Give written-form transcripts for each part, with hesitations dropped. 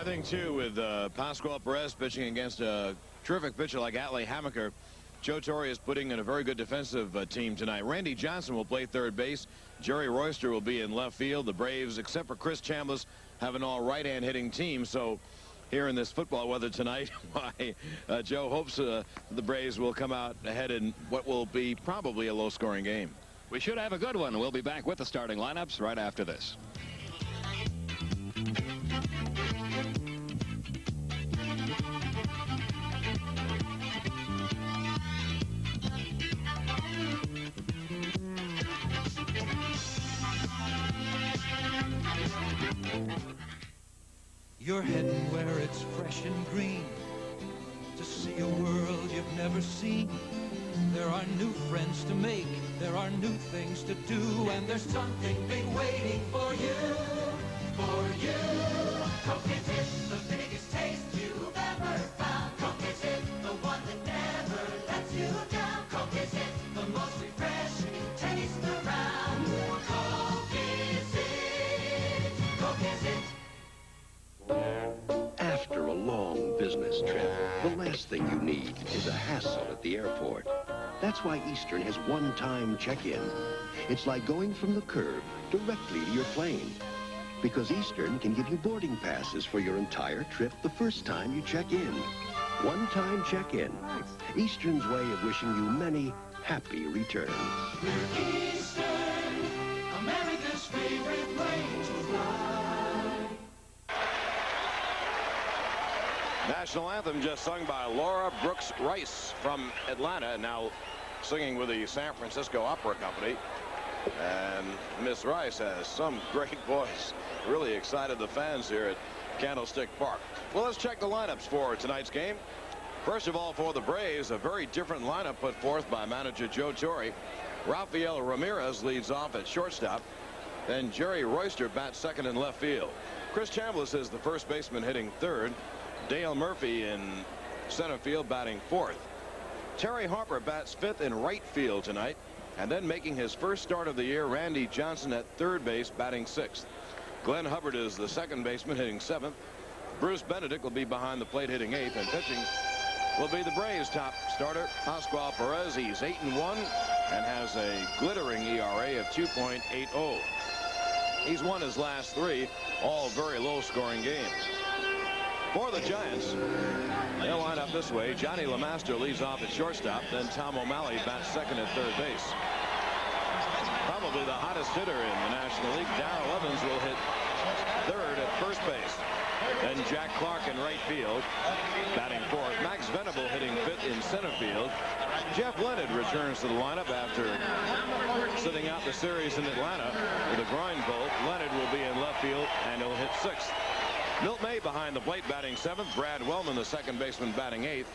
think, too, with Pascual Perez pitching against a terrific pitcher like Atlee Hammaker. Joe Torre is putting in a very good defensive team tonight. Randy Johnson will play third base. Jerry Royster will be in left field. The Braves, except for Chris Chambliss, have an all right-hand hitting team. So here in this football weather tonight, Joe hopes the Braves will come out ahead in what will be probably a low-scoring game. We should have a good one. We'll be back with the starting lineups right after this. You're heading where it's fresh and green to see a world you've never seen. There are new friends to make, there are new things to do, and there's something big waiting for you, for you. Coke is it, the biggest taste you've ever found. Coke is it, the one that never lets you down. Coke is it, the most refreshing taste around. Coke is it, Coke is it. After a long business trip, the last thing you need is a hassle at the airport. That's why Eastern has one-time check-in. It's like going from the curb directly to your plane. Because Eastern can give you boarding passes for your entire trip the first time you check in. One-time check-in. Eastern's way of wishing you many happy returns. We're Eastern, America's favorite plane to fly. National anthem just sung by Laura Brooks Rice from Atlanta, now singing with the San Francisco Opera Company. And Miss Rice has some great voice. Really excited the fans here at Candlestick Park. Well, let's check the lineups for tonight's game. First of all, for the Braves, a very different lineup put forth by manager Joe Torre. Rafael Ramirez leads off at shortstop. Then Jerry Royster bats second in left field. Chris Chambliss is the first baseman hitting third. Dale Murphy in center field batting fourth. Terry Harper bats fifth in right field tonight. And then making his first start of the year, Randy Johnson at third base batting sixth. Glenn Hubbard is the second baseman hitting seventh. Bruce Benedict will be behind the plate hitting eighth, and pitching will be the Braves top starter Pascual Perez. He's 8-1 and has a glittering ERA of 2.80. He's won his last three, all very low scoring games. For the Giants, they'll line up this way. Johnny LeMaster leads off at shortstop. Then Tom O'Malley bats second at third base. Probably the hottest hitter in the National League, Darrell Evans, will hit third at first base. Then Jack Clark in right field, batting fourth. Max Venable hitting fifth in center field. Jeff Leonard returns to the lineup after sitting out the series in Atlanta with a groin pull. Leonard will be in left field, and he'll hit sixth. Milt May behind the plate batting seventh. Brad Wellman, the second baseman, batting eighth.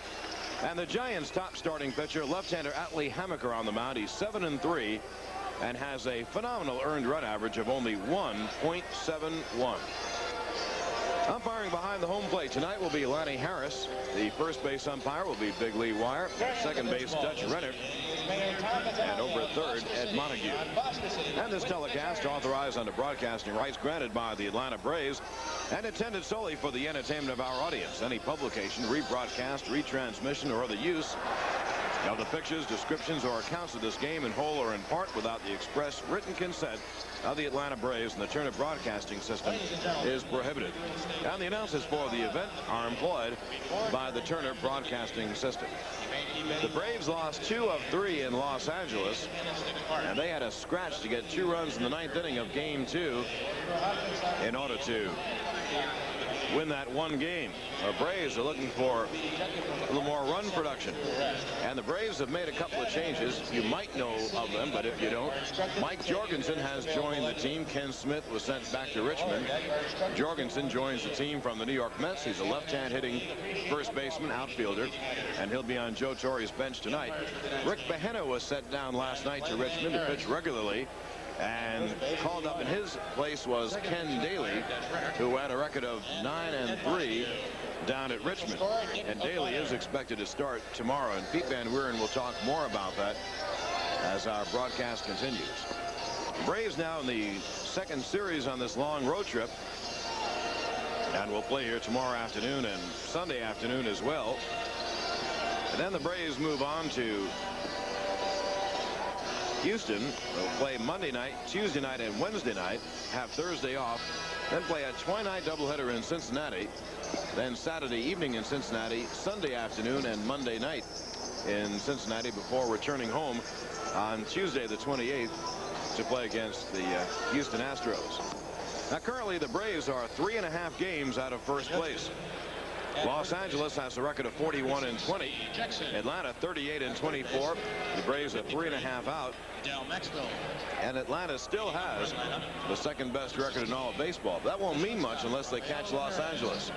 And the Giants' top starting pitcher, left-hander Atlee Hammaker, on the mound. He's 7-3 and has a phenomenal earned run average of only 1.71. Umpiring behind the home plate tonight will be Lonnie Harris. The first base umpire will be Big Lee Wire. Second base, Dutch Renner. And over at third, Ed Montague. And this telecast, authorized under broadcasting rights granted by the Atlanta Braves and intended solely for the entertainment of our audience. Any publication, rebroadcast, retransmission, or other use of the pictures, descriptions, or accounts of this game in whole or in part without the express written consent of the Atlanta Braves and the Turner Broadcasting System is prohibited. And the announcers for the event are employed by the Turner Broadcasting System. The Braves lost 2 of 3 in Los Angeles, and they had a scratch to get 2 runs in the 9th inning of Game 2 in order to win that one game. The Braves are looking for a little more run production, and the Braves have made a couple of changes. You might know of them, but if you don't, Mike Jorgensen has joined the team. Ken Smith was sent back to Richmond. Jorgensen joins the team from the New York Mets. He's a left-hand hitting first baseman, outfielder, and he'll be on Joe Torre's bench tonight. Rick Behena was sent down last night to Richmond to pitch regularly, and called up in his place was Ken Daly, who had a record of 9-3 down at Richmond. And Daly is expected to start tomorrow, and Pete Van Wieren will talk more about that as our broadcast continues. Braves now in the second series on this long road trip. and will play here tomorrow afternoon and Sunday afternoon as well. And then the Braves move on to Houston. They'll play Monday night, Tuesday night, and Wednesday night, have Thursday off, then play a twilight doubleheader in Cincinnati, then Saturday evening in Cincinnati, Sunday afternoon, and Monday night in Cincinnati before returning home on Tuesday the 28th to play against the Houston Astros. Now currently the Braves are 3.5 games out of first place. Los Angeles has a record of 41-20. Atlanta 38-24. The Braves are 3.5 out. And Atlanta still has the second best record in all of baseball. That won't mean much unless they catch Los Angeles.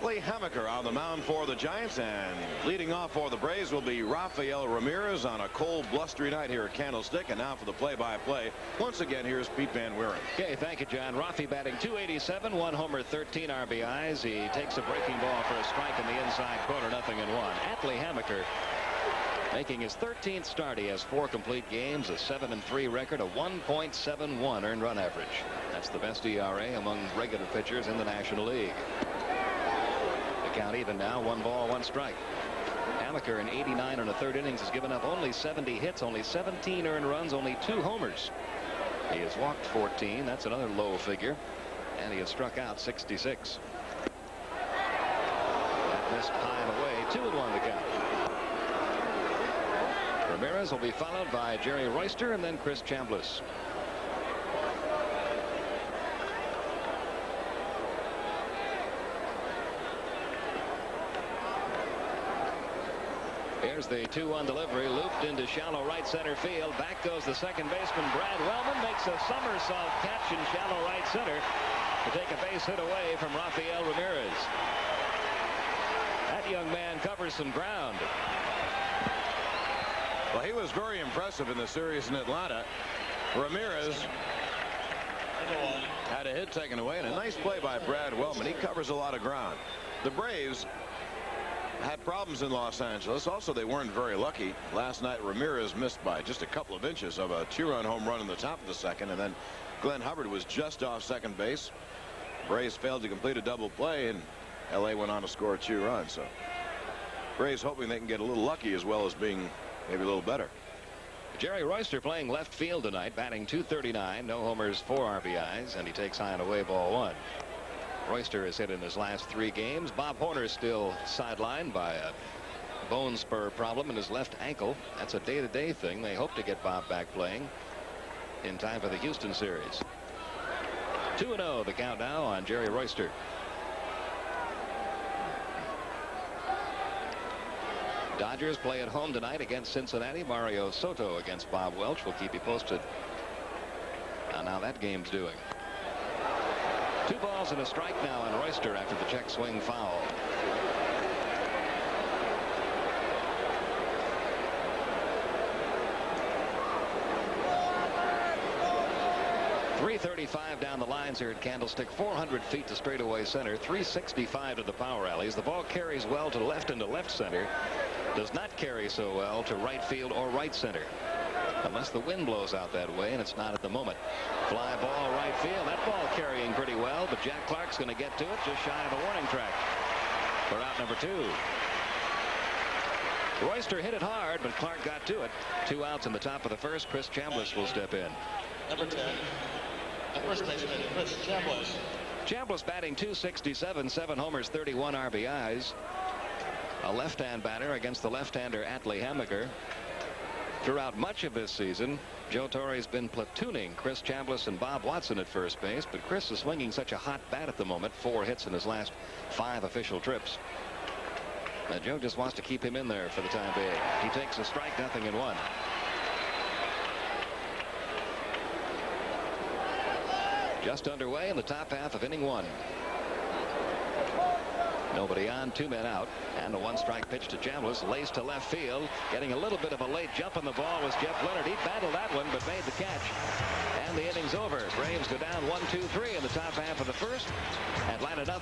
Hammaker on the mound for the Giants, and leading off for the Braves will be Rafael Ramirez on a cold, blustery night here at Candlestick. And now for the play-by-play, once again, here's Pete Van Wieren. Okay, thank you, John. Rafi batting .287, 1 homer, 13 RBIs. He takes a breaking ball for a strike in the inside corner, 0-1. Hammaker making his 13th start. He has 4 complete games, a 7-3 record, a 1.71 earned run average. That's the best ERA among regular pitchers in the National League. Count even now, 1 ball, 1 strike. Hammaker in 89 and a third innings has given up only 70 hits, only 17 earned runs, only 2 homers. He has walked 14. That's another low figure, and he has struck out 66. That missed high and away. 2-1 to count. Ramirez will be followed by Jerry Royster and then Chris Chambliss. Here's the 2-1 delivery, looped into shallow right center field. Back goes the second baseman, Brad Wellman, makes a somersault catch in shallow right center to take a base hit away from Rafael Ramirez. That young man covers some ground. Well, he was very impressive in the series in Atlanta. Ramirez had a hit taken away, and a nice play by Brad Wellman. He covers a lot of ground. The Braves had problems in Los Angeles. Also, they weren't very lucky. Last night, Ramirez missed by just a couple of inches of a 2-run home run in the top of the second, and then Glenn Hubbard was just off second base. Braves failed to complete a double play, and LA went on to score 2 runs. So Braves hoping they can get a little lucky as well as being maybe a little better. Jerry Royster playing left field tonight, batting .239, no homers, 4 RBIs, and he takes high and away, ball 1. Royster has hit in his last 3 games. Bob Horner is still sidelined by a bone spur problem in his left ankle. That's a day-to-day thing. They hope to get Bob back playing in time for the Houston series. 2-0 the count now on Jerry Royster. Dodgers play at home tonight against Cincinnati. Mario Soto against Bob Welch. We'll keep you posted on how that game's doing. 2 balls and a strike now on Royster after the check swing foul. .335 down the lines here at Candlestick. 400 feet to straightaway center. .365 to the power alleys. The ball carries well to left and to left center. Does not carry so well to right field or right center, unless the wind blows out that way, and it's not at the moment. Fly ball right field. That ball carrying pretty well, but Jack Clark's going to get to it just shy of the warning track for out number 2. Royster hit it hard, but Clark got to it. 2 outs in the top of the first. Chris Chambliss will step in. Number 10, the first baseman, Chris Chambliss. Chambliss batting .267, 7 homers, 31 RBIs. A left-hand batter against the left-hander Hammaker. Throughout much of this season, Joe Torre's been platooning Chris Chambliss and Bob Watson at first base, but Chris is swinging such a hot bat at the moment. 4 hits in his last 5 official trips. Now Joe just wants to keep him in there for the time being. He takes a strike, 0-1. Just underway in the top half of inning 1. Nobody on, 2 men out, and a 1-strike pitch to Chambliss, laced to left field. Getting a little bit of a late jump on the ball was Jeff Leonard. He battled that one but made the catch, and the inning's over. Braves go down 1-2-3 in the top half of the first. Atlanta 0,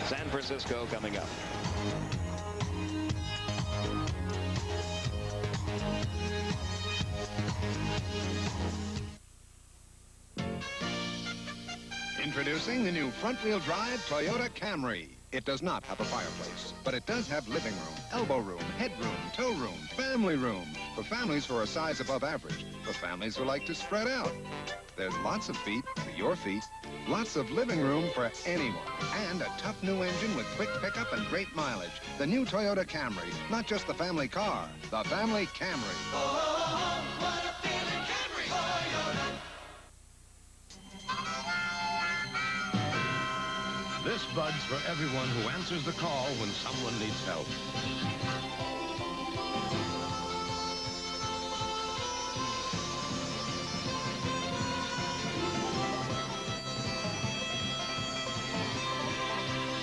San Francisco coming up. Introducing the new front-wheel drive Toyota Camry. It does not have a fireplace, but it does have living room, elbow room, headroom, tow room, family room. For families who are a size above average, for families who like to spread out. There's lots of feet for your feet, lots of living room for anyone, and a tough new engine with quick pickup and great mileage. The new Toyota Camry, not just the family car, the family Camry. Oh, what a feeling, Camry. Toyota. This Bud's for everyone who answers the call when someone needs help.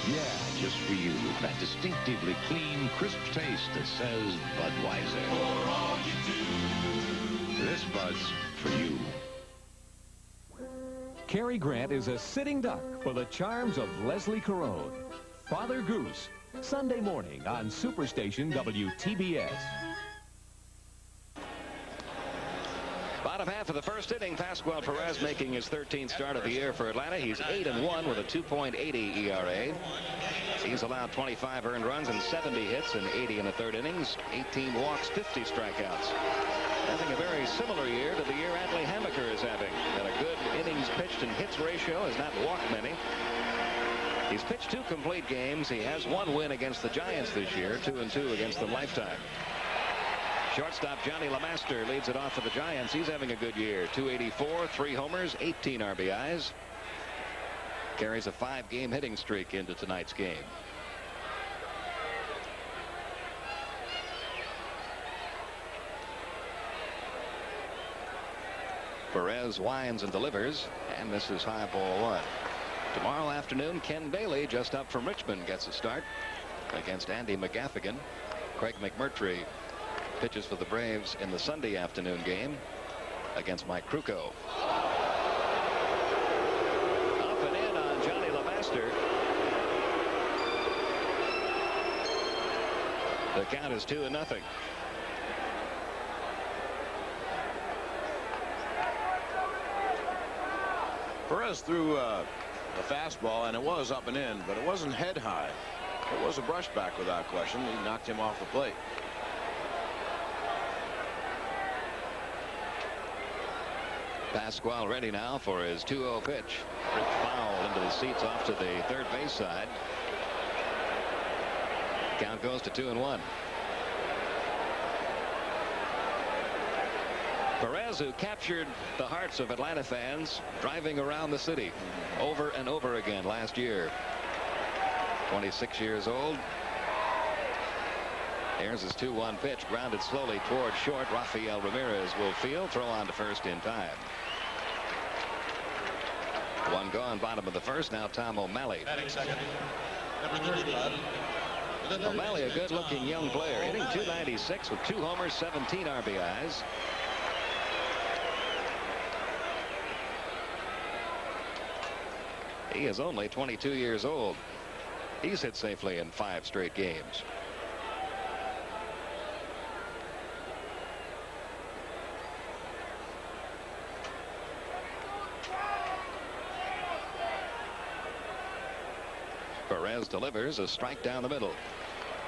Yeah, just for you, that distinctively clean, crisp taste that says Budweiser. For all you do. This Bud's for you. Cary Grant is a sitting duck for the charms of Leslie Caron. Father Goose, Sunday morning on Superstation WTBS. Bottom half of the first inning, Pascual Perez making his 13th start of the year for Atlanta. He's 8-1 with a 2.80 ERA. He's allowed 25 earned runs and 70 hits in 80 in the third innings, 18 walks, 50 strikeouts. Having a very similar year to the year Atlee Hammaker is having. Got a good innings pitched and hits ratio, has not walked many. He's pitched 2 complete games. He has 1 win against the Giants this year, 2-2 against them lifetime. Shortstop Johnny LeMaster leads it off for the Giants. He's having a good year. 284, 3 homers, 18 RBIs. Carries a 5-game hitting streak into tonight's game. Perez winds and delivers, and this is high ball 1. Tomorrow afternoon, Ken Bailey, just up from Richmond, gets a start against Andy McGaffigan. Craig McMurtry pitches for the Braves in the Sunday afternoon game against Mike Krukow. Up and in on Johnny LeMaster. The count is 2-0. Perez threw a fastball, and it was up and in, but it wasn't head high. It was a brushback without question. He knocked him off the plate. Pascual ready now for his 2-0 pitch. Ripped foul into the seats off to the third base side. Count goes to 2-1. Perez, who captured the hearts of Atlanta fans driving around the city over and over again last year. 26 years old. Here's his 2-1 pitch, grounded slowly toward short. Rafael Ramirez will field, throw on to first in time. 1 gone, bottom of the first. Now Tom O'Malley. Batting second, number 35. O'Malley, a good-looking young player, hitting .296 with 2 homers, 17 RBIs. He is only 22 years old. He's hit safely in 5 straight games. Perez delivers a strike down the middle.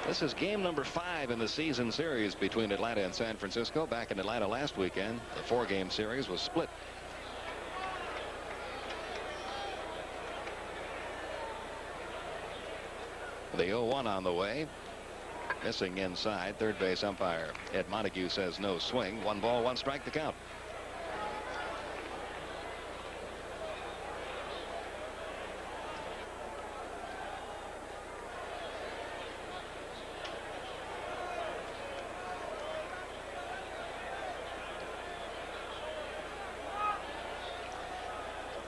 This is game number 5 in the season series between Atlanta and San Francisco. Back in Atlanta last weekend, the 4-game series was split. The 0-1 on the way. Missing inside. Third base umpire Ed Montague says no swing. 1 ball, 1 strike, the count.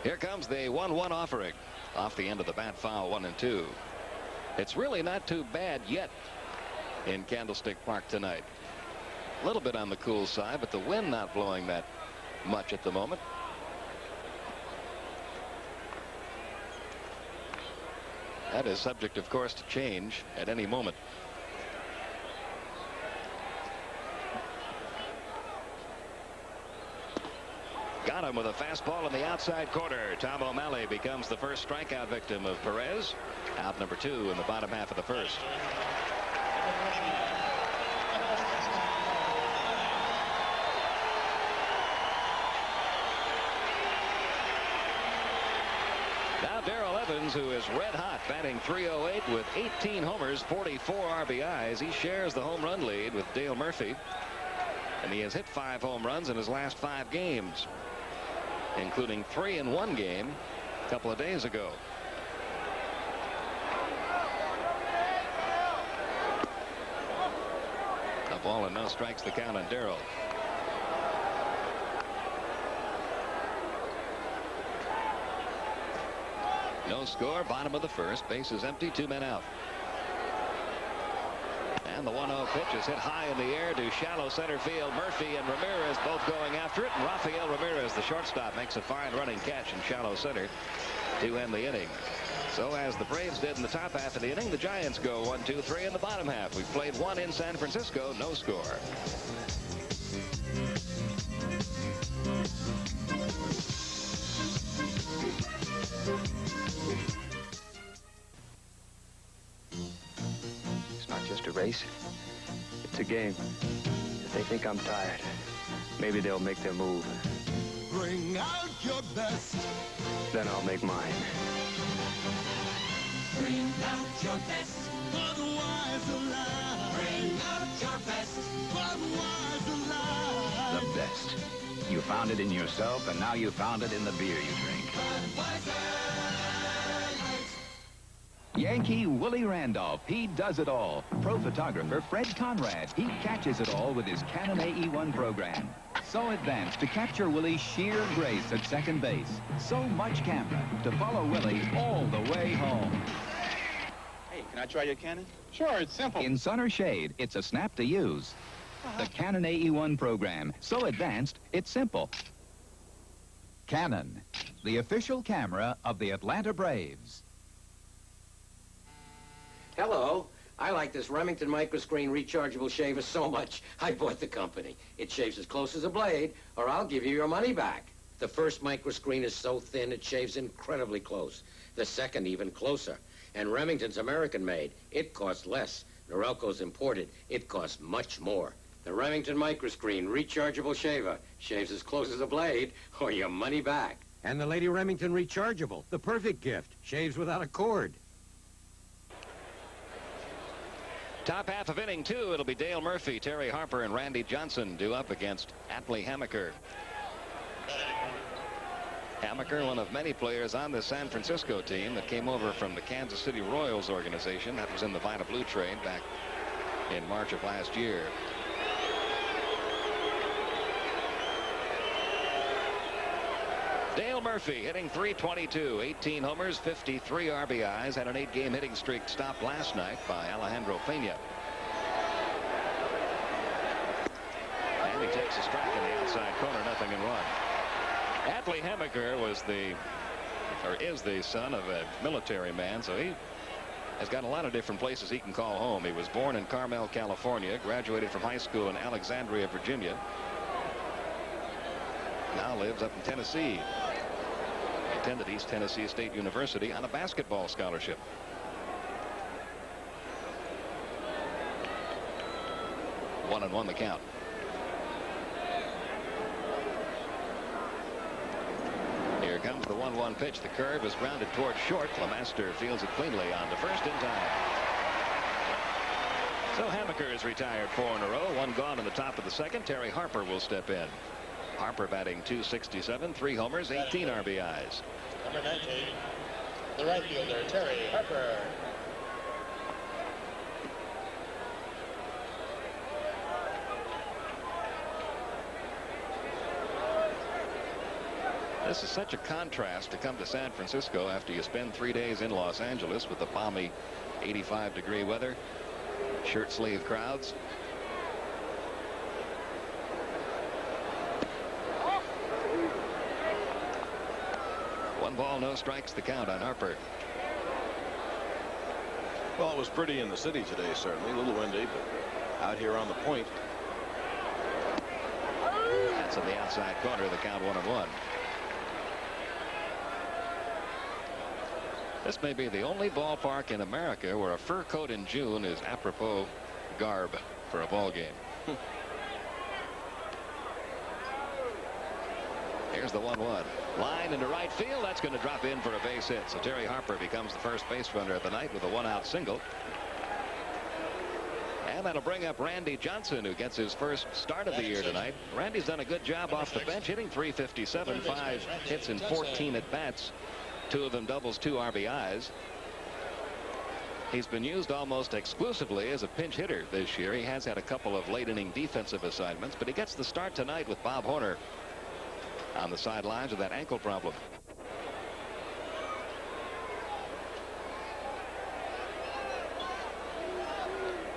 Here comes the 1-1 offering. Off the end of the bat foul, 1-2. It's really not too bad yet in Candlestick Park tonight. A little bit on the cool side, but the wind not blowing that much at the moment. That is subject, of course, to change at any moment. Got him with a fastball in the outside corner. Tom O'Malley becomes the first strikeout victim of Perez. Out number 2 in the bottom half of the first. Now Darrell Evans, who is red hot, batting .308 with 18 homers, 44 RBIs. He shares the home run lead with Dale Murphy. And he has hit 5 home runs in his last 5 games, including 3 in one game a couple of days ago. A ball and no strikes, the count on Darrell. No score, bottom of the first. Base is empty, 2 men out. And the 1-0 pitch is hit high in the air to shallow center field. Murphy and Ramirez both going after it. And Rafael Ramirez, the shortstop, makes a fine running catch in shallow center to end the inning. So as the Braves did in the top half of the inning, the Giants go 1-2-3 in the bottom half. We've played 1 in San Francisco, no score. It's not just a race. It's a game. If they think I'm tired, maybe they'll make their move. Bring out your best. Then I'll make mine. Bring out your best. Budweiser Light. Bring out your best. Budweiser Light. The best. You found it in yourself, and now you found it in the beer you drink. Yankee Willie Randolph, he does it all. Pro photographer Fred Conrad, he catches it all with his Canon AE1 program. So advanced to capture Willie's sheer grace at second base. So much camera to follow Willie all the way home. Hey, can I try your Canon? Sure, it's simple. In sun or shade, it's a snap to use. The Canon AE1 program, so advanced, it's simple. Canon, the official camera of the Atlanta Braves. Hello. I like this Remington microscreen rechargeable shaver so much, I bought the company. It shaves as close as a blade, or I'll give you your money back. The first microscreen is so thin it shaves incredibly close. The second even closer. And Remington's American-made. It costs less. Norelco's imported. It costs much more. The Remington microscreen rechargeable shaver shaves as close as a blade, or your money back. And the Lady Remington rechargeable, the perfect gift. Shaves without a cord. Top half of inning 2, it'll be Dale Murphy, Terry Harper, and Randy Johnson due up against Atlee Hammaker. Hammaker, one of many players on the San Francisco team that came over from the Kansas City Royals organization. That was in the Vita Blue trade back in March of last year. Dale Murphy hitting .322, 18 homers, 53 RBIs, had an 8-game hitting streak stopped last night by Alejandro Pena. And he takes a strike in the outside corner, 0-1. Atlee Hammaker is the son of a military man, so he has got a lot of different places he can call home. He was born in Carmel, California, graduated from high school in Alexandria, Virginia. Now lives up in Tennessee. Attended East Tennessee State University on a basketball scholarship. One and one the count. Here comes the 1-1 pitch. The curve is grounded towards short. Lemaster fields it cleanly on to first in time. So Hammaker is retired 4 in a row. One gone in the top of the second. Terry Harper will step in. Harper batting .267, 3 homers, 18 RBIs. Number 19, the right fielder, Terry Harper. This is such a contrast to come to San Francisco after you spend 3 days in Los Angeles with the balmy 85-degree weather, shirt sleeve crowds. One ball, no strikes, the count on Harper. Well, it was pretty in the city today, certainly. A little windy, but out here on the point. That's hits in the outside corner. The count 1-1. This may be the only ballpark in America where a fur coat in June is apropos garb for a ball game. Here's the 1-1. Line into right field. That's going to drop in for a base hit. So Terry Harper becomes the first base runner of the night with a 1-out single. And that'll bring up Randy Johnson, who gets his first start of the year tonight. Randy's done a good job off the bench, hitting .357, 5 hits in 14 at bats, 2 of them doubles, 2 RBIs. He's been used almost exclusively as a pinch hitter this year. He has had a couple of late inning defensive assignments, but he gets the start tonight with Bob Horner on the sidelines with that ankle problem.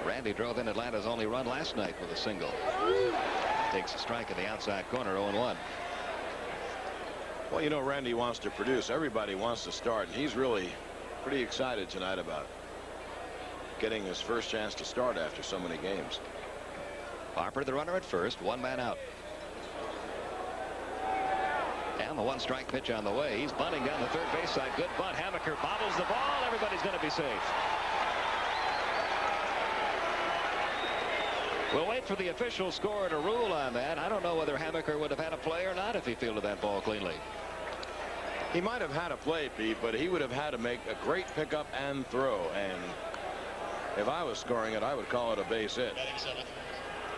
Randy drove in Atlanta's only run last night with a single. Takes a strike in the outside corner, 0-1. Well, you know, Randy wants to produce. Everybody wants to start, and he's really pretty excited tonight about getting his first chance to start after so many games. Harper, the runner at first, 1 man out. And the 1-strike pitch on the way. He's bunting down the third base side. Good bunt. Hammaker bobbles the ball. Everybody's going to be safe. We'll wait for the official score to rule on that. I don't know whether Hammaker would have had a play or not if he fielded that ball cleanly. He might have had a play, Pete, but he would have had to make a great pickup and throw. And if I was scoring it, I would call it a base hit.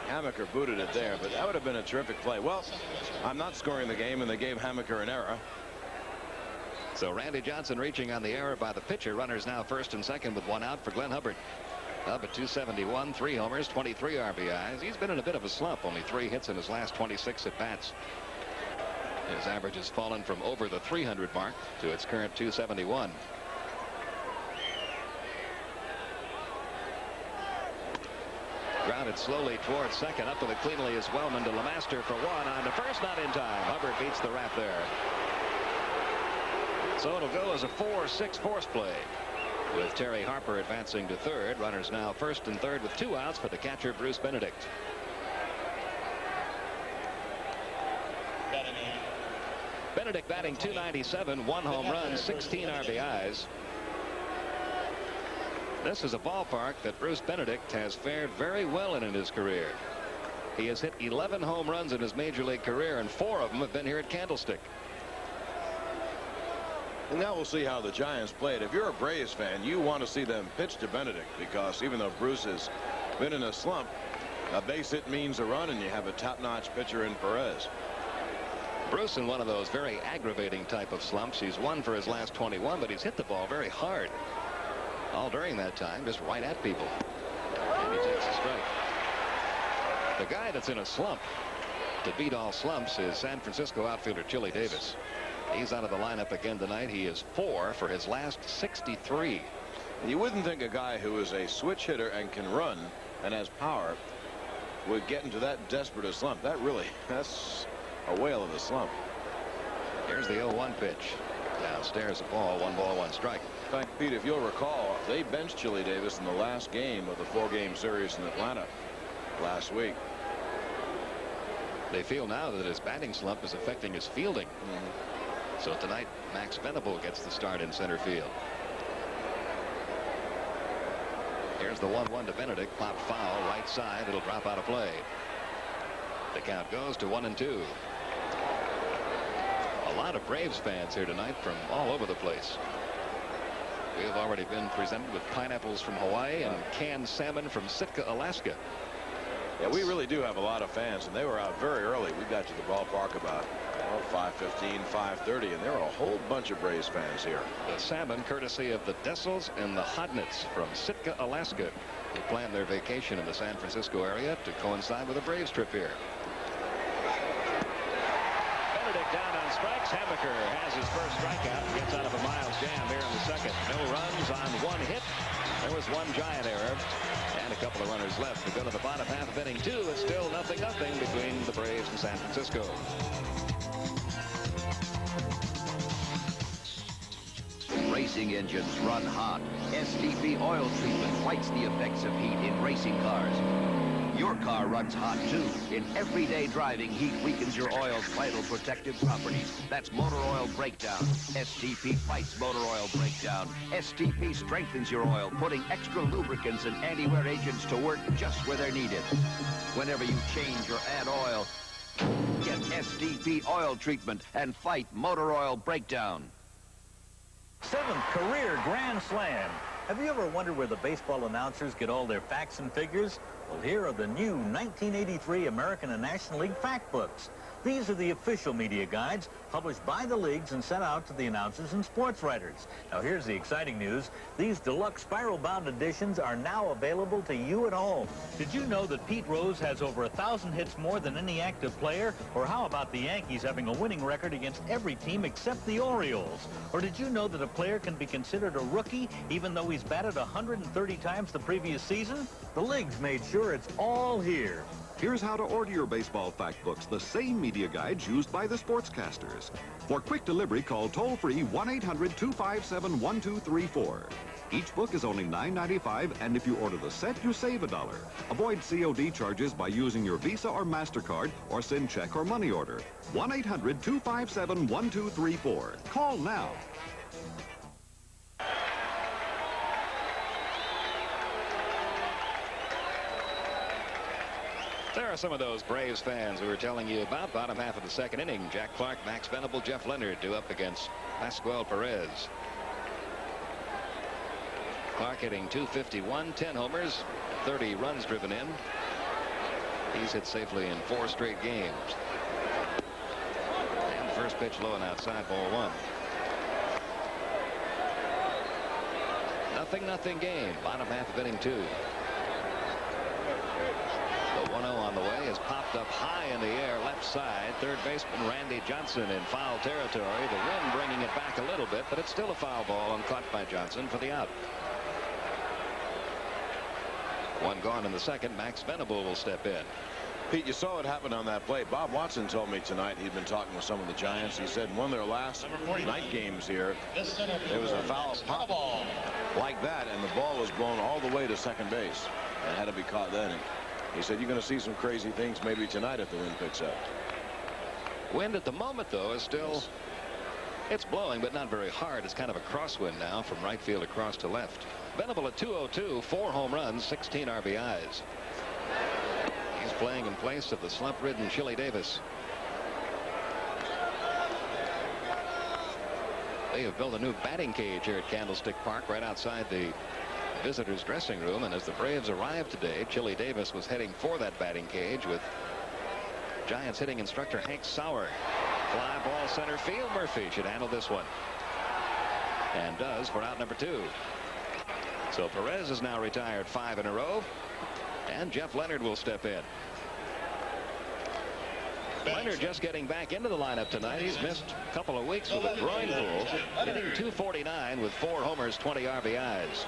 Hammaker booted it there, but that would have been a terrific play. Well, I'm not scoring the game, and they gave Hammaker an error. So Randy Johnson reaching on the error by the pitcher. Runners now first and second with 1 out for Glenn Hubbard. Up at .271, 3 homers, 23 RBIs. He's been in a bit of a slump. Only 3 hits in his last 26 at bats. His average has fallen from over the 300 mark to its current .271. Grounded slowly towards second. Up with it cleanly is Wellman to Lemaster for 1 on the first. Not in time. Hubbard beats the wrap there. So it'll go as a 4-6 force play, with Terry Harper advancing to third. Runners now first and third with 2 outs for the catcher Bruce Benedict. Benedict batting .297, 1 home run, 16 RBIs. This is a ballpark that Bruce Benedict has fared very well in his career. He has hit 11 home runs in his major league career, and 4 of them have been here at Candlestick. And now we'll see how the Giants play it. If you're a Braves fan, you want to see them pitch to Benedict, because even though Bruce has been in a slump, a base hit means a run, and you have a top-notch pitcher in Perez. Bruce in one of those very aggravating type of slumps. He's won for his last 21, but he's hit the ball very hard all during that time, just right at people. And he takes a strike. The guy that's in a slump to beat all slumps is San Francisco outfielder Chili Davis. He's out of the lineup again tonight. He is 4 for his last 63. You wouldn't think a guy who is a switch hitter and can run and has power would get into that desperate a slump. That's a whale of a slump. Here's the 0-1 pitch. Downstairs, a ball, 1 ball, 1 strike. In fact, Pete, if you'll recall, they benched Chili Davis in the last game of the 4-game series in Atlanta last week. They feel now that his batting slump is affecting his fielding. So tonight, Max Venable gets the start in center field. Here's the 1-1 to Benedict. Pop foul, right side. It'll drop out of play. The count goes to 1-2. A lot of Braves fans here tonight from all over the place. We have already been presented with pineapples from Hawaii and canned salmon from Sitka, Alaska. Yeah, we really do have a lot of fans, and they were out very early. We got to the ballpark about 5:15, 5:30, and there were a whole bunch of Braves fans here. The salmon courtesy of the Dessels and the Hodnitz from Sitka, Alaska, who planned their vacation in the San Francisco area to coincide with a Braves trip here. Benedict down on strikes. Hammaker has his first strikeout and gets out of a Miles jam here in the second. No runs on 1 hit. There was 1 giant error and a couple of runners left to go to the bottom half of inning 2. It's still 0-0 between the Braves and San Francisco. Racing engines run hot. STP oil treatment fights the effects of heat in racing cars. Your car runs hot, too. In everyday driving, heat weakens your oil's vital protective properties. That's motor oil breakdown. STP fights motor oil breakdown. STP strengthens your oil, putting extra lubricants and anti-wear agents to work just where they're needed. Whenever you change or add oil, get STP oil treatment and fight motor oil breakdown. 7th career Grand Slam. Have you ever wondered where the baseball announcers get all their facts and figures? Well, here are the new 1983 American and National League fact books. These are the official media guides published by the leagues and sent out to the announcers and sports writers. Now, here's the exciting news. These deluxe spiral-bound editions are now available to you at home. Did you know that Pete Rose has over 1,000 hits more than any active player? Or how about the Yankees having a winning record against every team except the Orioles? Or did you know that a player can be considered a rookie even though he's batted 130 times the previous season? The leagues made sure it's all here. Here's how to order your baseball fact books, the same media guides used by the sportscasters. For quick delivery, call toll-free 1-800-257-1234. Each book is only $9.95, and if you order the set, you save $1. Avoid COD charges by using your Visa or MasterCard, or send check or money order. 1-800-257-1234. Call now. There are some of those Braves fans we were telling you about. Bottom half of the second inning. Jack Clark, Max Venable, Jeff Leonard due up against Pascual Perez. Clark hitting .251, 10 homers, 30 runs driven in. He's hit safely in 4 straight games. And the first pitch low and outside, ball 1. 0-0 game. Bottom half of inning 2. The 1-0 on the way is popped up high in the air left side. Third baseman Randy Johnson in foul territory. The wind bringing it back a little bit, but it's still a foul ball and caught by Johnson for the out. 1 gone in the second. Max Venable will step in. Pete, you saw what happened on that play. Bob Watson told me tonight he'd been talking with some of the Giants. He said in one of their last night games here, there was a foul pop like that, and the ball was blown all the way to second base and had to be caught then. He said you're going to see some crazy things maybe tonight if the wind picks up. Wind at the moment, though, is still, it's blowing, but not very hard. It's kind of a crosswind now from right field across to left. Venable at .202, 4 home runs, 16 RBIs. He's playing in place of the slump-ridden Chili Davis. They have built a new batting cage here at Candlestick Park right outside the visitors' dressing room, and as the Braves arrived today, Chili Davis was heading for that batting cage with Giants hitting instructor Hank Sauer. Fly ball center field. Murphy should handle this one, and does for out number 2. So Perez is now retired 5 in a row, and Jeff Leonard will step in. Leonard just getting back into the lineup tonight. He's missed a couple of weeks with a groin pull, hitting .249 with 4 homers, 20 RBIs.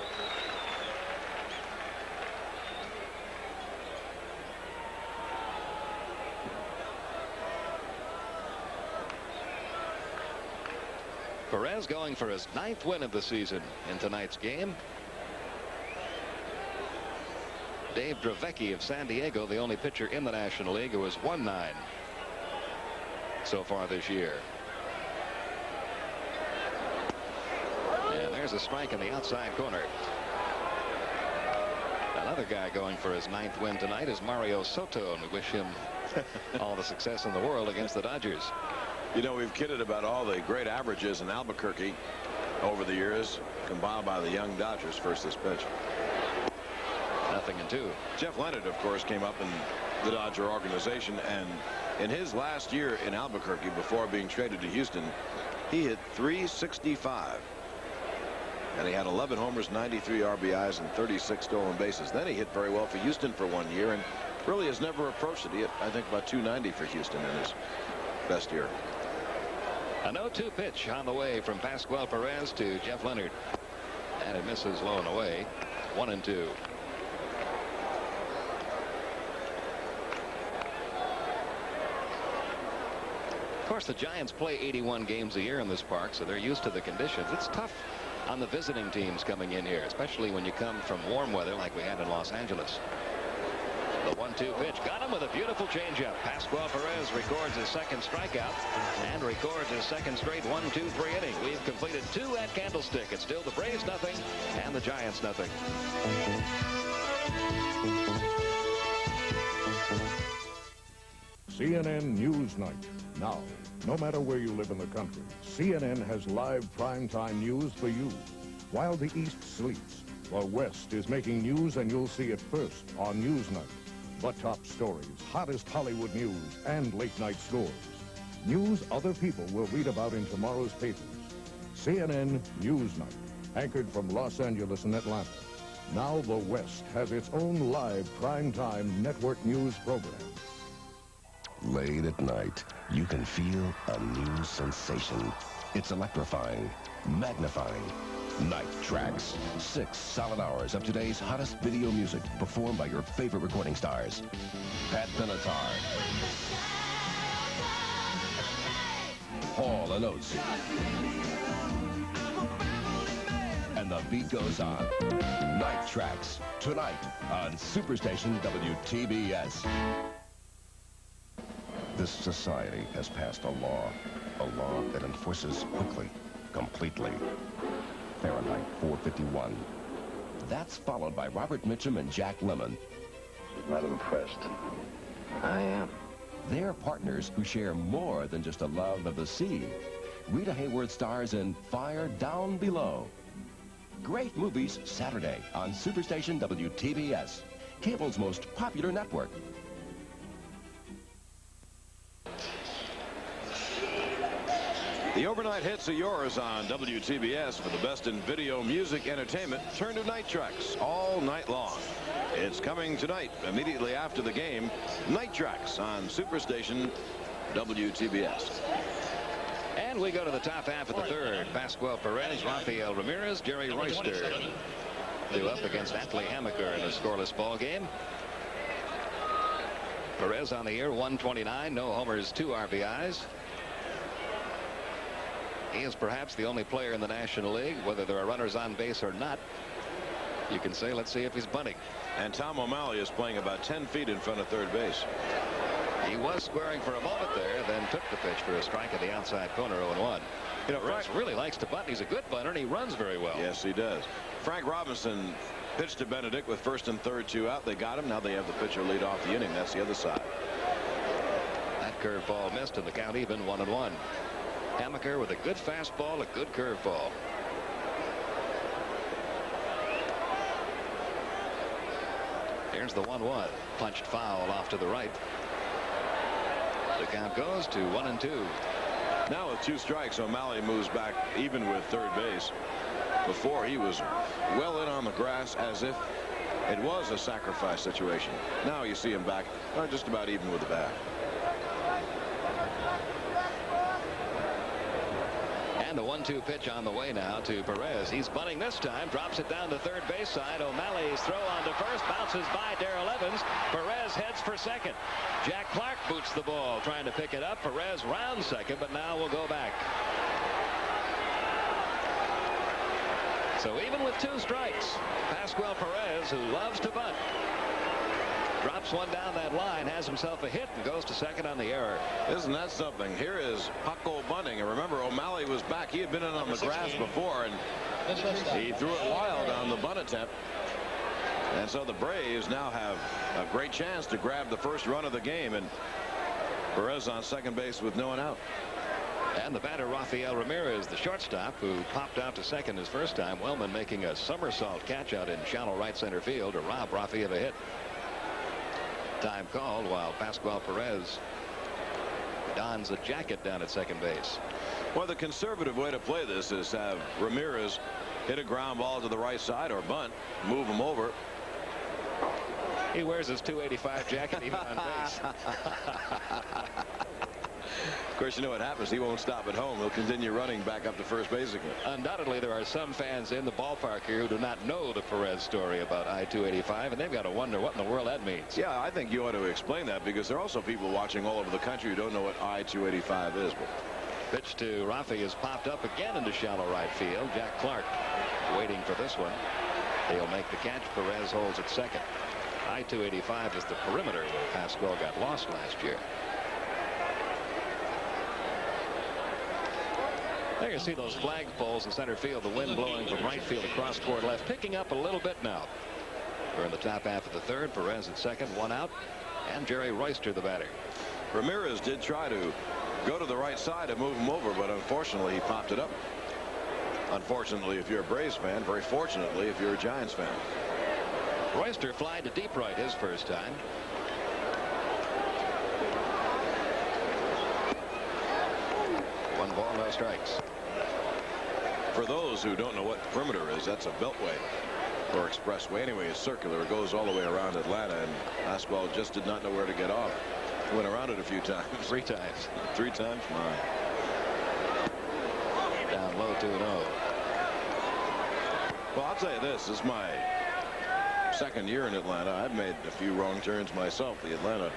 Perez going for his 9th win of the season in tonight's game. Dave Dravecki of San Diego, the only pitcher in the National League who has won 9 so far this year. And there's a strike in the outside corner. Another guy going for his 9th win tonight is Mario Soto, and we wish him all the success in the world against the Dodgers. You know, we've kidded about all the great averages in Albuquerque over the years, compiled by the young Dodgers. First this pitch. 0-2. Jeff Leonard, of course, came up in the Dodger organization, and in his last year in Albuquerque before being traded to Houston, he hit .365. And he had 11 homers, 93 RBIs, and 36 stolen bases. Then he hit very well for Houston for 1 year and really has never approached it. He hit, I think, about .290 for Houston in his best year. An 0-2 pitch on the way from Pascual Perez to Jeff Leonard, and it misses low and away. 1-2. Of course, the Giants play 81 games a year in this park, so they're used to the conditions. It's tough on the visiting teams coming in here, especially when you come from warm weather like we had in Los Angeles. The 1-2 pitch got him with a beautiful changeup. Pascual Perez records his second strikeout and records his second straight 1-2-3 inning. We've completed 2 at Candlestick. It's still the Braves nothing and the Giants nothing. CNN News Night. Now, no matter where you live in the country, CNN has live primetime news for you. While the East sleeps, the West is making news, and you'll see it first on News Night. The top stories, hottest Hollywood news, and late-night scores. News other people will read about in tomorrow's papers. CNN News Night, anchored from Los Angeles and Atlanta. Now the West has its own live primetime network news program. Late at night, you can feel a new sensation. It's electrifying, magnifying. Night Tracks. 6 solid hours of today's hottest video music performed by your favorite recording stars. Pat Benatar, Hall and Oates. And the beat goes on. Night Tracks. Tonight on Superstation WTBS. This society has passed a law that enforces quickly, completely. Fahrenheit 451. That's followed by Robert Mitchum and Jack Lemmon. Not impressed. I am. They're partners who share more than just a love of the sea. Rita Hayworth stars in Fire Down Below. Great movies Saturday on Superstation WTBS, cable's most popular network. The overnight hits are yours on WTBS for the best in video music entertainment. Turn to Night Tracks all night long. It's coming tonight immediately after the game. Night Tracks on Superstation WTBS. And we go to the top half of the third. Pascual Perez, Rafael Ramirez, Jerry Royster due up against Atlee Hammaker in a scoreless ball game. Perez on the year, 129, no homers, 2 RBIs. He is perhaps the only player in the National League, whether there are runners on base or not, you can say, let's see if he's bunting. And Tom O'Malley is playing about 10 feet in front of third base. He was squaring for a moment there, then took the pitch for a strike at the outside corner, 0-1. You know, Frank really likes to bunt. He's a good bunter, and he runs very well. Yes, he does. Frank Robinson pitched to Benedict with first and third 2 out. They got him. Now they have the pitcher lead off the inning. That's the other side. That curveball missed, and the count even, 1-1. Hammaker with a good fastball, a good curveball. Here's the 1-1. Punched foul off to the right. The count goes to 1-2. Now with 2 strikes, O'Malley moves back even with third base. Before, he was well in on the grass as if it was a sacrifice situation. Now you see him back just about even with the bat. And the 1-2 pitch on the way now to Perez. He's bunting this time, drops it down to third base side. O'Malley's throw on to first, bounces by Darrell Evans. Perez heads for second. Jack Clark boots the ball, trying to pick it up. Perez rounds second, but now will go back. So even with 2 strikes, Pascual Perez, who loves to bunt, drops one down that line, has himself a hit, and goes to second on the error. Isn't that something? Here is Pucko bunting. And remember, O'Malley was back. He had been in on the grass before, and he threw it wild on the bunt attempt. And so the Braves now have a great chance to grab the first run of the game. And Perez on second base with no one out. And the batter, Rafael Ramirez, the shortstop, who popped out to second his first time. Wellman making a somersault catch out in shallow right center field to rob Rafi of a hit. Time called while Pascual Perez dons a jacket down at second base. Well, the conservative way to play this is have Ramirez hit a ground ball to the right side or bunt, move him over. He wears his .285 jacket even on base. Of course, you know what happens. He won't stop at home. He'll continue running back up to first base again. Undoubtedly, there are some fans in the ballpark here who do not know the Perez story about I-285, and they've got to wonder what in the world that means. Yeah, I think you ought to explain that, because there are also people watching all over the country who don't know what I-285 is. But pitch to Rafi is popped up again into shallow right field. Jack Clark waiting for this one. He'll make the catch. Perez holds at second. I-285 is the perimeter where Pascual got lost last year. There you see those flagpoles in center field, the wind blowing from right field across toward left, picking up a little bit now. We're in the top half of the third. Perez at second, one out, and Jerry Royster the batter. Ramirez did try to go to the right side and move him over, but unfortunately he popped it up. Unfortunately if you're a Braves fan, very fortunately if you're a Giants fan. Royster flied to deep right his first time. One ball, no strikes. For those who don't know what perimeter is, that's a beltway or expressway. Anyway, it's circular. It goes all the way around Atlanta, and Pascual just did not know where to get off. Went around it a few times. 3 times. 3 times? My. Down low 2-0. Well, I'll tell you this is my second year in Atlanta. I've made a few wrong turns myself. The Atlanta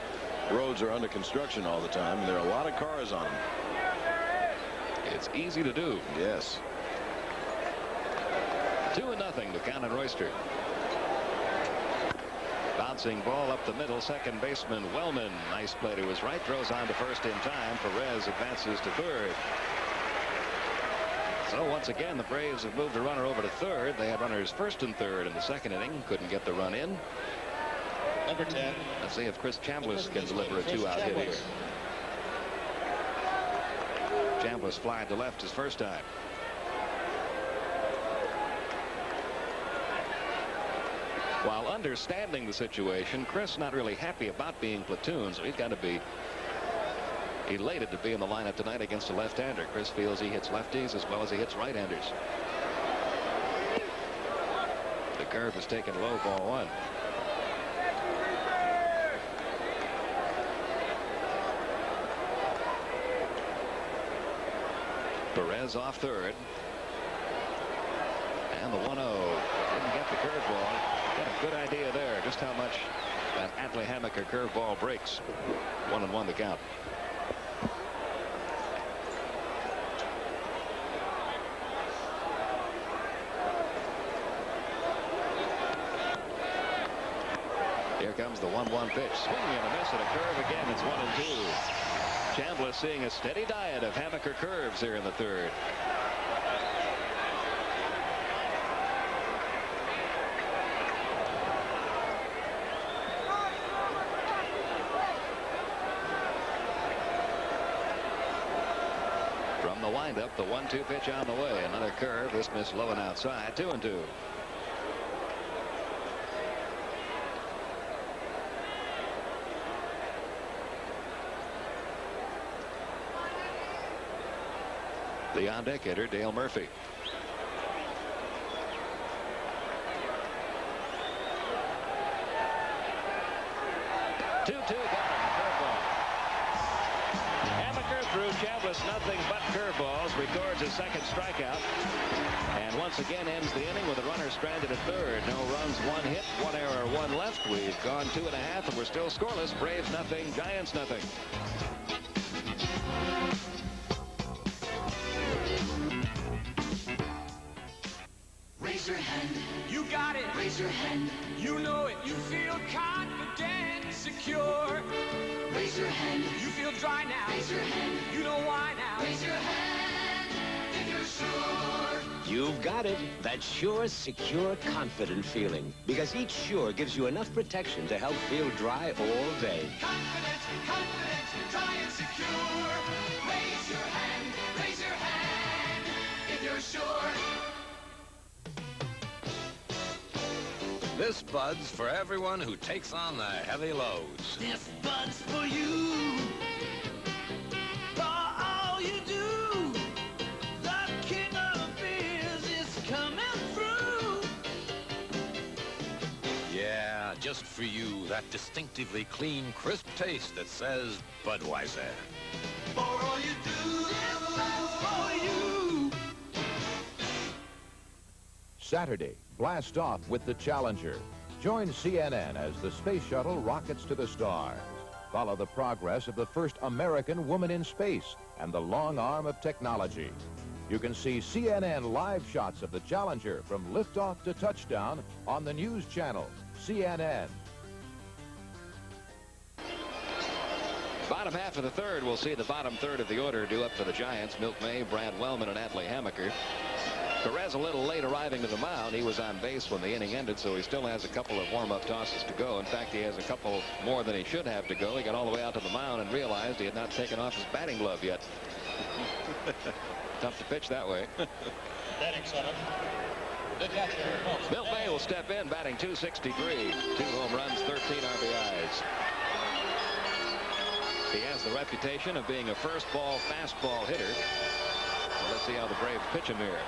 roads are under construction all the time, and there are a lot of cars on them. It's easy to do. Yes. 2-0 to count on Royster. Bouncing ball up the middle. Second baseman Wellman, nice play to his right, throws on to first in time. Perez advances to third. So once again the Braves have moved a runner over to third. They had runners first and third in the second inning. Couldn't get the run in. Number 10. Let's see if Chris Chambliss can deliver a 2-out hit here. Chambliss flied to left his first time. While understanding the situation, Chris not really happy about being platoon, so he's got to be elated to be in the lineup tonight against a left-hander. Chris feels he hits lefties as well as he hits right-handers. The curve is taken low, ball 1. Perez off third. And the 1-0. Didn't get the curveball. Got a good idea there just how much that Atlee Hammaker curveball breaks. 1-1 the count. Here comes the 1-1 pitch. Swing and a miss at a curve again. It's 1-2. Chambliss seeing a steady diet of Hammaker curves here in the third. From the windup, the 1-2 pitch on the way. Another curve. This miss low and outside. 2-2. The on-deck hitter, Dale Murphy. Hammaker threw Chambliss nothing but curveballs, records his second strikeout, and once again ends the inning with a runner stranded at third. No runs, 1 hit, 1 error, 1 left. We've gone 2.5, and we're still scoreless. Braves nothing, Giants nothing. Raise your hand. You got it. Raise your hand. You know it. You feel confident, secure. Raise your hand. You feel dry now. Raise your hand. You know why now. Raise your hand if you're sure. You've got it. That sure, secure, confident feeling. Because each Sure gives you enough protection to help feel dry all day. Confident, dry and secure. Raise your hand. Raise your hand if you're sure. This Bud's for everyone who takes on the heavy loads. This Bud's for you. For all you do. The king of beers is coming through. Yeah, just for you, that distinctively clean, crisp taste that says Budweiser. For all you do. This Bud's for you. Saturday, blast off with the Challenger. Join CNN as the space shuttle rockets to the stars. Follow the progress of the first American woman in space and the long arm of technology. You can see CNN live shots of the Challenger from liftoff to touchdown on the news channel, CNN. Bottom half of the third, we'll see the bottom third of the order due up for the Giants. Milt May, Brad Wellman, and Atlee Hammaker. Perez a little late arriving to the mound. He was on base when the inning ended, so he still has a couple of warm-up tosses to go. In fact, he has a couple more than he should have to go. He got all the way out to the mound and realized he had not taken off his batting glove yet. Tough to pitch that way. Batting center. Milt May will step in, batting .263. 2 home runs, 13 RBIs. He has the reputation of being a first ball, fastball hitter. So let's see how the Braves pitch him here.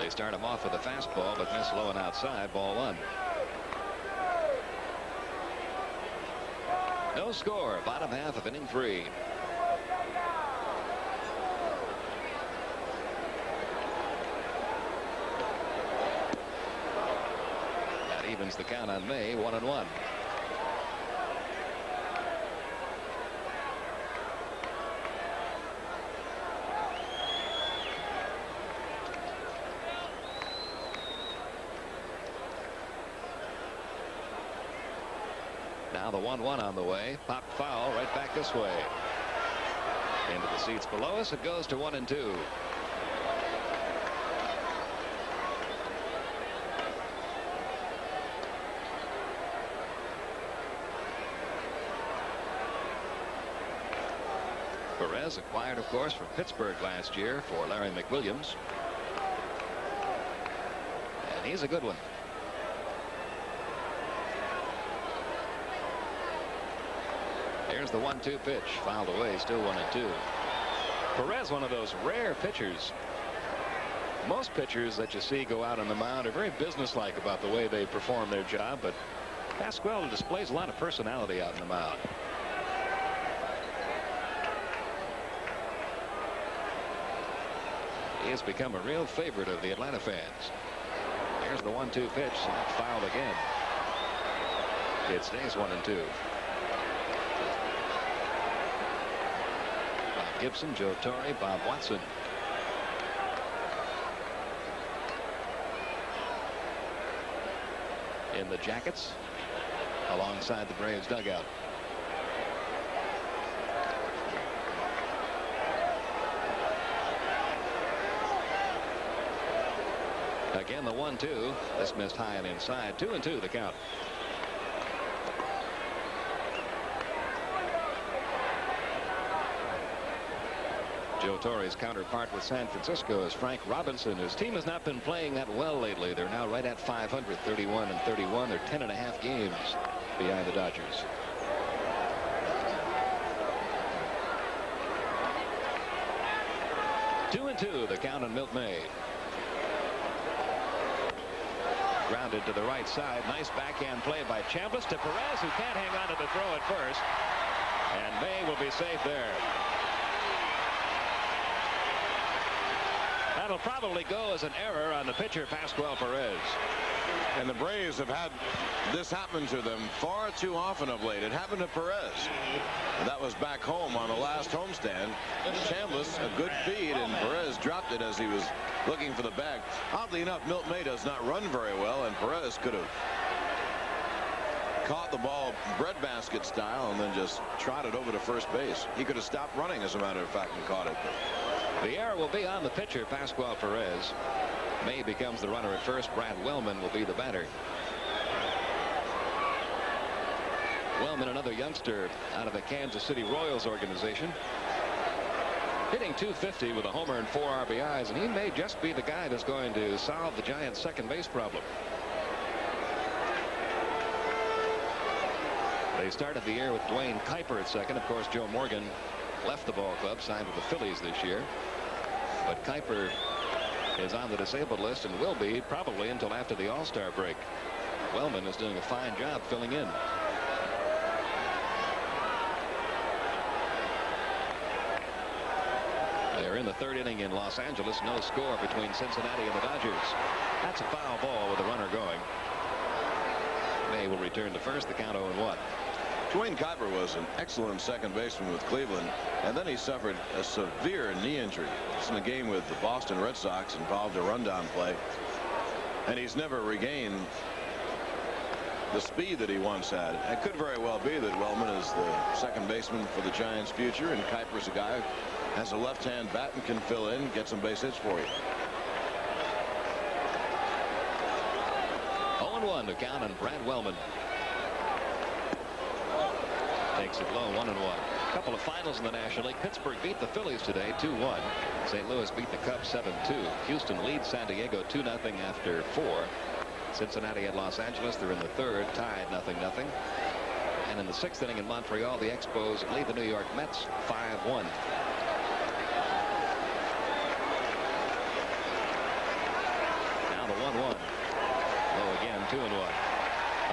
They start him off with a fastball, but miss low and outside. Ball 1. No score. Bottom half of inning 3. That evens the count on May. 1-1. Now the 1-1 on the way. Pop foul right back this way. Into the seats below us. It goes to 1-2. Perez acquired, of course, from Pittsburgh last year for Larry McWilliams. And he's a good one. Here's the 1-2 pitch. Fouled away. Still 1-2. Perez, one of those rare pitchers. Most pitchers that you see go out on the mound are very businesslike about the way they perform their job, but Pasquale displays a lot of personality out on the mound. He has become a real favorite of the Atlanta fans. Here's the 1-2 pitch. Fouled again. It stays 1-2. Gibson, Joe Torre, Bob Watson. In the jackets alongside the Braves dugout. Again the 1-2. This missed high and inside. 2-2 the count. Joe Torre's counterpart with San Francisco is Frank Robinson. His team has not been playing that well lately. They're now right at 500, 31-31. They're 10.5 games behind the Dodgers. Two and two, the count on Milt May. Grounded to the right side. Nice backhand play by Chambliss to Perez, who can't hang on to the throw at first. And May will be safe there. That'll probably go as an error on the pitcher, Pasquale Perez. And the Braves have had this happen to them far too often of late. It happened to Perez. And that was back home on the last homestand. Chambliss, a good feed, and Perez dropped it as he was looking for the bag. Oddly enough, Milt May does not run very well, and Perez could have caught the ball breadbasket style and then just trotted over to first base. He could have stopped running, as a matter of fact, and caught it. The error will be on the pitcher, Pasquale Perez. May becomes the runner at first. Brad Wellman will be the batter. Wellman, another youngster out of the Kansas City Royals organization, hitting .250 with a homer and 4 RBIs, and he may just be the guy that's going to solve the Giants' second base problem. They started the year with Dwayne Kuiper at second. Of course, Joe Morgan left the ball club, signed with the Phillies this year. But Kuiper is on the disabled list and will be probably until after the All-Star break. Wellman is doing a fine job filling in. They're in the third inning in Los Angeles. No score between Cincinnati and the Dodgers. That's a foul ball with a runner going. May will return to first. The count 0-1. Dwayne Kuiper was an excellent second baseman with Cleveland, and then he suffered a severe knee injury. It's in a game with the Boston Red Sox, involved a rundown play, and he's never regained the speed that he once had. It could very well be that Wellman is the second baseman for the Giants' future, and Kuiper's a guy who has a left-hand bat and can fill in, get some base hits for you. 0-1 to count on Brad Wellman. Takes it low, 1-1. A couple of finals in the National League. Pittsburgh beat the Phillies today 2-1. St. Louis beat the Cubs 7-2. Houston leads San Diego 2-0 after 4. Cincinnati at Los Angeles. They're in the third, tied 0-0. And in the 6th inning in Montreal, the Expos lead the New York Mets 5-1. Now the 1-1. Low again, 2-1.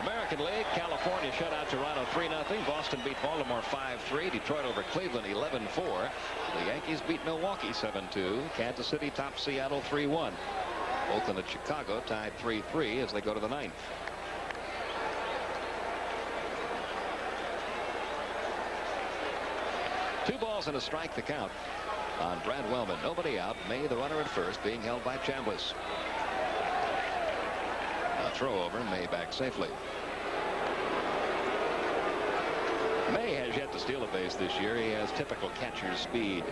American League, California shut out Toronto 3-0. Boston beat Baltimore 5-3. Detroit over Cleveland 11-4. The Yankees beat Milwaukee 7-2. Kansas City tops Seattle 3-1. Oakland and Chicago tied 3-3 as they go to the 9th. Two balls and a strike the count on Brad Wellman. Nobody out. May, the runner at first, being held by Chambliss. A throw over, May back safely. May has yet to steal a base this year. He has typical catcher's speed.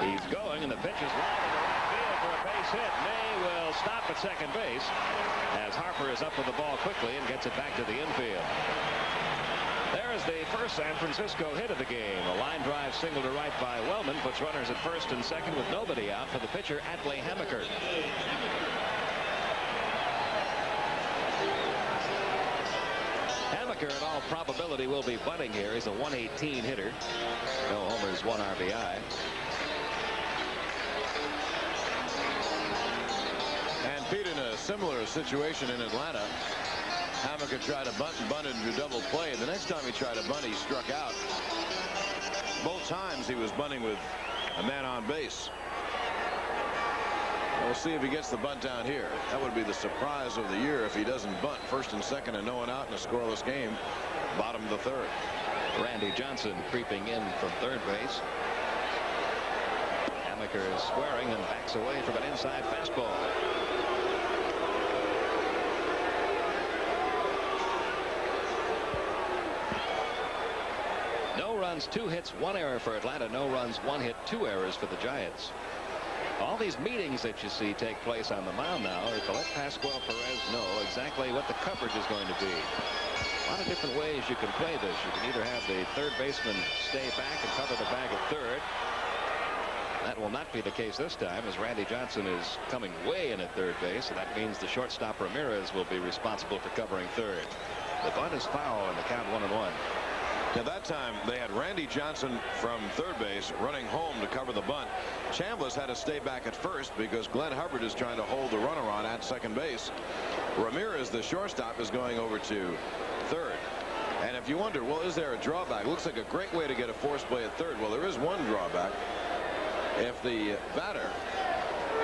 He's going, and the pitch is lined in the right field for a base hit. May will stop at second base as Harper is up with the ball quickly and gets it back to the infield. There is the first San Francisco hit of the game. A line drive single to right by Wellman puts runners at first and second with nobody out for the pitcher, Atlee Hammaker. Hammaker, in all probability, will be bunting here. He's a 118 hitter. No homers, 1 RBI. And Pete, in a similar situation in Atlanta, Hammaker tried to bunt and bunted into double play. The next time he tried to bunt, he struck out. Both times he was bunting with a man on base. We'll see if he gets the bunt down here. That would be the surprise of the year if he doesn't bunt first and second and no one out in a scoreless game. Bottom of the third. Randy Johnson creeping in from third base. Hammaker is squaring and backs away from an inside fastball. No runs, 2 hits, 1 error for Atlanta. No runs, 1 hit, 2 errors for the Giants. All these meetings that you see take place on the mound now are to let Pascual Perez know exactly what the coverage is going to be. A lot of different ways you can play this. You can either have the third baseman stay back and cover the bag at third. That will not be the case this time, as Randy Johnson is coming way in at third base, and that means the shortstop Ramirez will be responsible for covering third. The bunt is foul, and the count 1-1. Now that time they had Randy Johnson from third base running home to cover the bunt. Chambliss had to stay back at first because Glenn Hubbard is trying to hold the runner on at second base. Ramirez, the shortstop, is going over to third. And if you wonder, well, is there a drawback? Looks like a great way to get a force play at third. Well, there is one drawback. If the batter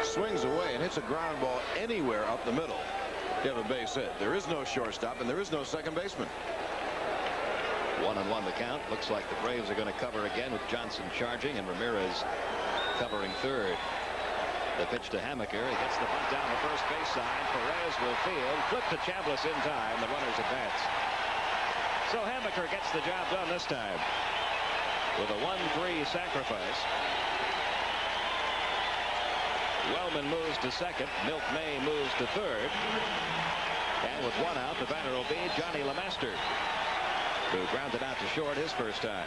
swings away and hits a ground ball anywhere up the middle, you have a base hit. There is no shortstop and there is no second baseman. 1-1 the count. Looks like the Braves are going to cover again with Johnson charging and Ramirez covering third. The pitch to Hammaker. He gets the bunt down the first base side. Perez will field. Flip to Chambliss in time. The runners advance. So Hammaker gets the job done this time with a 1-3 sacrifice. Wellman moves to second. Milt May moves to third. And with 1 out, the batter will be Johnny LeMaster, who grounded out to short his first time.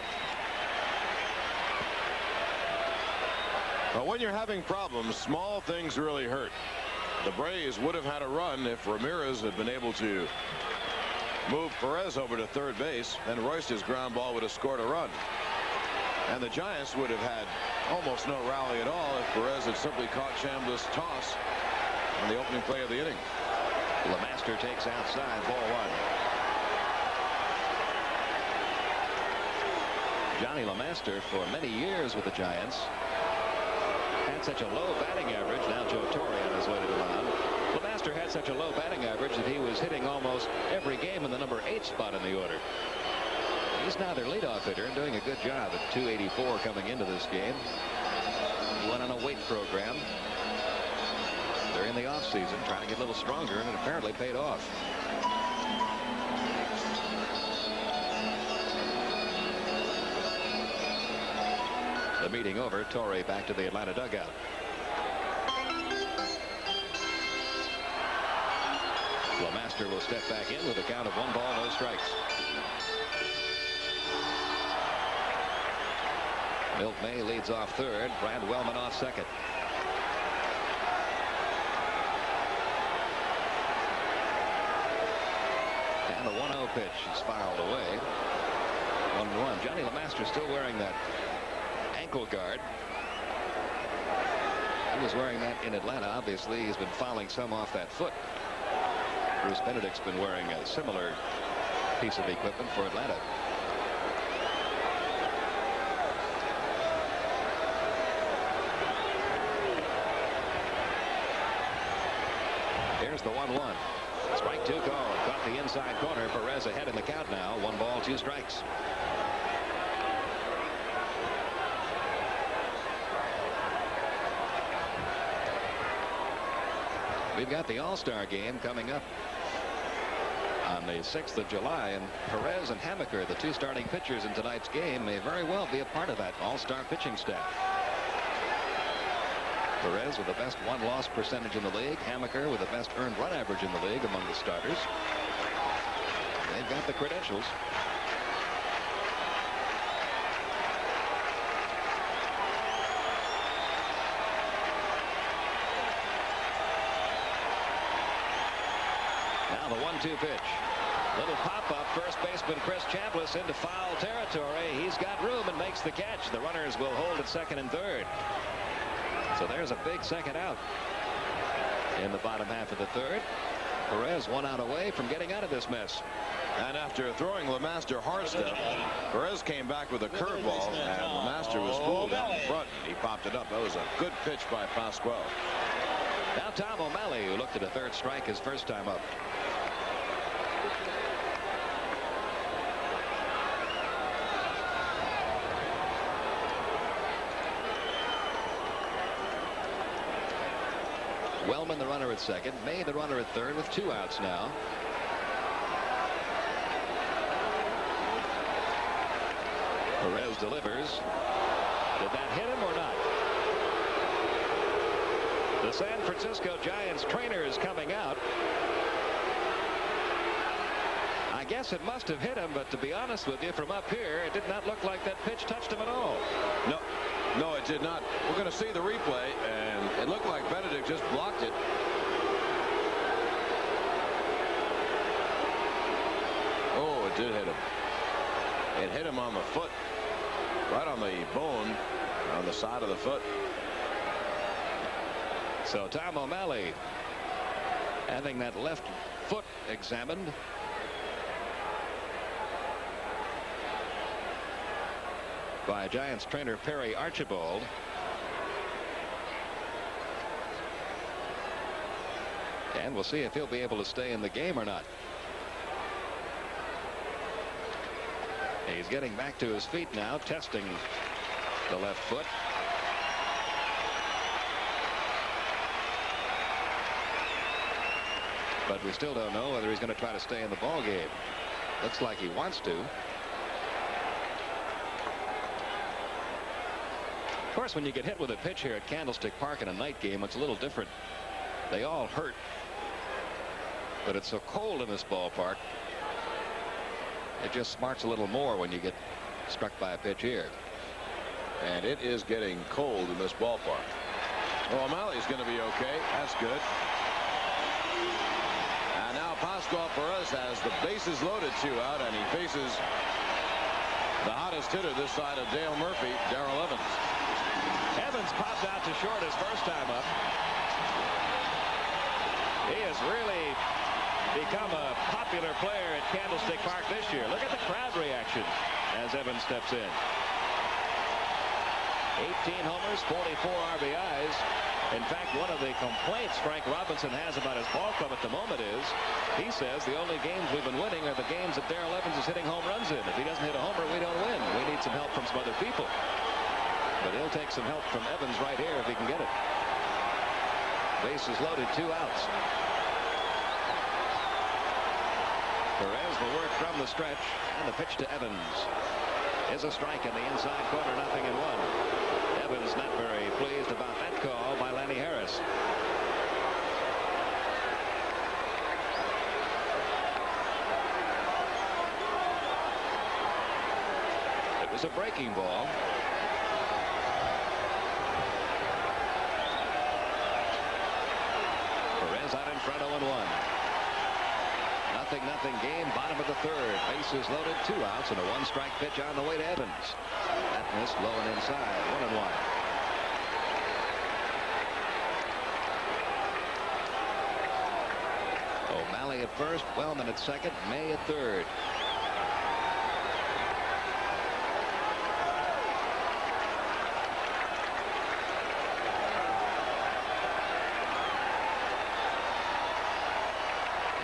Well, when you're having problems, small things really hurt. The Braves would have had a run if Ramirez had been able to move Perez over to third base, and Royce's ground ball would have scored a run. And the Giants would have had almost no rally at all if Perez had simply caught Chambliss' toss on the opening play of the inning. LeMaster takes outside, ball 1. Johnny LeMaster, for many years with the Giants, had had such a low batting average. Now Joe Torre on his way to the mound. LeMaster had such a low batting average that he was hitting almost every game in the number 8 spot in the order. He's now their leadoff hitter and doing a good job at 284 coming into this game. He went on a weight program during the offseason, trying to get a little stronger, and it apparently paid off. The meeting over. Torre back to the Atlanta dugout. LeMaster will step back in with a count of 1 ball, no strikes. Milt May leads off third. Brad Wellman off second. And the 1-0 pitch is fouled away. 1-1. Johnny LeMaster still wearing that ankle guard. He was wearing that in Atlanta. Obviously, he's been fouling some off that foot. Bruce Benedict's been wearing a similar piece of equipment for Atlanta. Here's the 1-1. Strike 2 call. Caught the inside corner. Perez ahead in the count now. 1 ball, 2 strikes. We've got the All-Star game coming up on the 6th of July, and Perez and Hammaker, the 2 starting pitchers in tonight's game, may very well be a part of that All-Star pitching staff. Perez with the best won-loss percentage in the league. Hammaker with the best earned run average in the league among the starters. They've got the credentials. Now the 1-2 pitch. Little pop-up. First baseman Chris Chambliss into foul territory. He's got room and makes the catch. The runners will hold at second and third. So there's a big second out in the bottom half of the third. Perez 1 out away from getting out of this mess. And after throwing LeMaster hard stuff, Perez came back with a curveball, and LeMaster was fooled out in front. He popped it up. That was a good pitch by Pasquale. Now Tom O'Malley, who looked at a 3rd strike his first time up. Wellman the runner at second. May the runner at third with 2 outs now. Perez delivers. Did that hit him or not? The San Francisco Giants trainer is coming out. I guess it must have hit him, but to be honest with you, from up here, it did not look like that pitch touched him at all. No, it did not. We're going to see the replay, and it looked like Benedict just blocked it. Oh, it did hit him. It hit him on the foot, right on the bone, on the side of the foot. So Tom O'Malley having that left foot examined. By Giants trainer Perry Archibald. And we'll see if he'll be able to stay in the game or not. He's getting back to his feet now, testing the left foot. But we still don't know whether he's going to try to stay in the ball game. Looks like he wants to. Of course, when you get hit with a pitch here at Candlestick Park in a night game, it's a little different. They all hurt. But it's so cold in this ballpark, it just smarts a little more when you get struck by a pitch here. And it is getting cold in this ballpark. Well, O'Malley's going to be okay. That's good. And now Pascual Perez has the bases loaded, 2 out, and he faces the hottest hitter this side of Dale Murphy, Darrell Evans. Evans popped out to short his first time up. He has really become a popular player at Candlestick Park this year. Look at the crowd reaction as Evans steps in. 18 homers, 44 RBIs. In fact, one of the complaints Frank Robinson has about his ball club at the moment is he says the only games we've been winning are the games that Darrell Evans is hitting home runs in. If he doesn't hit a homer, we don't win. We need some help from some other people. But he'll take some help from Evans right here if he can get it. Bases loaded, 2 outs. Perez will work from the stretch, and the pitch to Evans is a strike in the inside corner, 0-1. Evans not very pleased about that call by Lanny Harris. It was a breaking ball. Perez out in front, 0-1. Nothing game, bottom of the third. Bases loaded, 2 outs, and a 1-strike pitch on the way to Evans. That missed low and inside, 1-1. O'Malley at first, Wellman at second, May at third.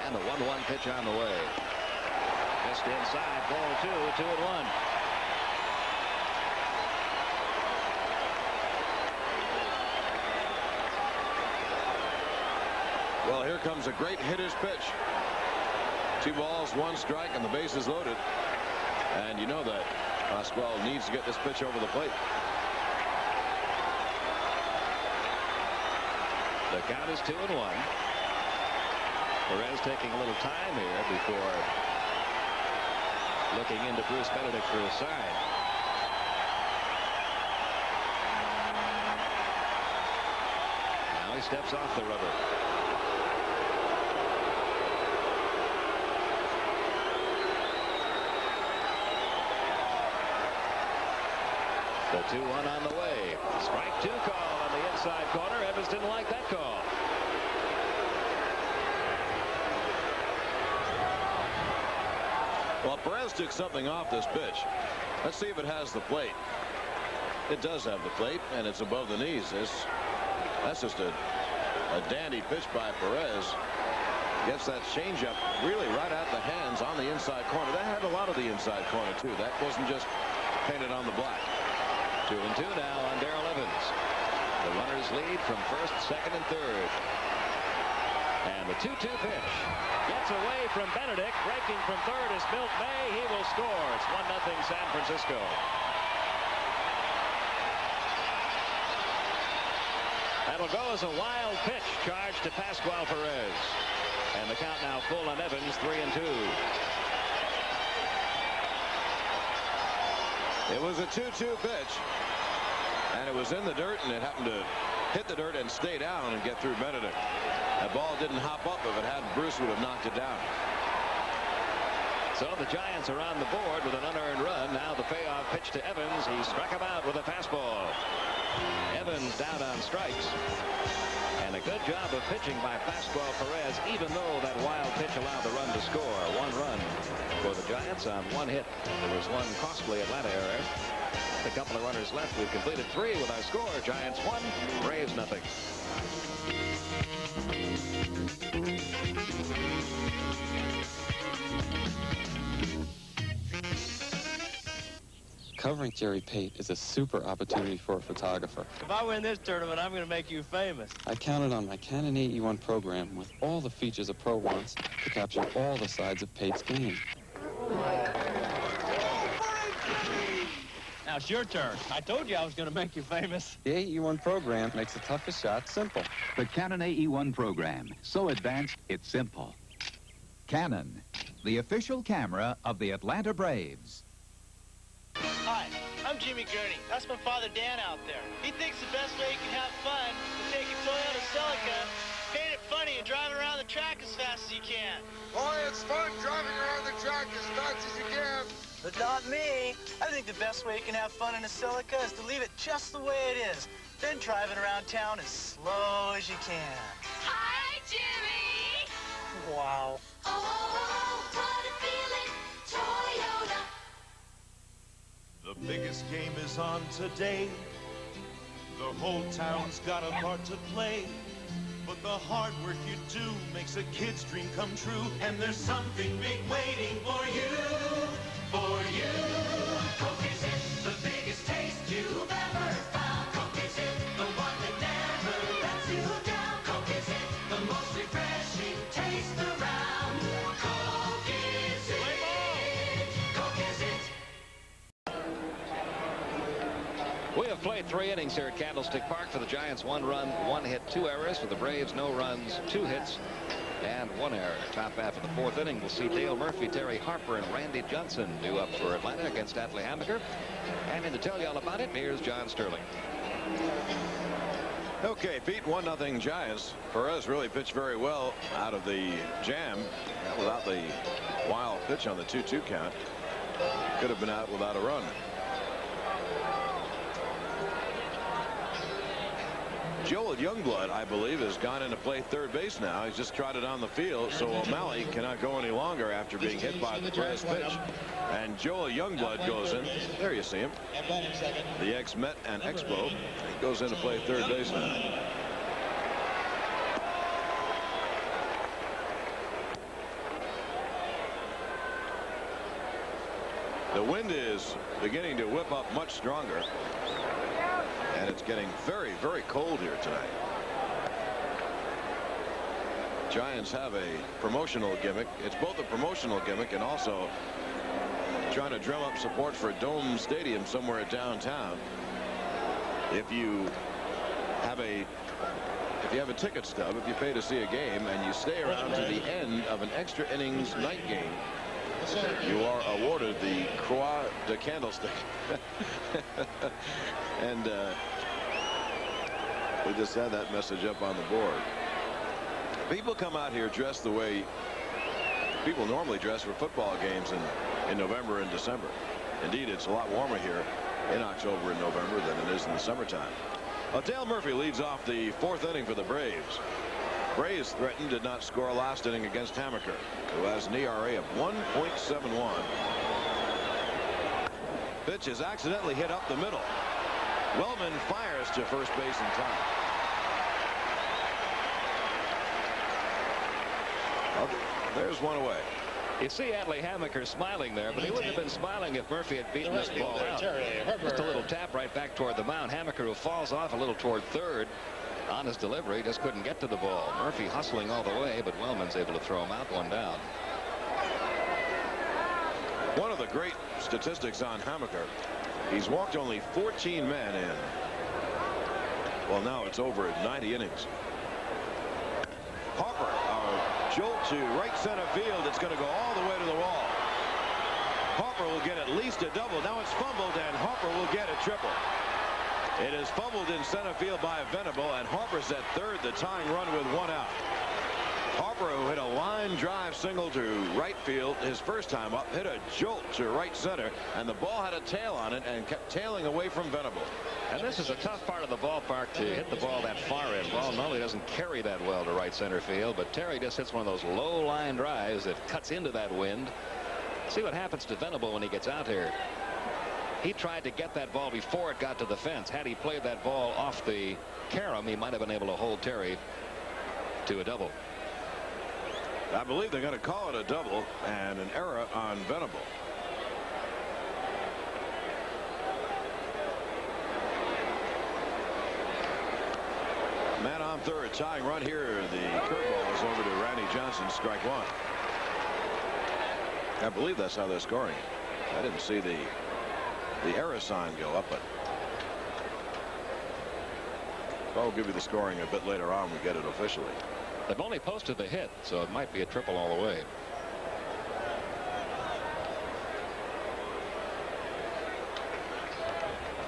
And the 1-1 pitch on the way. Just inside, ball 2, 2-1. Well, here comes a great hitter's pitch. 2 balls, 1 strike, and the base is loaded. And you know that Pascual needs to get this pitch over the plate. The count is 2-1. Perez taking a little time here before looking into Bruce Benedict for a sign. Now he steps off the rubber. The 2-1 on the way. Strike 2 call on the inside corner. Evans didn't like that call. Well, Perez took something off this pitch. Let's see if it has the plate. It does have the plate, and it's above the knees. That's just a dandy pitch by Perez. Gets that changeup really right at the hands on the inside corner. That had a lot of the inside corner, too. That wasn't just painted on the black. 2-2 now on Darrell Evans. The runners lead from first, second, and third. And the 2-2 pitch gets away from Benedict. Breaking from third is Milt May. He will score. It's 1-0 San Francisco. That'll go as a wild pitch charged to Pascual Perez. And the count now full on Evans, 3-2. It was a 2-2 pitch. And it was in the dirt, and it happened to hit the dirt and stay down and get through Benedict. That ball didn't hop up. If it hadn't, Bruce would have knocked it down. So the Giants are on the board with an unearned run. Now the payoff pitch to Evans. He struck him out with a fastball. Evans down on strikes. And a good job of pitching by Pascual Perez, even though that wild pitch allowed the run to score. 1 run for the Giants on 1 hit. There was 1 costly Atlanta error. A couple of runners left. We've completed 3 with our score. Giants 1, Braves 0. Covering Jerry Pate is a super opportunity for a photographer. If I win this tournament, I'm going to make you famous. I counted on my Canon AE1 program with all the features a pro wants to capture all the sides of Pate's game. Now it's your turn. I told you I was going to make you famous. The AE1 program makes the toughest shot simple. The Canon AE1 program. So advanced, it's simple. Canon, the official camera of the Atlanta Braves. Hi, I'm Jimmy Gurney. That's my father Dan out there. He thinks the best way you can have fun is take a Toyota Celica, paint it funny, and drive it around the track as fast as you can. Boy, it's fun driving around the track as fast as you can. But not me. I think the best way you can have fun in a Celica is to leave it just the way it is, then drive it around town as slow as you can. Hi, Jimmy! Wow. Oh, what a feeling, Toyota. The biggest game is on today. The whole town's got a part to play, but the hard work you do makes a kid's dream come true. And there's something big waiting for you, for you. Coke is it, the biggest taste you've ever found. Coke is it, the one that never lets you down. Coke is it, the most refreshing taste around. Coke is it, Coke is it. We have played 3 innings here at Candlestick Park. For the Giants, 1 run, 1 hit, 2 errors. For the Braves, no runs, 2 hits, and 1 error. Top half of the 4th inning, we'll see Dale Murphy, Terry Harper, and Randy Johnson due up for Atlanta against Atlee Hammaker. And to tell you all about it, here's John Sterling. Okay, Pete, 1-0 Giants. Perez really pitched very well out of the jam without the wild pitch on the 2-2 count. Could have been out without a run. Joel Youngblood, I believe, has gone in to play third base now. He's just trotted on the field, so O'Malley cannot go any longer after being hit by the Perez pitch. And Joel Youngblood goes in. There you see him. The ex-Met and Expo. He goes in to play third base now. The wind is beginning to whip up much stronger. And it's getting very, very cold here tonight. Giants have a promotional gimmick. It's both a promotional gimmick and also trying to drum up support for a dome stadium somewhere downtown. If you have a ticket stub, if you pay to see a game and you stay around to the end of an extra innings night game, you are awarded the Croix de Candlestick. And we just had that message up on the board. People come out here dressed the way people normally dress for football games in November and December. Indeed, it's a lot warmer here in October and November than it is in the summertime. Dale Murphy leads off the 4th inning for the Braves. Braves threatened, did not score last inning against Hammaker, who has an ERA of 1.71. Pitch is accidentally hit up the middle. Wellman fires to first base in time. Well, there's one away. You see Atlee Hammaker smiling there, but he wouldn't have been smiling if Murphy had beaten this ball out. Just a little tap right back toward the mound. Hammaker, who falls off a little toward third on his delivery, just couldn't get to the ball. Murphy hustling all the way, but Wellman's able to throw him out, 1 down. One of the great statistics on Hammaker, he's walked only 14 men in. Well, now it's over 90 innings. Harper, a jolt to right center field. It's going to go all the way to the wall. Harper will get at least a double. Now it's fumbled, and Harper will get a triple. It is fumbled in center field by Venable, and Harper's at third, the tying run with 1 out. Harper, who hit a line drive single to right field his first time up, hit a jolt to right center, and the ball had a tail on it and kept tailing away from Venable. And this is a tough part of the ballpark to hit the ball that far in. Ball normally doesn't carry that well to right center field, but Terry just hits one of those low line drives that cuts into that wind. See what happens to Venable when he gets out here. He tried to get that ball before it got to the fence. Had he played that ball off the carom, he might have been able to hold Terry to a double. I believe they're going to call it a double and an error on Venable. Man on third, tying run here. The curveball is over to Randy Johnson, strike 1. I believe that's how they're scoring. I didn't see the error sign go up, but I'll give you the scoring a bit later on. We get it officially. They've only posted the hit, so it might be a triple all the way.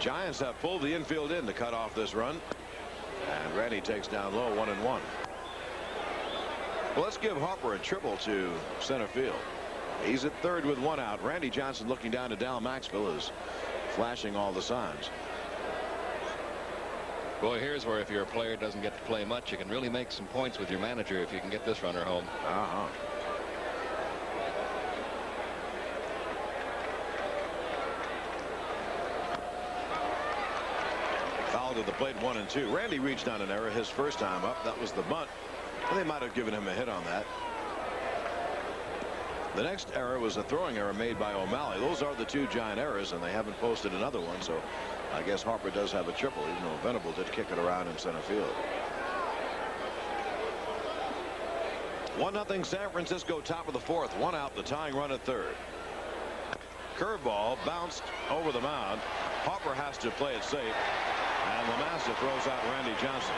Giants have pulled the infield in to cut off this run, and Randy takes down low, 1-1. Well, let's give Harper a triple to center field. He's at third with 1 out. Randy Johnson, looking down to Dal Maxwell, is flashing all the signs. Boy, here's where if your player doesn't get to play much, you can really make some points with your manager if you can get this runner home. Fouled to the plate 1-2. Randy reached on an error his first time up. That was the bunt. They might have given him a hit on that. The next error was a throwing error made by O'Malley. Those are the two giant errors, and they haven't posted another one, so I guess Harper does have a triple, even though Venable did kick it around in center field. 1-0 San Francisco, top of the fourth. 1 out, the tying run at third. Curveball bounced over the mound. Harper has to play it safe, and LaMassa throws out Randy Johnson.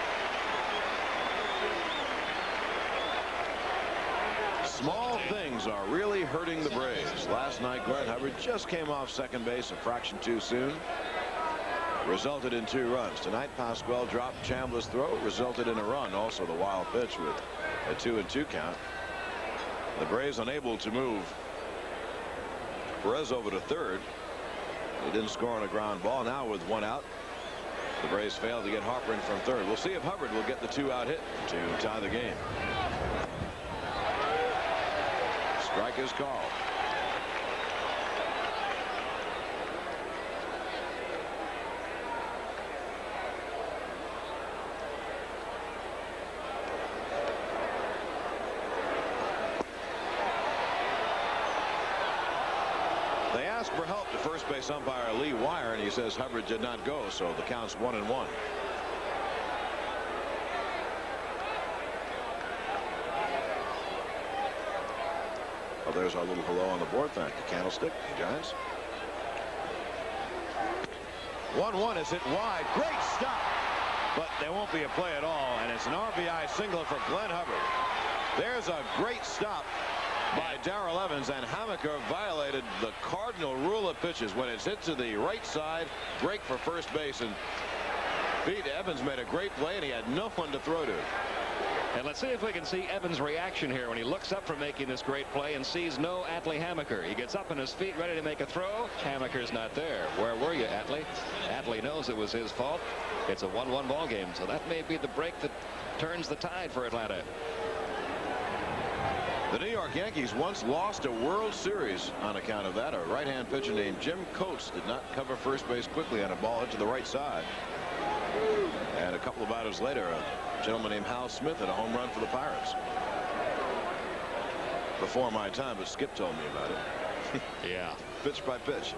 Small things are really hurting the Braves. Last night, Glenn Hubbard just came off second base a fraction too soon. Resulted in 2 runs. Tonight, Pasquale dropped Chandler's throw. Resulted in a run. Also, the wild pitch with a 2-2 count. The Braves unable to move Perez over to third. He didn't score on a ground ball. Now with 1 out, the Braves failed to get Harper in from third. We'll see if Hubbard will get the 2-out hit to tie the game. Strike is called. They asked for help to first base umpire Lee Wire, and he says Hubbard did not go, so the count's 1-1. Well, there's our little hello on the board. Thank you, Candlestick, Giants. 1-1 is hit wide. Great stop. But there won't be a play at all, and it's an RBI single for Glenn Hubbard. There's a great stop by Darrell Evans, and Hammaker violated the cardinal rule of pitches. When it's hit to the right side, break for first base, and Pete Evans made a great play, and he had no one to throw to. And let's see if we can see Evans' reaction here when he looks up from making this great play and sees no Atlee Hammaker. He gets up on his feet ready to make a throw. Hammaker's not there. Where were you, Atlee? Atlee knows it was his fault. It's a 1-1 ball game, so that may be the break that turns the tide for Atlanta. The New York Yankees once lost a World Series on account of that. A right-hand pitcher named Jim Coates did not cover first base quickly on a ball hit to the right side. And a couple of batters later, a gentleman named Hal Smith had a home run for the Pirates. Before my time, but Skip told me about it. Yeah. Pitch by pitch.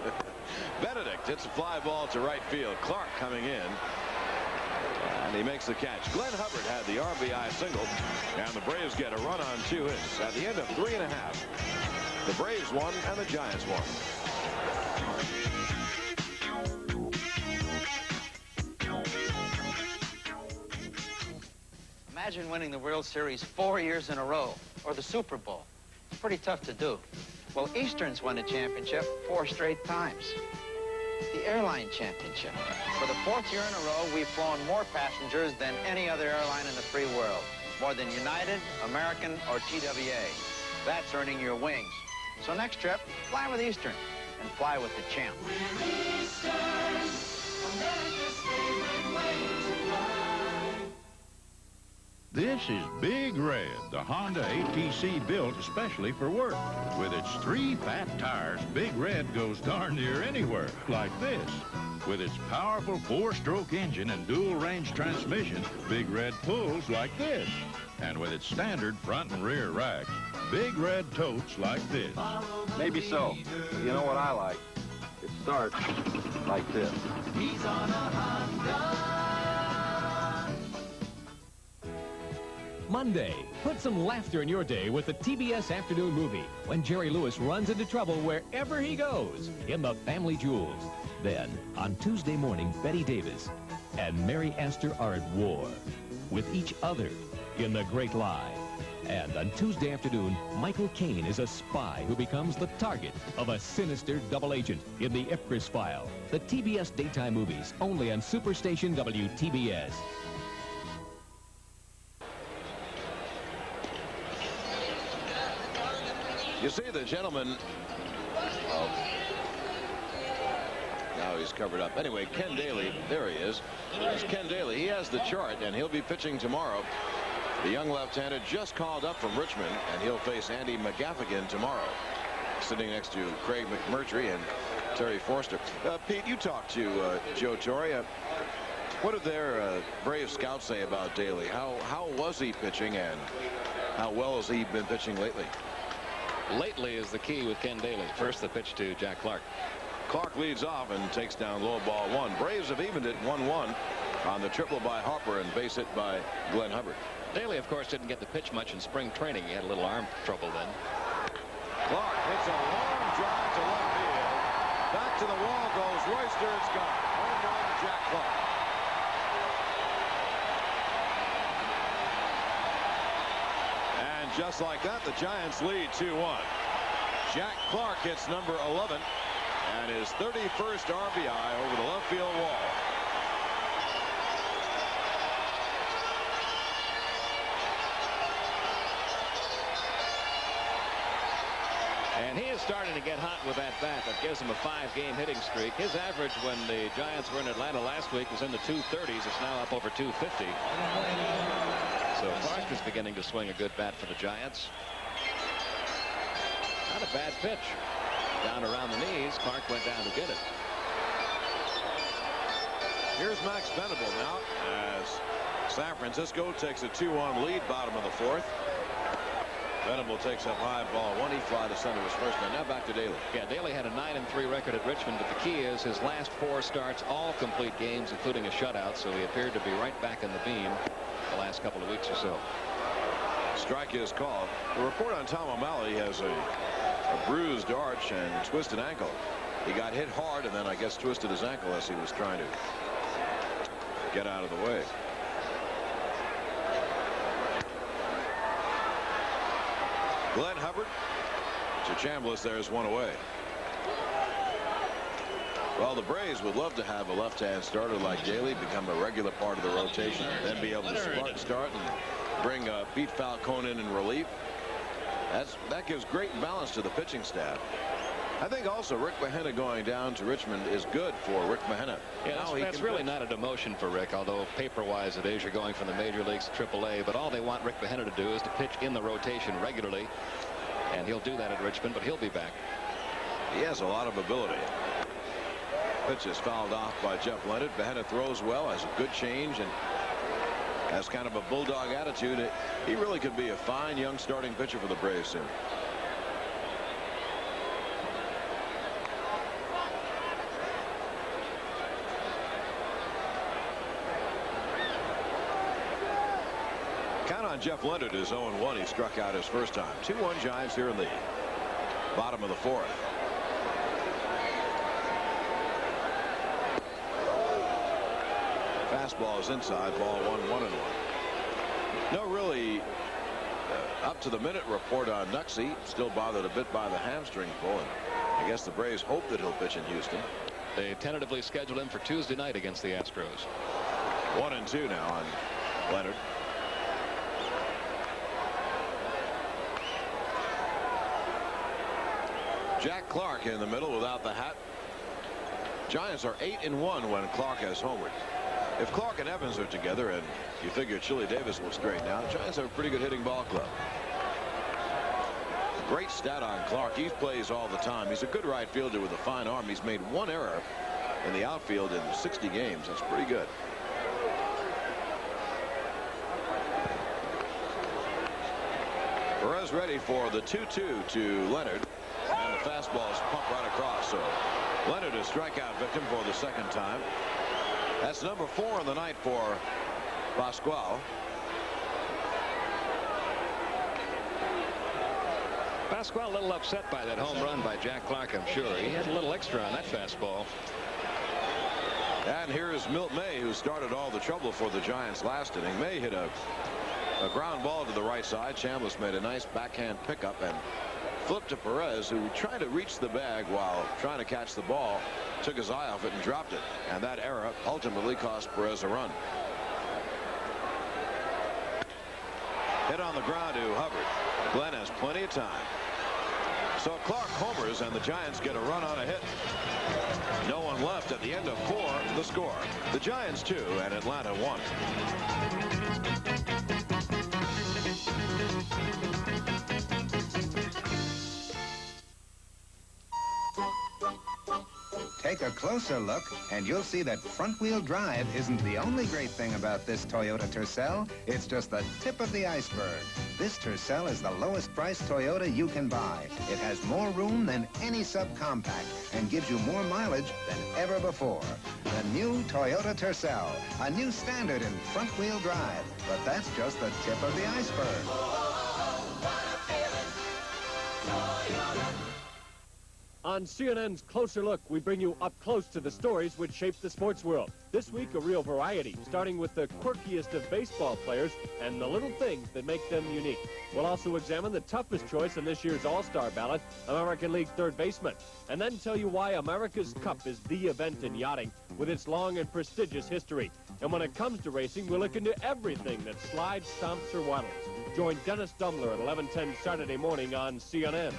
Benedict hits a fly ball to right field. Clark coming in. And he makes the catch. Glenn Hubbard had the RBI single, and the Braves get a run on 2 hits. At the end of 3.5, the Braves won and the Giants won. Imagine winning the World Series 4 years in a row, or the Super Bowl. It's pretty tough to do. Well, Eastern's won a championship 4 straight times. The airline championship. For the 4th year in a row, we've flown more passengers than any other airline in the free world. More than United, American, or TWA. That's earning your wings. So next trip, fly with Eastern and fly with the champ. We're Eastern, America's favorite way to fly. This is Big Red, the Honda ATC built especially for work. With its 3 fat tires, Big Red goes darn near anywhere, like this. With its powerful 4-stroke engine and dual-range transmission, Big Red pulls like this. And with its standard front and rear racks, Big Red totes like this. Maybe so. But you know what I like? It starts like this. He's on a Honda. Monday, put some laughter in your day with the TBS Afternoon Movie when Jerry Lewis runs into trouble wherever he goes in The Family Jewels. Then, on Tuesday morning, Betty Davis and Mary Astor are at war with each other in The Great Lie. And on Tuesday afternoon, Michael Caine is a spy who becomes the target of a sinister double agent in the Ipcris File. The TBS Daytime Movies, only on Superstation WTBS. You see the gentleman. Oh. Now he's covered up. Anyway, Ken Daly, there he is. There's Ken Daly. He has the chart, and he'll be pitching tomorrow. The young left-hander just called up from Richmond, and he'll face Andy McGaffigan tomorrow. Sitting next to Craig McMurtry and Terry Forster. Pete, you talked to Joe Torre. What did their Brave scouts say about Daly? How was he pitching, and how well has he been pitching lately? Lately is the key with Ken Daly. First the pitch to Jack Clark. Clark leads off and takes down low ball one. Braves have evened it 1-1 on the triple by Harper and base hit by Glenn Hubbard. Daly, of course, didn't get the pitch much in spring training. He had a little arm trouble then. Clark hits a long drive to left field. Back to the wall goes Royster. It's gone. Home run, Jack Clark. And just like that, the Giants lead 2-1. Jack Clark hits number 11 and his 31st RBI over the left field wall. And he is starting to get hot with that bat. That gives him a 5-game hitting streak. His average when the Giants were in Atlanta last week was in the 230s. It's now up over 250. So Clark is beginning to swing a good bat for the Giants. Not a bad pitch. Down around the knees. Clark went down to get it. Here's Max Venable now as San Francisco takes a 2-1 lead, bottom of the fourth. Venable takes up high, ball one. He fly to center his first man. Now back to Daly. Yeah, Daly had a 9-3 record at Richmond, but the key is his last 4 starts, all complete games, including a shutout. So he appeared to be right back in the beam the last couple of weeks or so. Strike is called. The report on Tom O'Malley has a bruised arch and twisted ankle. He got hit hard and then I guess twisted his ankle as he was trying to get out of the way. Glenn Hubbard to Chambliss. There's one away. Well, the Braves would love to have a left-hand starter like Daly become a regular part of the rotation, then be able to start and bring Pete Falcone in relief. That gives great balance to the pitching staff. I think also Rick Mahena going down to Richmond is good for Rick Mahena. Yeah, that's really not a demotion for Rick, although paper-wise it is. You're going from the major leagues to AAA, but all they want Rick Mahena to do is to pitch in the rotation regularly, and he'll do that at Richmond, but he'll be back. He has a lot of ability. Pitch is fouled off by Jeff Leonard. Mahena throws well, has a good change, and has kind of a bulldog attitude. He really could be a fine young starting pitcher for the Braves soon. Count on Jeff Leonard is 0-1. He struck out his first time. 2-1 Giants here in the bottom of the fourth. Fastball is inside, ball 1-1-1. No really up to the minute report on Nuxie. Still bothered a bit by the hamstring pull, and I guess the Braves hope that he'll pitch in Houston. They tentatively scheduled him for Tuesday night against the Astros. 1-2 now on Leonard. Jack Clark in the middle without the hat. Giants are 8-1 when Clark has homered. If Clark and Evans are together, and you figure Chili Davis will straighten out, Giants have a pretty good hitting ball club. Great stat on Clark. He plays all the time. He's a good right fielder with a fine arm. He's made 1 error in the outfield in 60 games. That's pretty good. Perez ready for the 2-2 to Leonard, and the fastball is pumped right across. So Leonard a strikeout victim for the second time. That's number 4 in the night for Pascual. Pascual a little upset by that home run by Jack Clark, I'm sure. He had a little extra on that fastball. And here's Milt May, who started all the trouble for the Giants last inning. May hit a ground ball to the right side. Chambliss made a nice backhand pickup and flipped to Perez, who tried to reach the bag while trying to catch the ball. Took his eye off it and dropped it. And that error ultimately cost Perez a run. Hit on the ground to Hubbard. Glenn has plenty of time. So Clark homers and the Giants get a run on a hit. No one left at the end of 4. The score. The Giants 2 and Atlanta 1. Take a closer look, and you'll see that front-wheel drive isn't the only great thing about this Toyota Tercel. It's just the tip of the iceberg. This Tercel is the lowest-priced Toyota you can buy. It has more room than any subcompact and gives you more mileage than ever before. The new Toyota Tercel, a new standard in front-wheel drive. But that's just the tip of the iceberg. On CNN's Closer Look, we bring you up close to the stories which shape the sports world. This week, a real variety, starting with the quirkiest of baseball players and the little things that make them unique. We'll also examine the toughest choice in this year's All-Star ballot, American League third baseman, and then tell you why America's Cup is the event in yachting with its long and prestigious history. And when it comes to racing, we'll look into everything that slides, stomps, or waddles. Join Dennis Dumler at 11:10 Saturday morning on CNN.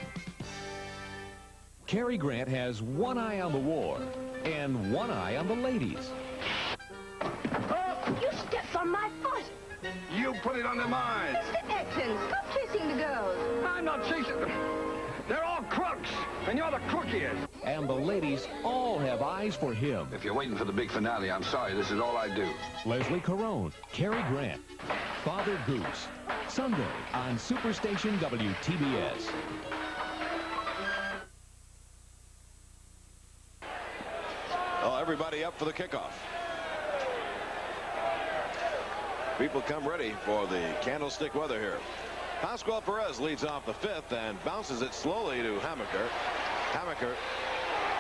Cary Grant has one eye on the war and one eye on the ladies. Oh, you stepped on my foot. You put it under mine. Mr. Atkins, stop chasing the girls. I'm not chasing them. They're all crooks, and you're the crookiest. And the ladies all have eyes for him. If you're waiting for the big finale, I'm sorry, this is all I do. Leslie Caron, Cary Grant, Father Goose, Sunday on Superstation WTBS. Well, everybody up for the kickoff. People come ready for the candlestick weather here. Pascual Perez leads off the fifth and bounces it slowly to Hamaker. Hamaker,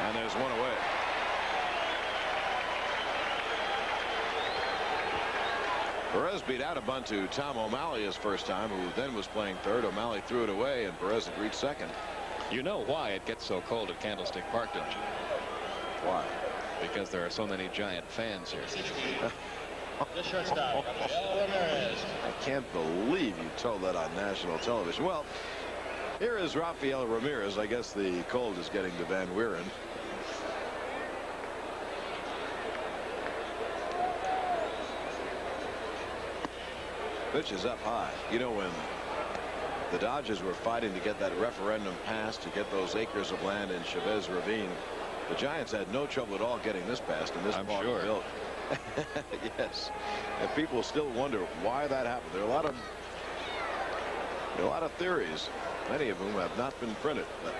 and there's one away. Perez beat out a bunt to Tom O'Malley his first time, who then was playing third. O'Malley threw it away, and Perez had reached second. You know why it gets so cold at Candlestick Park, don't you? Why? Because there are so many giant fans here. The shortstop, Rafael Ramirez. I can't believe you told that on national television. Well, here is Rafael Ramirez. I guess the cold is getting to Van Wieren. Pitch is up high. You know, when the Dodgers were fighting to get that referendum passed to get those acres of land in Chavez Ravine, the Giants had no trouble at all getting this passed and this park built. Yes, and people still wonder why that happened. There are a lot of theories, many of whom have not been printed. But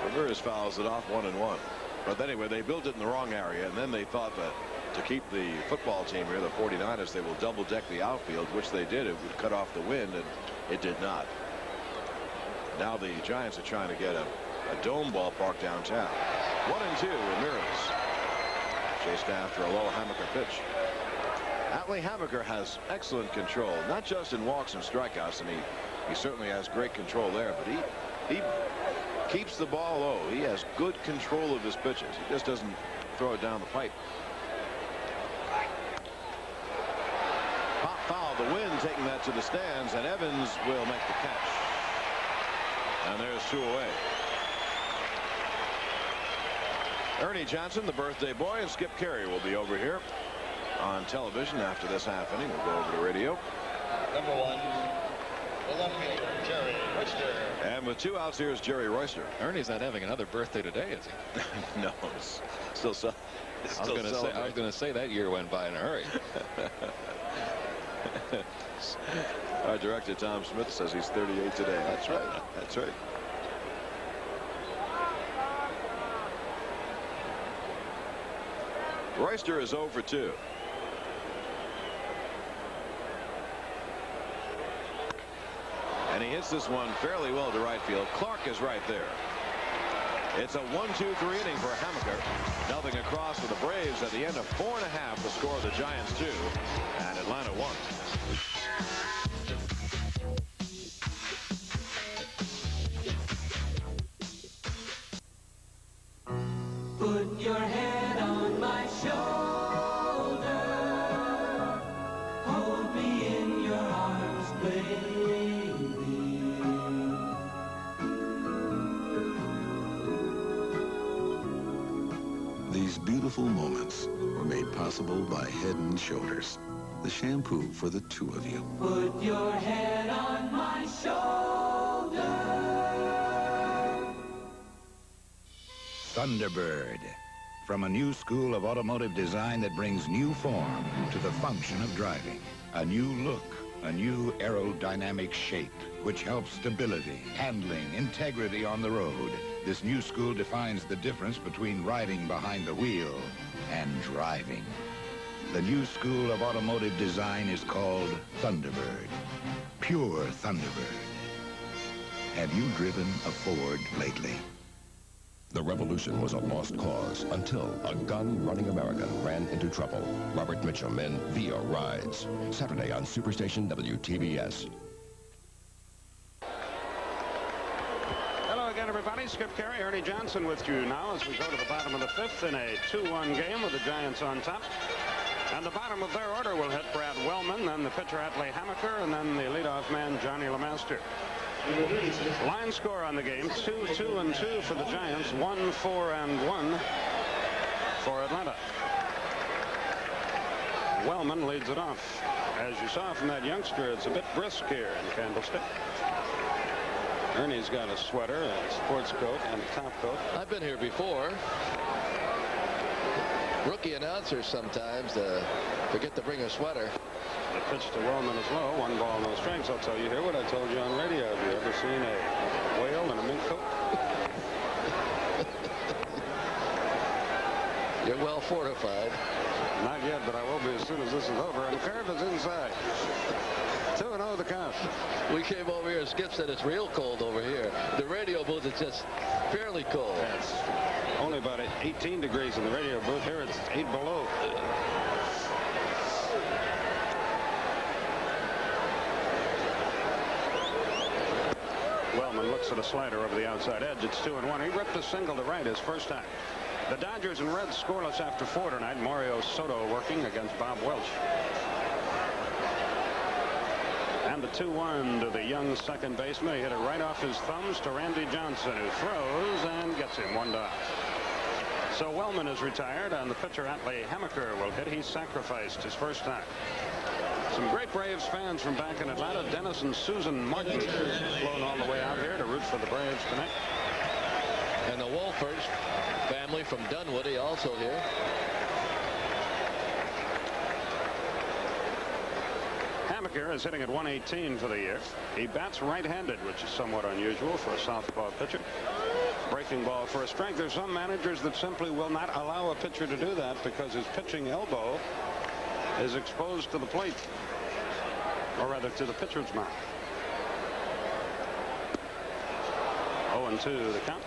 Ramirez fouls it off 1-1. But anyway, they built it in the wrong area, and then they thought that to keep the football team here, the 49ers, they will double deck the outfield, which they did. It would cut off the wind, and it did not. Now the Giants are trying to get a dome ballpark downtown. 1-2, Ramirez. Chased after a low Hamaker pitch. Atlee Hamaker has excellent control, not just in walks and strikeouts, and he certainly has great control there, but he keeps the ball low. He has good control of his pitches. He just doesn't throw it down the pipe. Pop foul, the wind taking that to the stands, and Evans will make the catch. And there's two away. Ernie Johnson, the birthday boy, and Skip Carey will be over here on television after this half inning. We'll go over to radio. Number one, the left fielder, Jerry Royster. And with two outs, here's Jerry Royster. Ernie's not having another birthday today, is he? No, it's still so. I was going to say that year went by in a hurry. Our director Tom Smith says he's 38 today. That's right. That's right. Royster is 0 for 2. And he hits this one fairly well to right field. Clark is right there. It's a 1-2-3 inning for Hamaker. Nothing across for the Braves at the end of 4.5. The score of the Giants 2 and Atlanta 1. Put your head on my shoulder. Hold me in your arms, baby. These beautiful moments were made possible by Head & Shoulders, the shampoo for the two of you. Put your head on my shoulder. Thunderbird, from a new school of automotive design that brings new form to the function of driving. A new look, a new aerodynamic shape, which helps stability, handling, integrity on the road. This new school defines the difference between riding behind the wheel and driving. The new school of automotive design is called Thunderbird. Pure Thunderbird. Have you driven a Ford lately? The revolution was a lost cause until a gun-running American ran into trouble. Robert Mitchum in Via Rides. Saturday on Superstation WTBS. Hello again, everybody. Skip Carey, Ernie Johnson with you now as we go to the bottom of the fifth in a 2-1 game with the Giants on top. And the bottom of their order will hit Brad Wellman, then the pitcher Atlee Hammaker, and then the leadoff man Johnny LeMaster. Line score on the game, 2-2-2 for the Giants, 1-4-1 for Atlanta. Wellman leads it off. As you saw from that youngster, it's a bit brisk here in Candlestick. Ernie's got a sweater, a sports coat, and a top coat. I've been here before. Rookie announcers sometimes forget to bring a sweater. The pitch to Wellman is low. 1 ball, no strikes. I'll tell you here what I told you on radio. Have you ever seen a whale in a mink coat? You're well fortified. Not yet, but I will be as soon as this is over. And curve is inside. 2-0 the count. We came over here. Skip said it's real cold over here. The radio booth is just fairly cold. It's only about 18 degrees in the radio booth. Here it's 8 below. Wellman looks at a slider over the outside edge. It's 2-1. He ripped a single to right his first time. The Dodgers and Reds scoreless after 4 tonight. Mario Soto working against Bob Welch. And the 2-1 to the young second baseman. He hit it right off his thumbs to Randy Johnson, who throws and gets him 1 down. So Wellman is retired, and the pitcher Atlee Hammaker will hit. He sacrificed his first time. Some great Braves fans from back in Atlanta. Dennis and Susan Martin flown all the way out here to root for the Braves tonight. And the Wolfers family from Dunwoody also here. Hammaker is hitting at 118 for the year. He bats right-handed, which is somewhat unusual for a southpaw pitcher. Breaking ball for a strike. There's some managers that simply will not allow a pitcher to do that because his pitching elbow is exposed to the plate, or rather to the pitcher's mouth. 0-2 the count.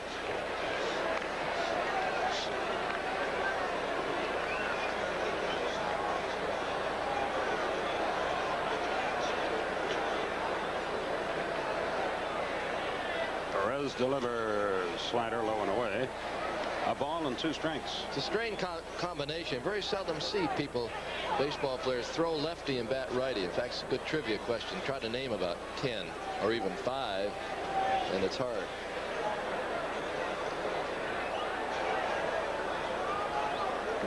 Perez delivers, slider low and away. A ball and 2 strikes. It's a strange combination. Very seldom see people, baseball players, throw lefty and bat righty. In fact, it's a good trivia question. Try to name about 10 or even 5, and it's hard.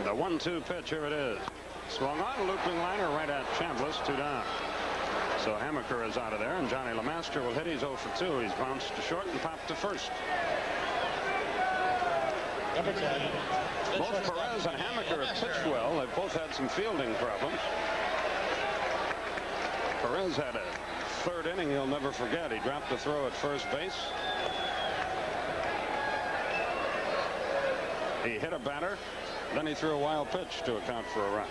The 1-2 pitch, here it is. Swung on, looping liner right at Chambliss, 2 down. So Hammaker is out of there, and Johnny LeMaster will hit. He's 0 for 2. He's bounced to short and popped to first. Number 10. Both Perez and Hammaker have pitched well. They've both had some fielding problems. Perez had a 3rd inning he'll never forget. He dropped the throw at first base. He hit a batter. Then he threw a wild pitch to account for a run.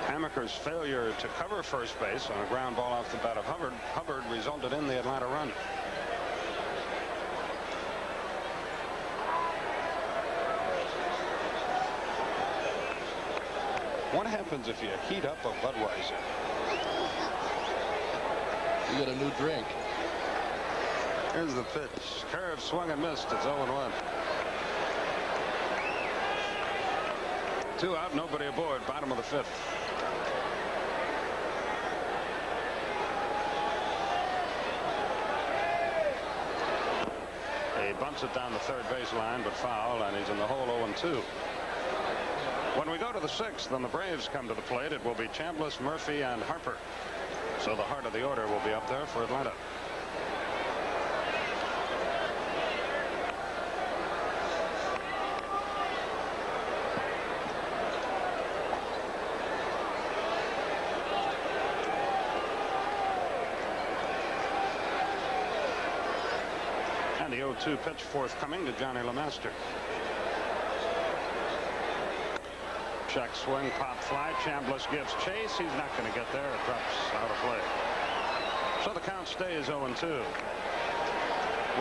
Hammaker's failure to cover first base on a ground ball off the bat of Hubbard resulted in the Atlanta run. What happens if you heat up a Budweiser? You get a new drink. Here's the pitch. Curve, swung and missed. It's 0-1. 2 out, nobody aboard. Bottom of the 5th. He bunts it down the 3rd baseline, but foul, and he's in the hole 0-2. When we go to the 6th, then the Braves come to the plate. It will be Chambliss, Murphy, and Harper. So the heart of the order will be up there for Atlanta. And the 0-2 pitch forthcoming to Johnny LeMaster. Check swing, pop fly. Chambliss gives chase. He's not going to get there. It drops out of play. So the count stays 0-2.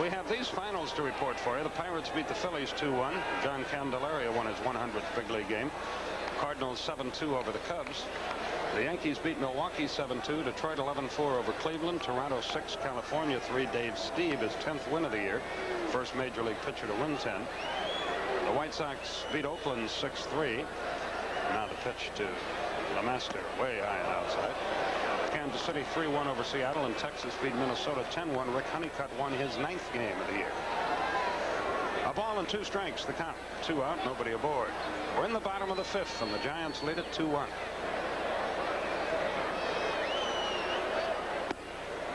We have these finals to report for you. The Pirates beat the Phillies 2-1. John Candelaria won his 100th big league game. Cardinals 7-2 over the Cubs. The Yankees beat Milwaukee 7-2. Detroit 11-4 over Cleveland. Toronto 6, California 3. Dave Stieb, his 10th win of the year. First major league pitcher to win 10. The White Sox beat Oakland 6-3. Now the pitch to LeMaster, way high and outside. Kansas City 3-1 over Seattle, and Texas beat Minnesota 10-1. Rick Honeycutt won his 9th game of the year. A ball and 2 strikes, the count. 2 out, nobody aboard. We're in the bottom of the 5th, and the Giants lead it 2-1.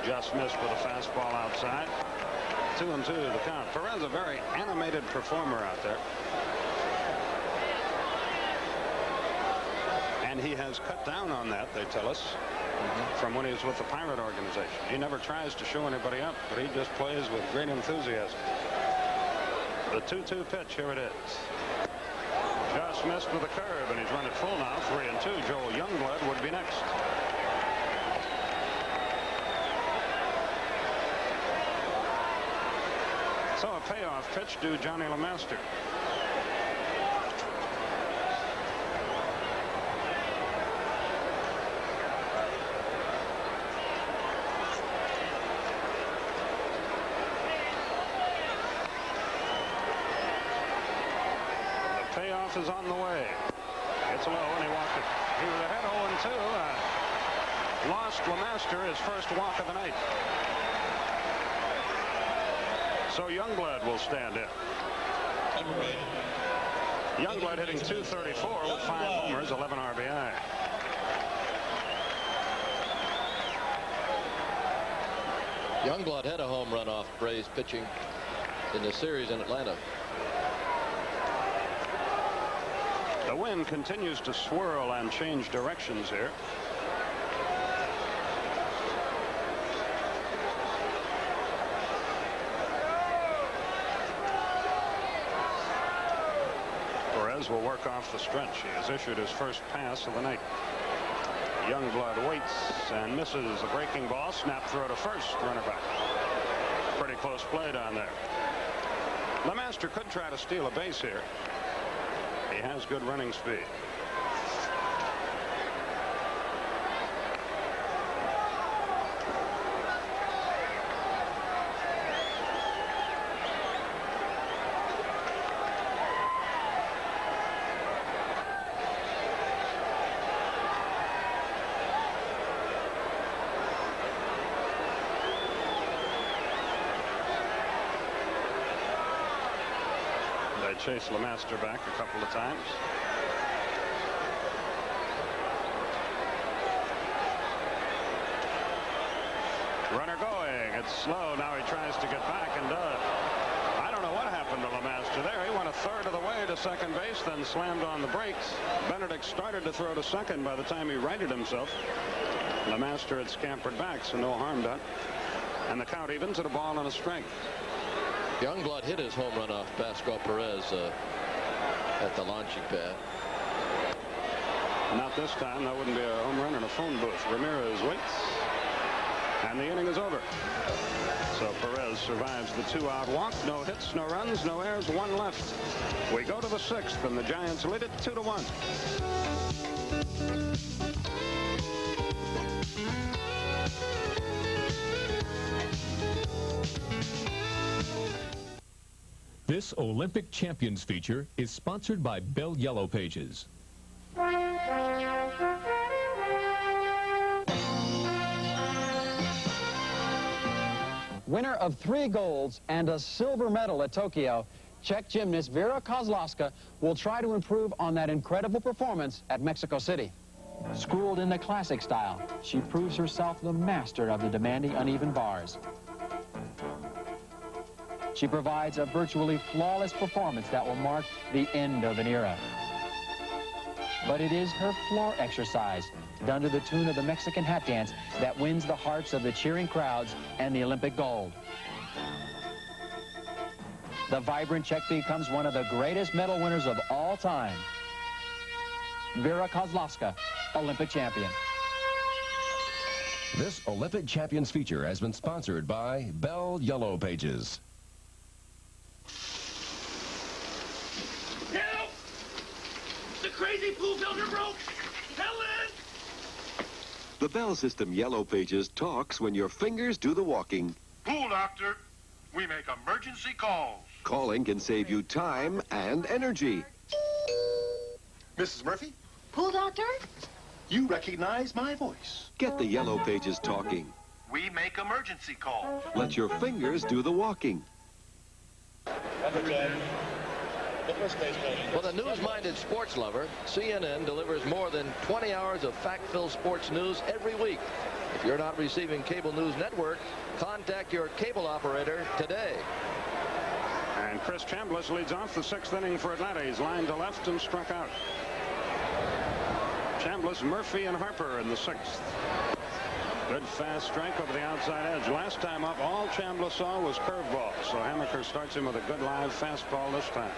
Just missed with a fastball outside. 2-2 the count. Perez, a very animated performer out there. And he has cut down on that, they tell us, from when he was with the Pirate organization. He never tries to show anybody up, but he just plays with great enthusiasm. The 2-2 pitch, here it is. Just missed with a curve, and he's run it full now. 3-2. Joel Youngblood would be next. So a payoff pitch to Johnny LeMaster. Payoff is on the way. It's low, and he walked it. He was ahead 0-2. Lost LeMaster his first walk of the night. So Youngblood will stand in. Youngblood hitting .234 with 5 homers, 11 RBI. Youngblood had a home run off Braves pitching in the series in Atlanta. The wind continues to swirl and change directions here. Perez will work off the stretch. He has issued his first pass of the night. Youngblood waits and misses a breaking ball. Snap throw to first. Runner back. Pretty close play down there. LeMaster could try to steal a base here. He has good running speed. Chase LeMaster back a couple of times. Runner going. It's slow. Now he tries to get back and does. I don't know what happened to LeMaster there. He went a third of the way to second base, then slammed on the brakes. Benedict started to throw to second by the time he righted himself. LeMaster had scampered back, so no harm done. And the count even to the ball and a strike. Youngblood hit his home run off Pascual Perez at the launching pad. Not this time. That wouldn't be a home run in a phone booth. Ramirez waits, and the inning is over. So Perez survives the 2-out walk. No hits, no runs, no errors, 1 left. We go to the 6th, and the Giants lead it 2-1. This Olympic Champions feature is sponsored by Bell Yellow Pages. Winner of 3 golds and a silver medal at Tokyo, Czech gymnast Vera Kozlowska will try to improve on that incredible performance at Mexico City. Schooled in the classic style, she proves herself the master of the demanding uneven bars. She provides a virtually flawless performance that will mark the end of an era. But it is her floor exercise, done to the tune of the Mexican hat dance, that wins the hearts of the cheering crowds and the Olympic gold. The vibrant Czech becomes one of the greatest medal winners of all time. Vera Kozlowska, Olympic champion. This Olympic Champions feature has been sponsored by Bell Yellow Pages. Help! The crazy pool filter broke! Helen! The Bell System Yellow Pages talks when your fingers do the walking. Pool doctor, we make emergency calls. Calling can save you time and energy. Mrs. Murphy? Pool doctor? You recognize my voice. Get the Yellow Pages talking. We make emergency calls. Let your fingers do the walking. For the news-minded sports lover, CNN delivers more than 20 hours of fact-filled sports news every week. If you're not receiving cable news network, contact your cable operator today. And Chris Chambliss leads off the 6th inning for Atlanta. He's lined to left and struck out. Chambliss, Murphy, and Harper in the 6th. Good fast strike over the outside edge. Last time up, all Chambliss saw was curveball. So Hammaker starts him with a good live fastball this time.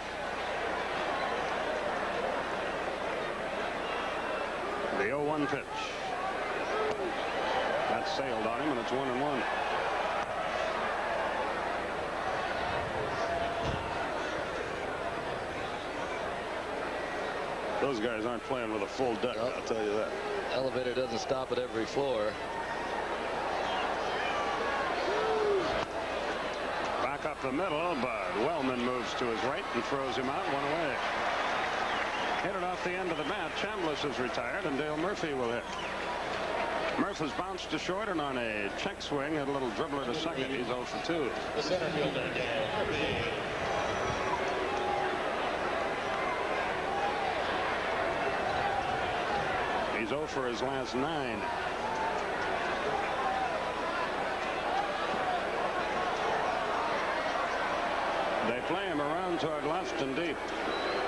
The 0-1 pitch. That sailed on him, and it's 1-1. Those guys aren't playing with a full deck, I'll tell you that. Elevator doesn't stop at every floor. Back up the middle, but Wellman moves to his right and throws him out, one away. Hit it off the end of the bat. Chambliss is retired, and Dale Murphy will hit. Murphy has bounced to short, and on a check swing, had a little dribbler to second. He's 0 for 2. The center fielder, Dale Murphy. He's 0 for his last 9. They play him around toward left and deep.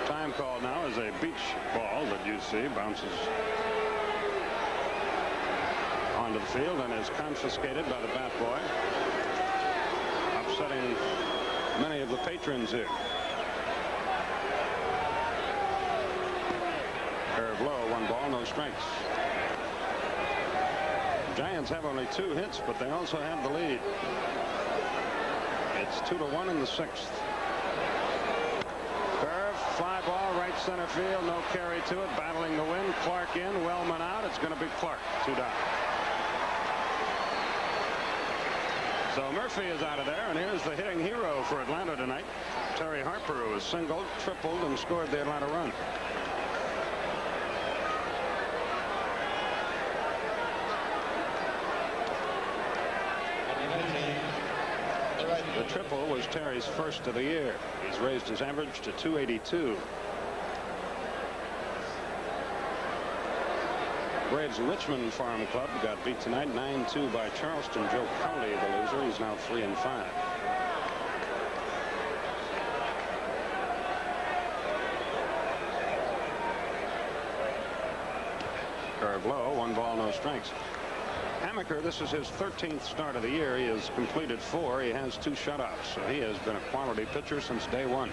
Time call now is a beach ball that you see bounces onto the field and is confiscated by the bat boy, upsetting many of the patrons here. Curve low, 1 ball, no strikes. Giants have only 2 hits, but they also have the lead. It's 2-1 in the 6th. Curve, fly ball, right center field, no carry to it, battling the wind. Clark in, Wellman out. It's going to be Clark, 2 down. So Murphy is out of there, and here's the hitting hero for Atlanta tonight, Terry Harper, who has singled, tripled, and scored the Atlanta run. The triple was Terry's first of the year. He's raised his average to 282. Braves Richmond Farm Club got beat tonight 9-2 by Charleston. Joe Cowley, the loser. He's now 3-5. Curve low, 1 ball, no strikes. Hammaker, this is his 13th start of the year. He has completed 4. He has 2 shutouts, so he has been a quality pitcher since day 1.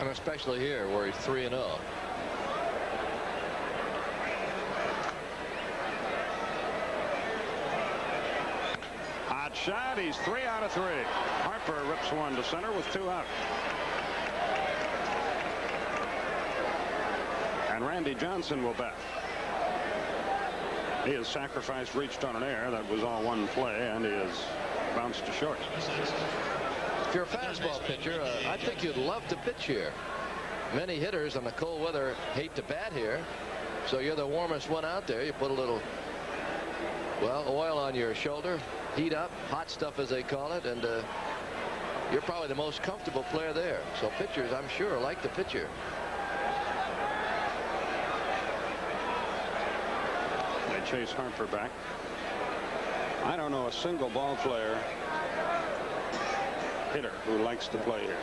And especially here, where he's 3-0. Hot shot. He's 3 out of 3. Harper rips 1 to center with 2 out. And Randy Johnson will bat. He has sacrificed, reached on an air. That was all 1 play, and he has bounced to short. If you're a fastball pitcher, I think you'd love to pitch here. Many hitters on the cold weather hate to bat here, so you're the warmest one out there. You put a little, well, oil on your shoulder, heat up, hot stuff as they call it, and you're probably the most comfortable player there. So pitchers, I'm sure, like the pitcher. Chase Harper back. I don't know a single ball player, hitter, who likes to play here.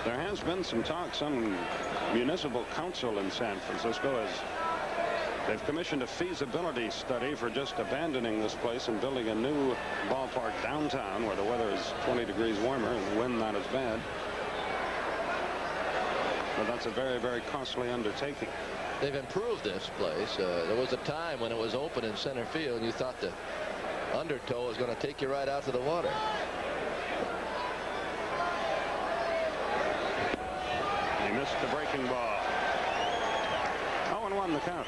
There has been some talk. Some municipal council in San Francisco has They've commissioned a feasibility study for just abandoning this place and building a new ballpark downtown where the weather is 20 degrees warmer and the wind not as bad. But that's a very, very costly undertaking. They've improved this place. There was a time when it was open in center field and you thought the undertow was going to take you right out to the water. He missed the breaking ball. 0-1 the count.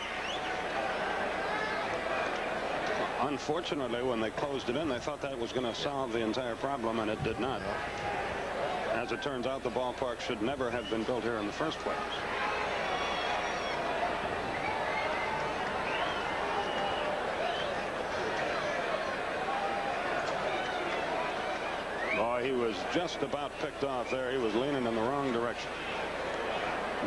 Unfortunately, when they closed it in, they thought that was going to solve the entire problem, and it did not. As it turns out, the ballpark should never have been built here in the first place. Boy, he was just about picked off there. He was leaning in the wrong direction.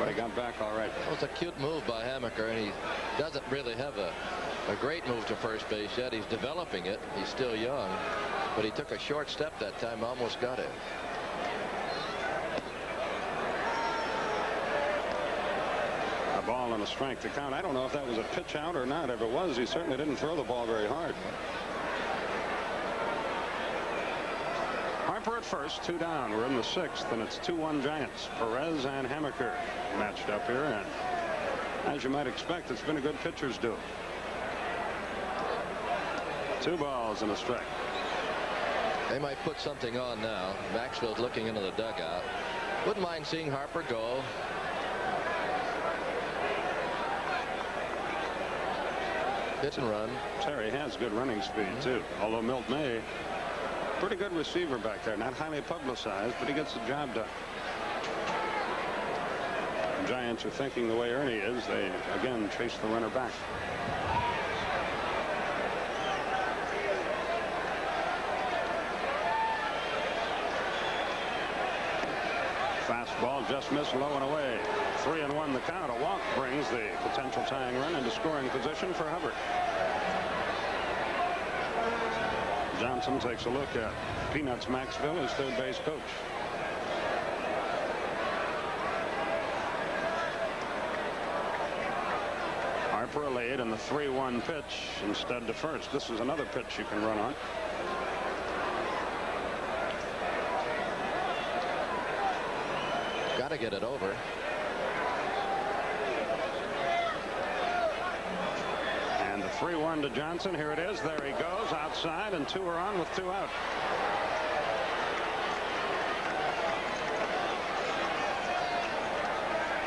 But he got back all right. That was a cute move by Hammaker, and he doesn't really have a great move to first base yet. He's developing it. He's still young, but he took a short step that time, almost got it. A ball and a strike to count. I don't know if that was a pitch out or not. If it was, he certainly didn't throw the ball very hard. Harper at first, 2 down. We're in the 6th, and it's 2-1 Giants. Perez and Hammaker matched up here, and as you might expect, it's been a good pitcher's duel. 2 balls and a strike. They might put something on now. Maxfield's looking into the dugout. Wouldn't mind seeing Harper go. Hit and run. Terry has good running speed, too. Although Milt May, pretty good receiver back there. Not highly publicized, but he gets the job done. The Giants are thinking the way Ernie is. They, again, chase the runner back. Fastball just missed low and away. 3-1 the count. A walk brings the potential tying run into scoring position for Hubbard. Johnson takes a look at Peanuts Maxville, his third base coach. Harper laid in the 3-1 pitch instead to first. This is another pitch you can run on. Got to get it over. And the 3-1 to Johnson. Here it is. There he goes outside, and 2 are on with 2 out.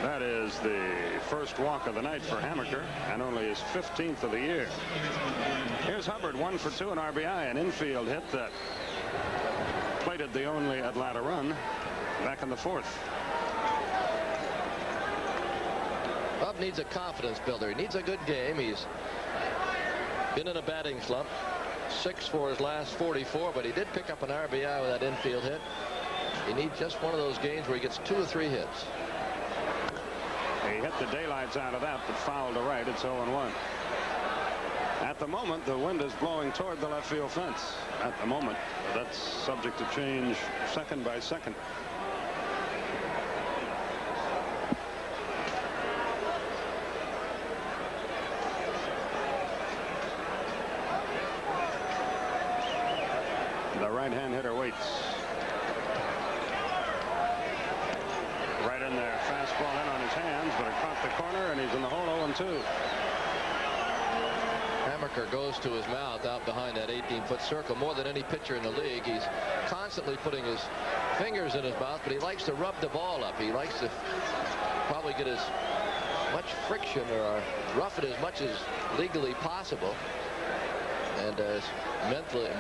That is the first walk of the night for Hammaker, and only his 15th of the year. Here's Hubbard, 1 for 2 in RBI, an infield hit that plated the only Atlanta run back in the 4th. Bob needs a confidence builder. He needs a good game. He's been in a batting slump. 6 for his last 44, but he did pick up an RBI with that infield hit. He needs just one of those games where he gets 2 or 3 hits. He hit the daylights out of that, but fouled to right. It's 0-1. At the moment, the wind is blowing toward the left field fence. At the moment, that's subject to change second by second. The right-hand hitter waits. Right in there. Fastball in on his hands, but it caught the corner, and he's in the hole 0-2. Hammaker goes to his mouth out behind that 18-foot circle more than any pitcher in the league. He's constantly putting his fingers in his mouth, but he likes to rub the ball up. He likes to probably get as much friction or rough it as much as legally possible. And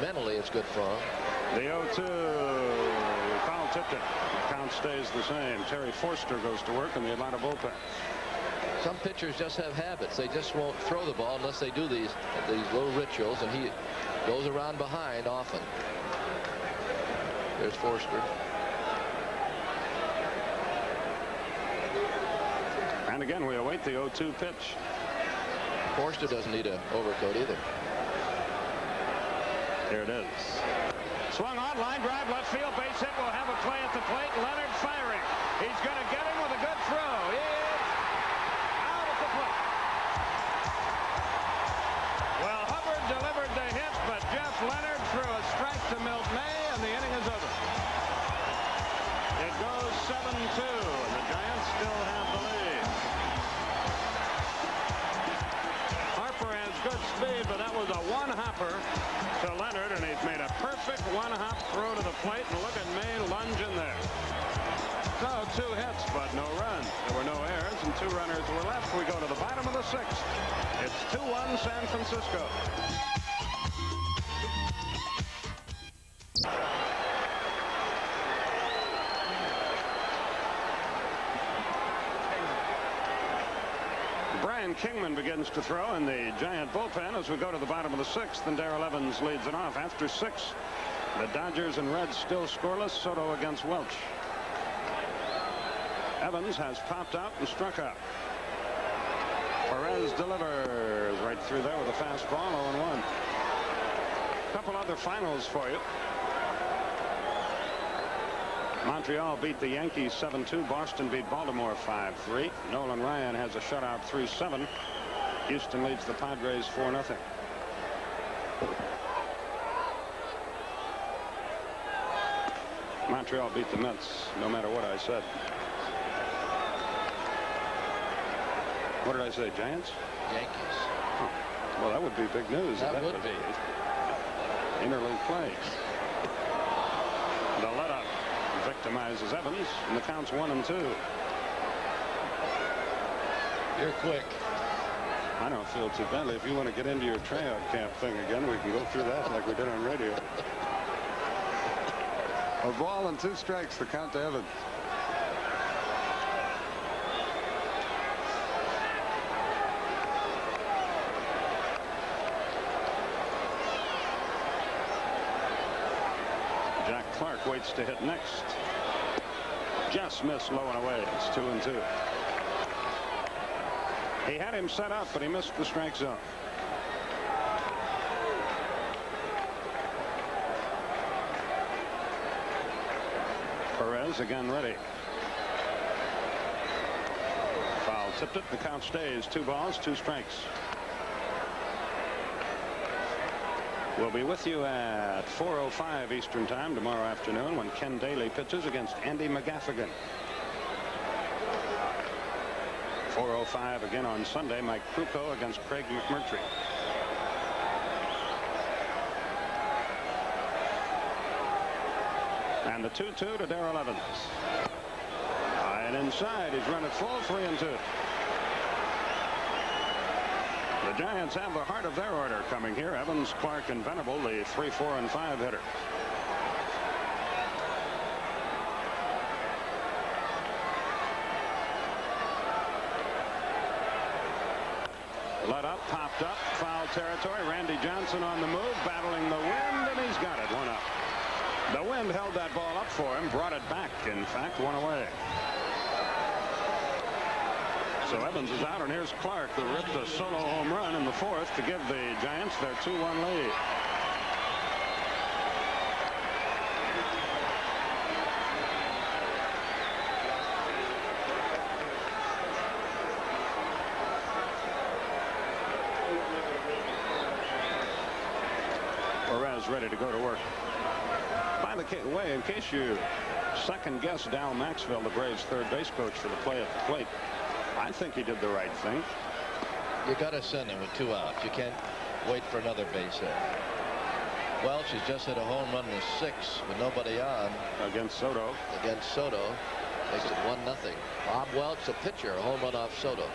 mentally it's good for him. The 0-2. Foul tipped it. The count stays the same. Terry Forster goes to work in the Atlanta bullpen. Some pitchers just have habits. They just won't throw the ball unless they do these little rituals, and he goes around behind often. There's Forster. And again, we await the 0-2 pitch. Forster doesn't need an overcoat either. Here it is. Swung on, line drive, left field, base hit. Will have a play at the plate. Leonard firing. He's going to get him with a good throw. He is out at the plate. one-hopper to Leonard, and he's made a perfect one-hop throw to the plate. And look at May lunge in there. So 2 hits, but no runs. There were no errors, and 2 runners were left. We go to the bottom of the 6th. It's 2-1 San Francisco. Brian Kingman begins to throw in the Giant bullpen as we go to the bottom of the 6th, and Darrell Evans leads it off. After 6, the Dodgers and Reds still scoreless. Soto against Welch. Evans has popped out and struck out. Perez delivers right through there with a fastball, 0-1. A couple other finals for you. Montreal beat the Yankees 7-2. Boston beat Baltimore 5-3. Nolan Ryan has a shutout 3-7. Houston leads the Padres 4-0. Montreal beat the Mets no matter what I said. What did I say? Giants? Yankees. Huh. Well, that would be big news. That would be. Interleague play. The let-up victimizes Evans, and the count's 1-2. You're quick. I don't feel too badly. If you want to get into your tryout camp thing again, we can go through that like we did on radio. A ball and 2 strikes, the count to Evans. Jack Clark waits to hit next. Just missed low and away. It's 2-2. He had him set up, but he missed the strike zone. Perez again ready. Foul tipped it. The count stays 2 balls, 2 strikes. We'll be with you at 4:05 Eastern Time tomorrow afternoon when Ken Daly pitches against Andy McGaffigan. 4:05 again on Sunday. Mike Krukow against Craig McMurtry. And the 2-2 to Darrell Evans. High and inside. He's run it full, 3-2. The Giants have the heart of their order coming here. Evans, Clark, and Venable, the 3, 4, and 5 hitter. Let up, popped up, foul territory. Randy Johnson on the move, battling the wind, and he's got it. 1 up. The wind held that ball up for him, brought it back, in fact, 1 away. So Evans is out, and here's Clark, who ripped a solo home run in the 4th to give the Giants their 2-1 lead. Perez ready to go to work. By the way, in case you second-guess Dal Maxwell, the Braves' third base coach, for the play at the plate, I think he did the right thing. You got to send him with 2 outs. You can't wait for another base hit. Welch has just hit a home run with 6 with nobody on. Against Soto. Against Soto. Makes it 1-0. Bob Welch, the pitcher, a home run off Soto.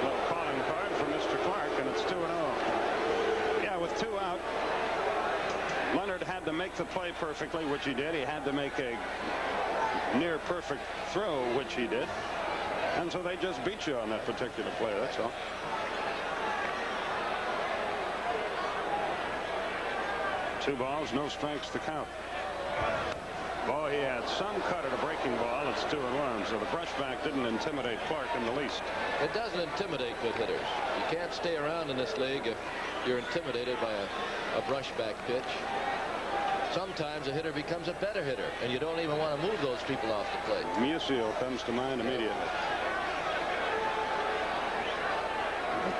Little calling card for Mr. Clark, and it's 2-0. Yeah, with 2 out, Leonard had to make the play perfectly, which he did. He had to make a near perfect throw, which he did, and so they just beat you on that particular play. That's all. Two balls, no strikes to count. Boy, he had some cut at a breaking ball. It's 2-1, so the brushback didn't intimidate Clark in the least. It doesn't intimidate good hitters. You can't stay around in this league if you're intimidated by a brushback pitch. Sometimes a hitter becomes a better hitter, and you don't even want to move those people off the plate. Musial comes to mind immediately.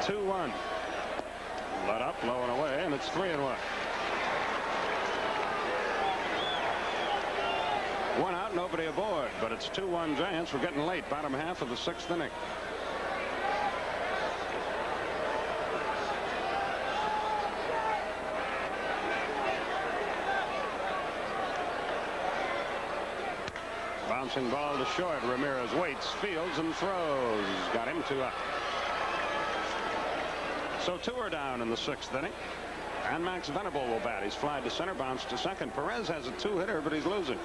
2-1. Let up, low and away, and it's 3-1. 1 out, nobody aboard, but it's 2-1 Giants. We're getting late, bottom half of the 6th inning. Bouncing ball to short. Ramirez waits, fields, and throws. Got him 2 up. So 2 are down in the 6th inning. And Max Venable will bat. He's flied to center, bounced to second. Perez has a 2-hitter, but he's losing.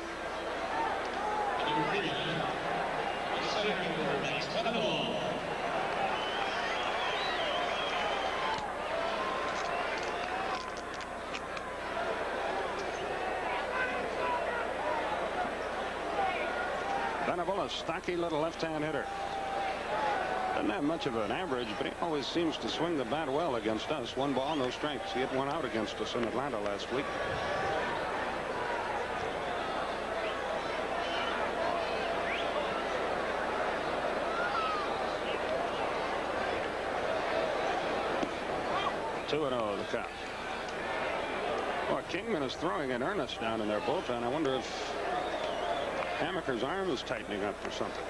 Venable, a stocky little left-hand hitter. Doesn't have much of an average, but he always seems to swing the bat well against us. 1 ball, no strikes. He hit 1 out against us in Atlanta last week. Two and 0 the count. Well, Kingman is throwing in earnest down in their bullpen. I wonder if Hamaker's arm is tightening up or something.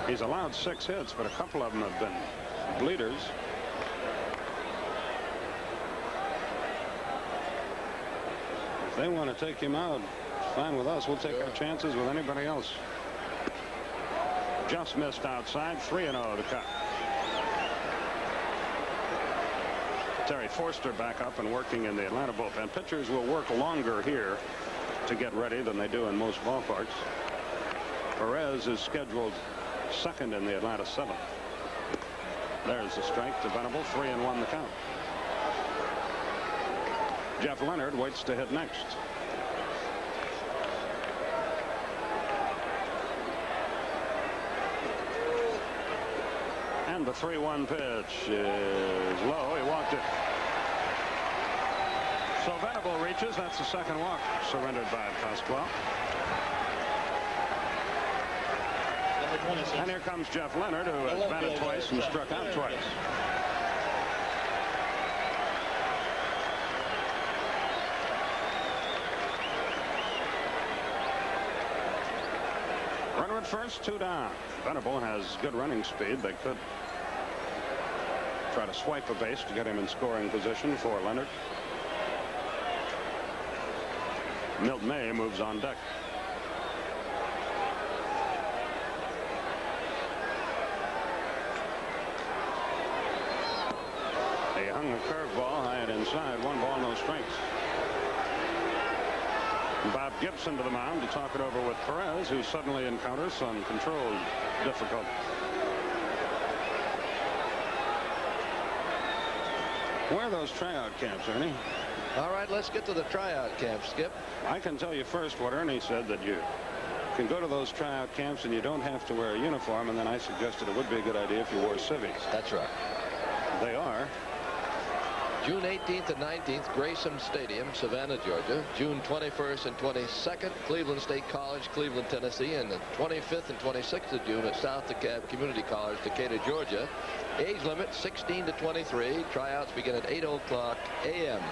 He's allowed 6 hits, but a couple of them have been bleeders. If they want to take him out, fine with us. We'll take our chances with anybody else. Just missed outside. 3-0 the cut. Terry Forster back up and working in the Atlanta bullpen. Pitchers will work longer here to get ready than they do in most ballparks. Perez is scheduled second in the Atlanta 7th. There's the strike to Venable. 3-1 the count. Jeff Leonard waits to hit next. And the 3-1 pitch is low. He walked it. So Venable reaches. That's the second walk surrendered by Pasquale. And here comes Jeff Leonard, who has batted twice and struck out twice. Runner at first, 2 down. Venable has good running speed. They could try to swipe a base to get him in scoring position for Leonard. Milt May moves on deck. He hung a curveball high and inside. 1 ball, no strikes. Bob Gibson to the mound to talk it over with Perez, who suddenly encounters some controlled difficulty. Where are those tryout camps, Ernie? All right, let's get to the tryout camps, Skip. I can tell you first what Ernie said, that you can go to those tryout camps and you don't have to wear a uniform, and then I suggested it would be a good idea if you wore civvies. That's right. They are. June 18th and 19th, Grayson Stadium, Savannah, Georgia. June 21st and 22nd, Cleveland State College, Cleveland, Tennessee. And the 25th and 26th of June at South DeKalb Community College, Decatur, Georgia. Age limit 16 to 23. Tryouts begin at 8:00 a.m.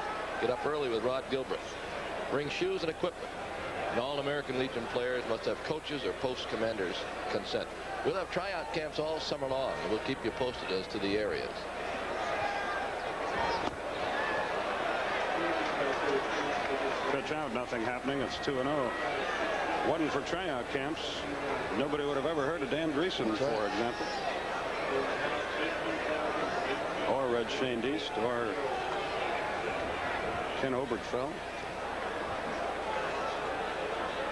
Get up early with Rod Gilbreth. Bring shoes and equipment. And all American Legion players must have coaches or post commanders' consent. We'll have tryout camps all summer long, and we'll keep you posted as to the areas. Pitch out, nothing happening. It's 2-0. Wasn't for tryout camps, nobody would have ever heard of Dan Dreesen, for example. Or read Shane Deist or Ken Obergefell.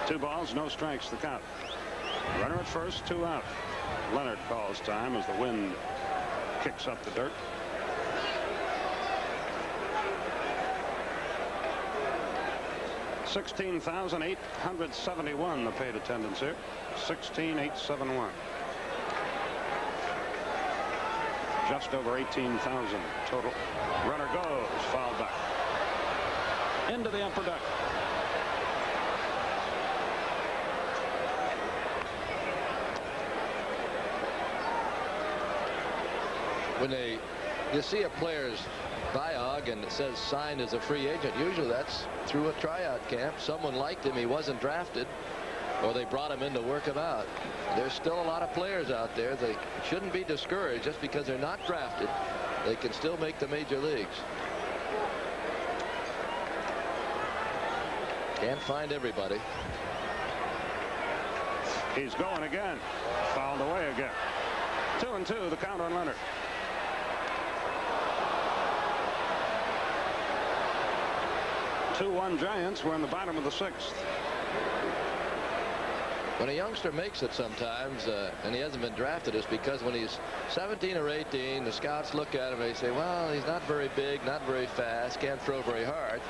2 balls, no strikes, the count. Runner at first, 2 out. Leonard calls time as the wind kicks up the dirt. $16,871 the paid attendance here. 16,871. Just over 18,000 total. Runner goes, fouled back into the upper deck. When you see a player's biog and it says signed as a free agent, usually that's through a tryout camp. Someone liked him, he wasn't drafted, or they brought him in to work him out. There's still a lot of players out there. They shouldn't be discouraged just because they're not drafted. They can still make the major leagues. Can't find everybody. He's going again. Fouled away again. 2-2, the count on Leonard. Two-1 Giants. We're in the bottom of the 6th. When a youngster makes it sometimes, and he hasn't been drafted, it's because when he's 17 or 18, the scouts look at him and they say, well, he's not very big, not very fast, can't throw very hard.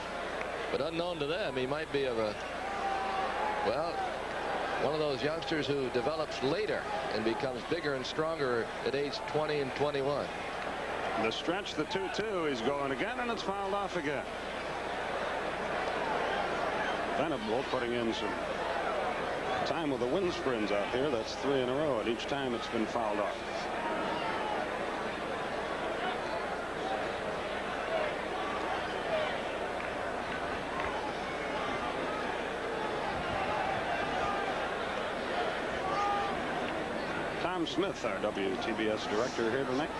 But unknown to them, he might be of a, well, one of those youngsters who develops later and becomes bigger and stronger at age 20 and 21. The stretch, the 2-2, he's going again, and it's fouled off again. Venable putting in some time with the wind sprints out here. That's 3 in a row, and each time it's been fouled off. Tom Smith, our WTBS director, here tonight.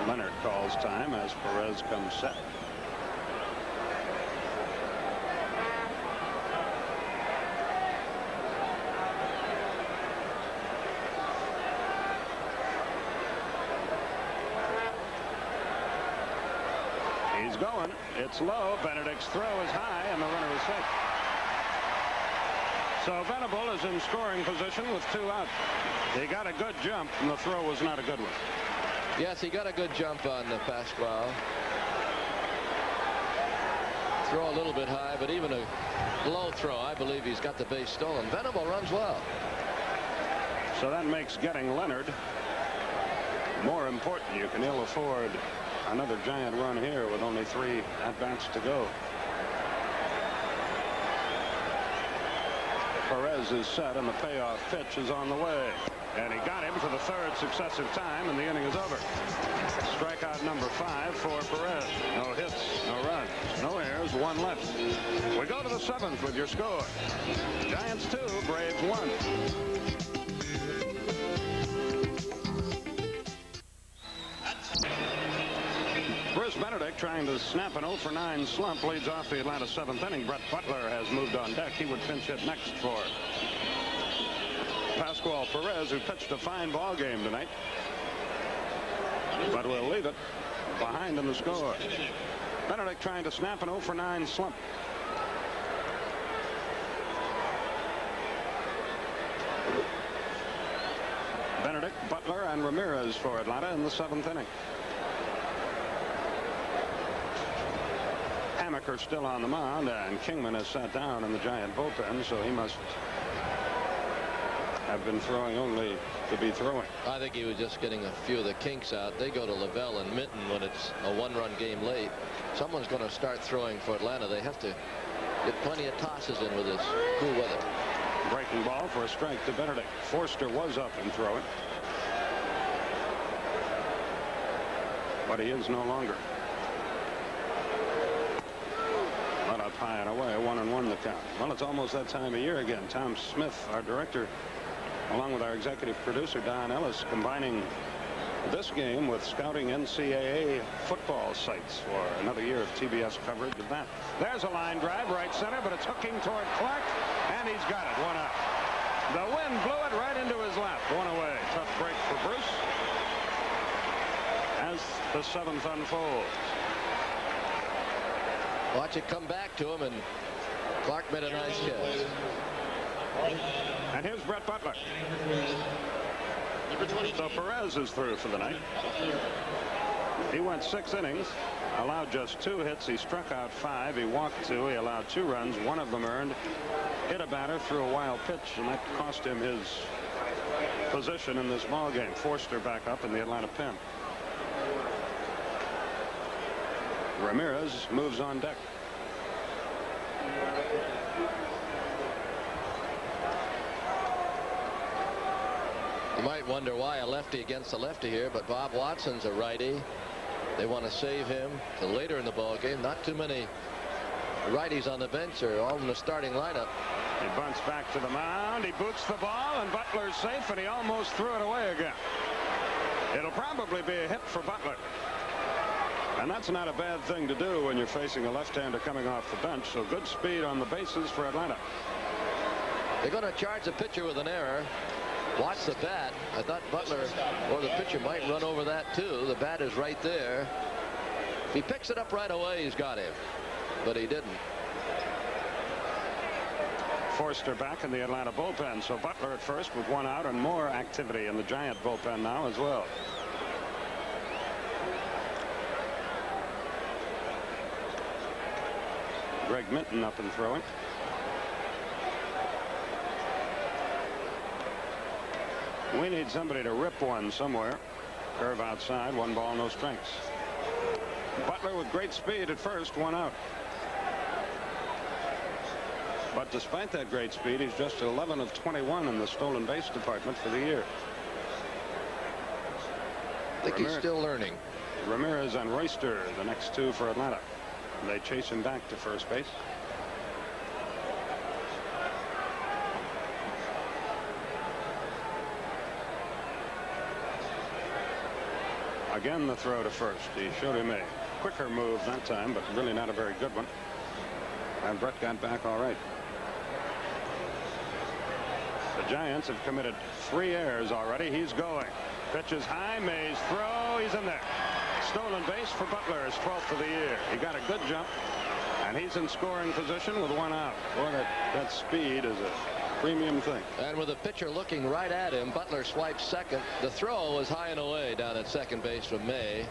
Leonard calls time as Perez comes set. He's going. It's low. Benedict's throw is high, and the runner is safe. So Venable is in scoring position with 2 out. He got a good jump, and the throw was not a good one. Yes, he got a good jump on Pasquale. Throw a little bit high, but even a low throw, I believe he's got the base stolen. Venable runs well. So that makes getting Leonard more important. You can ill afford another giant run here with only 3 at-bats to go. Perez is set, and the payoff pitch is on the way. And he got him for the 3rd successive time, and the inning is over. Strikeout number 5 for Perez. No hits, no runs, no errors, 1 left. We go to the 7th with your score. Giants 2, Braves 1. Bruce Benedict trying to snap an 0-for-9 slump leads off the Atlanta 7th inning. Brett Butler has moved on deck. He would pinch hit next for Pasquale Perez, who pitched a fine ball game tonight. But we'll leave it behind in the score. Benedict trying to snap an 0-for-9 slump. Benedict, Butler, and Ramirez for Atlanta in the 7th inning. Hammaker still on the mound, and Kingman has sat down in the Giant bullpen, so he must have been throwing only to be throwing. I think he was just getting a few of the kinks out. They go to Lavelle and Minton when it's a 1-run game late. Someone's going to start throwing for Atlanta. They have to get plenty of tosses in with this cool weather. Breaking ball for a strike to Benedict. Forster was up and throwing, but he is no longer. Not up high and away. 1-1 the count. Well, it's almost that time of year again. Tom Smith, our director, along with our executive producer Don Ellis, combining this game with scouting NCAA football sites for another year of TBS coverage of that. There's a line drive right center, but it's hooking toward Clark, and he's got it. 1 out. The wind blew it right into his lap. 1 away. Tough break for Bruce as the 7th unfolds. Watch it come back to him, and Clark made a nice catch. And here's Brett Butler. So Perez is through for the night. He went 6 innings, allowed just 2 hits. He struck out 5. He walked 2. He allowed 2 runs. 1 of them earned. Hit a batter, threw a wild pitch, and that cost him his position in this ball game. Forster back up in the Atlanta pen. Ramirez moves on deck. You might wonder why a lefty against a lefty here, but Bob Watson's a righty. They want to save him till later in the ball game. Not too many righties on the bench, or all in the starting lineup. He bunts back to the mound. He boots the ball, and Butler's safe, and he almost threw it away again. It'll probably be a hit for Butler. And that's not a bad thing to do when you're facing a left-hander coming off the bench. So good speed on the bases for Atlanta. They're going to charge the pitcher with an error. Watch the bat. I thought Butler or the pitcher might run over that too. The bat is right there. If he picks it up right away, he's got him. But he didn't. Forster back in the Atlanta bullpen. So Butler at first with 1 out and more activity in the Giant bullpen now as well. Greg Minton up and throwing. We need somebody to rip one somewhere. Curve outside, 1 ball, no strikes. Butler with great speed at first, 1 out. But despite that great speed, he's just 11 of 21 in the stolen base department for the year. I think he's still learning. Ramirez and Royster, the next 2 for Atlanta. They chase him back to first base. Again, the throw to first. He showed him a quicker move that time, but really not a very good one. And Brett got back all right. The Giants have committed 3 errors already. He's going. Pitches high. Mays throw. He's in there. Stolen base for Butler, his 12th of the year. He got a good jump, and he's in scoring position with 1 out. Boy, that speed is a premium thing. And with the pitcher looking right at him, Butler swipes second. The throw was high and away down at second base from May.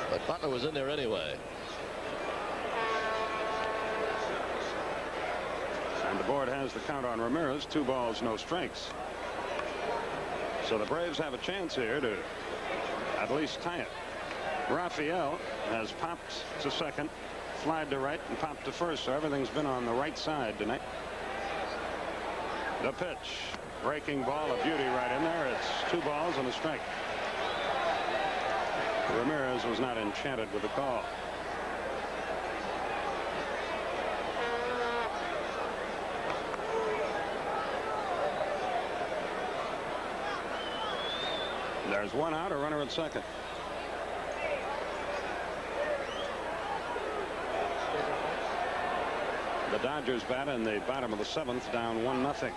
But Butler was in there anyway. And the board has the count on Ramirez. 2 balls, no strikes. So the Braves have a chance here to at least tie it. Raphael has popped to second, flied to right, and popped to first. So everything's been on the right side tonight. The pitch. Breaking ball of beauty right in there. It's 2 balls and a strike. Ramirez was not enchanted with the call. There's 1 out, a runner at second. The Dodgers bat in the bottom of the 7th, down 1-0.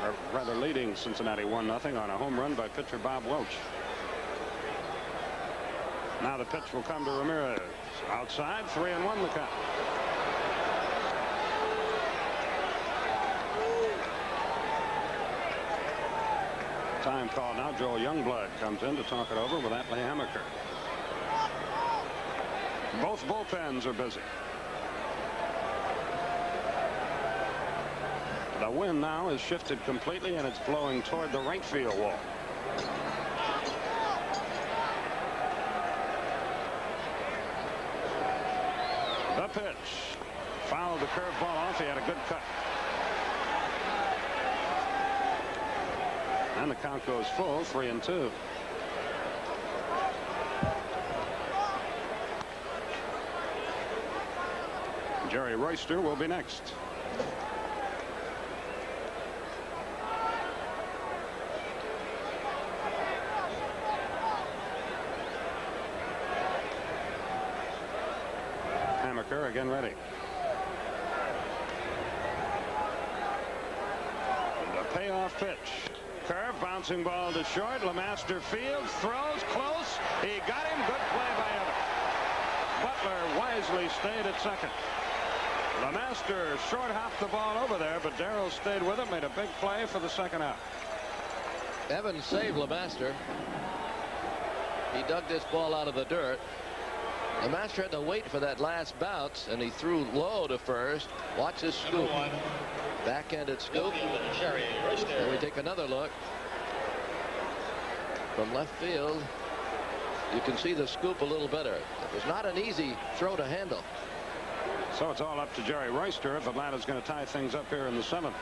Or rather leading Cincinnati 1-0 on a home run by pitcher Bob Welch. Now the pitch will come to Ramirez. Outside, 3-1 the count. Time call now. Joel Youngblood comes in to talk it over with Atlee Hammaker. Both bullpens are busy. The wind now is shifted completely, and it's blowing toward the right field wall. The pitch. Fouled the curveball off. He had a good cut. And the count goes full, 3-2. Jerry Royster will be next. Hammaker again ready. The payoff pitch. Curve, bouncing ball to short. LeMaster fields, throws, close. He got him. Good play by Evans. Butler wisely stayed at second. LeMaster short hopped the ball over there, but Darrell stayed with it, made a big play for the second out. Evans saved LeMaster. He dug this ball out of the dirt. LeMaster had to wait for that last bounce, and he threw low to first. Watch this scoop. Backhanded scoop. And we take another look. From left field, you can see the scoop a little better. It was not an easy throw to handle. So it's all up to Jerry Royster if Atlanta's going to tie things up here in the 7th.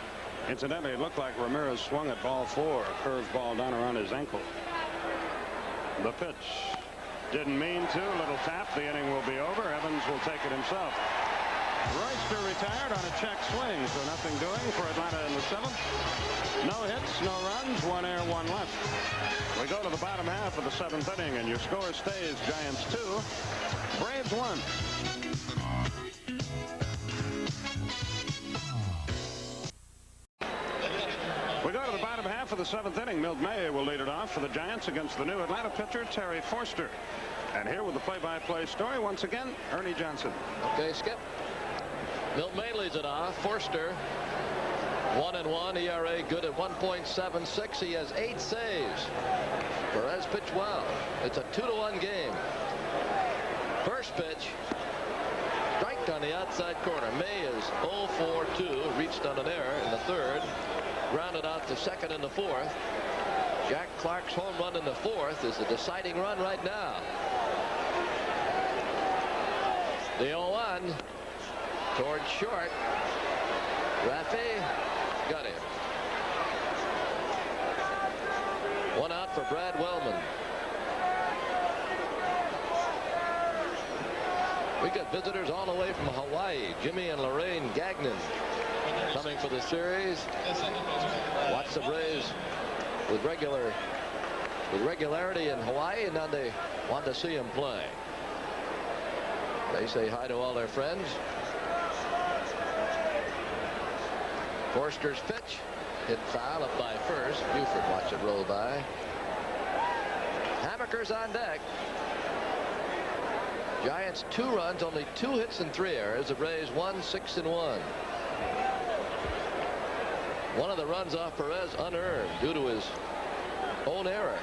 Incidentally, it looked like Ramirez swung at ball 4, a curved ball down around his ankle. The pitch. Didn't mean to. Little tap. The inning will be over. Evans will take it himself. Royster retired on a check swing, so nothing doing for Atlanta in the 7th. No hits, no runs, 1 error, 1 left. We go to the bottom half of the 7th inning, and your score stays Giants 2, Braves 1. We go to the bottom half of the 7th inning. Milt May will lead it off for the Giants against the new Atlanta pitcher, Terry Forster. And here with the play-by-play story, once again, Ernie Johnson. Okay, Skip. Milt May leads it off. Forster, 1-1, ERA good at 1.76. He has 8 saves. Perez pitched well. It's a 2-1 game. First pitch, strike on the outside corner. May is 0-for-2, reached on an error in the 3rd. Grounded out to 2nd in the 4th. Jack Clark's home run in the 4th is the deciding run right now. The 0-1 towards short. Raffy got him. 1 out for Brad Wellman. We got visitors all the way from Hawaii. Jimmy and Lorraine Gagnon coming for the series. Watch the Braves with regularity in Hawaii, and now they want to see him play. They say hi to all their friends. Forster's pitch hit foul up by first. Buford watch it roll by. Hammaker's on deck. Giants 2 runs, only 2 hits and 3 errors. The Braves 1-6-1. One of the runs off Perez unearned due to his own error.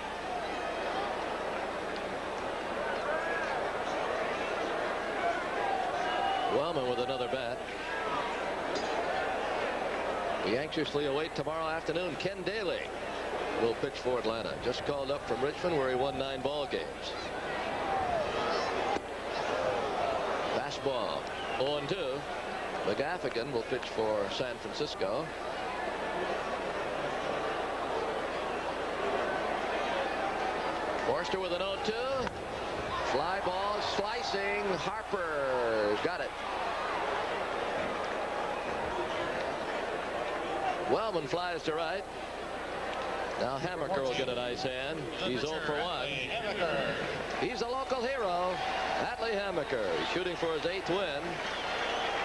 Wellman with another bat. We anxiously await tomorrow afternoon. Ken Daly will pitch for Atlanta. Just called up from Richmond, where he won 9 ball games. Fastball 0-2. McGaffigan will pitch for San Francisco. Forster with an 0-2. Fly ball slicing. Harper's got it. Wellman flies to right. Now Hammaker will get a nice hand. He's 0 for 1. He's a local hero. Atlee Hammaker. He's shooting for his 8th win.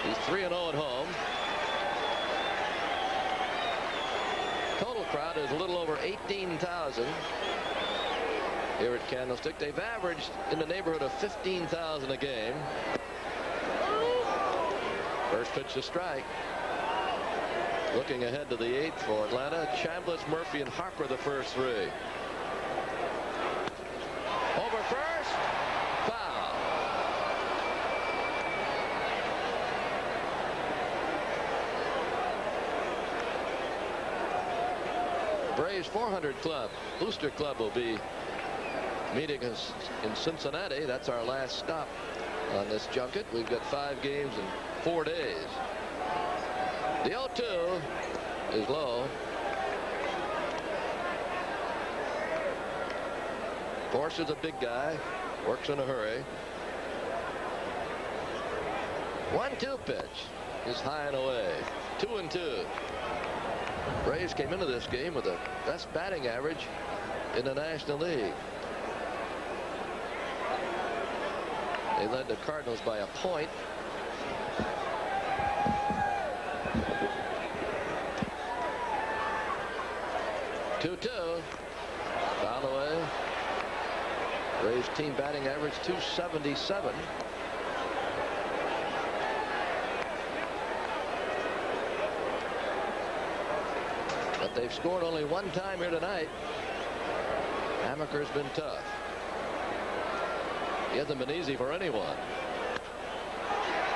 He's 3-0 at home. Total crowd is a little over 18,000 here at Candlestick. They've averaged in the neighborhood of 15,000 a game. First pitch to strike. Looking ahead to the 8th for Atlanta. Chambliss, Murphy, and Harper the first 3. Over first. Foul. Braves 400 Club, Booster Club, will be meeting us in Cincinnati. That's our last stop on this junket. We've got 5 games in 4 days. The 0-2 is low. Forster's a big guy, works in a hurry. 1-2 pitch is high and away. 2-2. Braves came into this game with the best batting average in the National League. They led the Cardinals by a point. Foul away. Braves team batting average 277. But they've scored only 1 time here tonight. Hammaker's been tough. He hasn't been easy for anyone.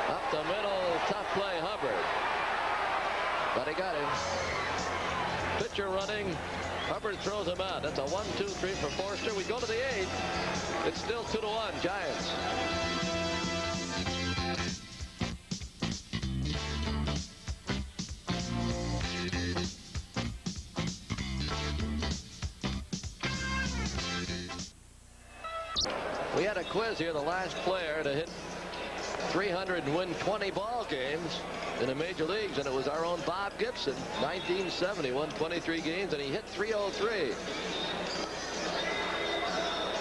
Up the middle, tough play, Hubbard. But he got him. Pitcher running. Hubbard throws him out. That's a 1-2-3 for Forster. We go to the 8th. It's still 2-1 Giants. We had a quiz here. The last player to hit 300 and win 20 ball games in the major leagues, and it was our own Bob Gibson, 1970, won 23 games, and he hit 303.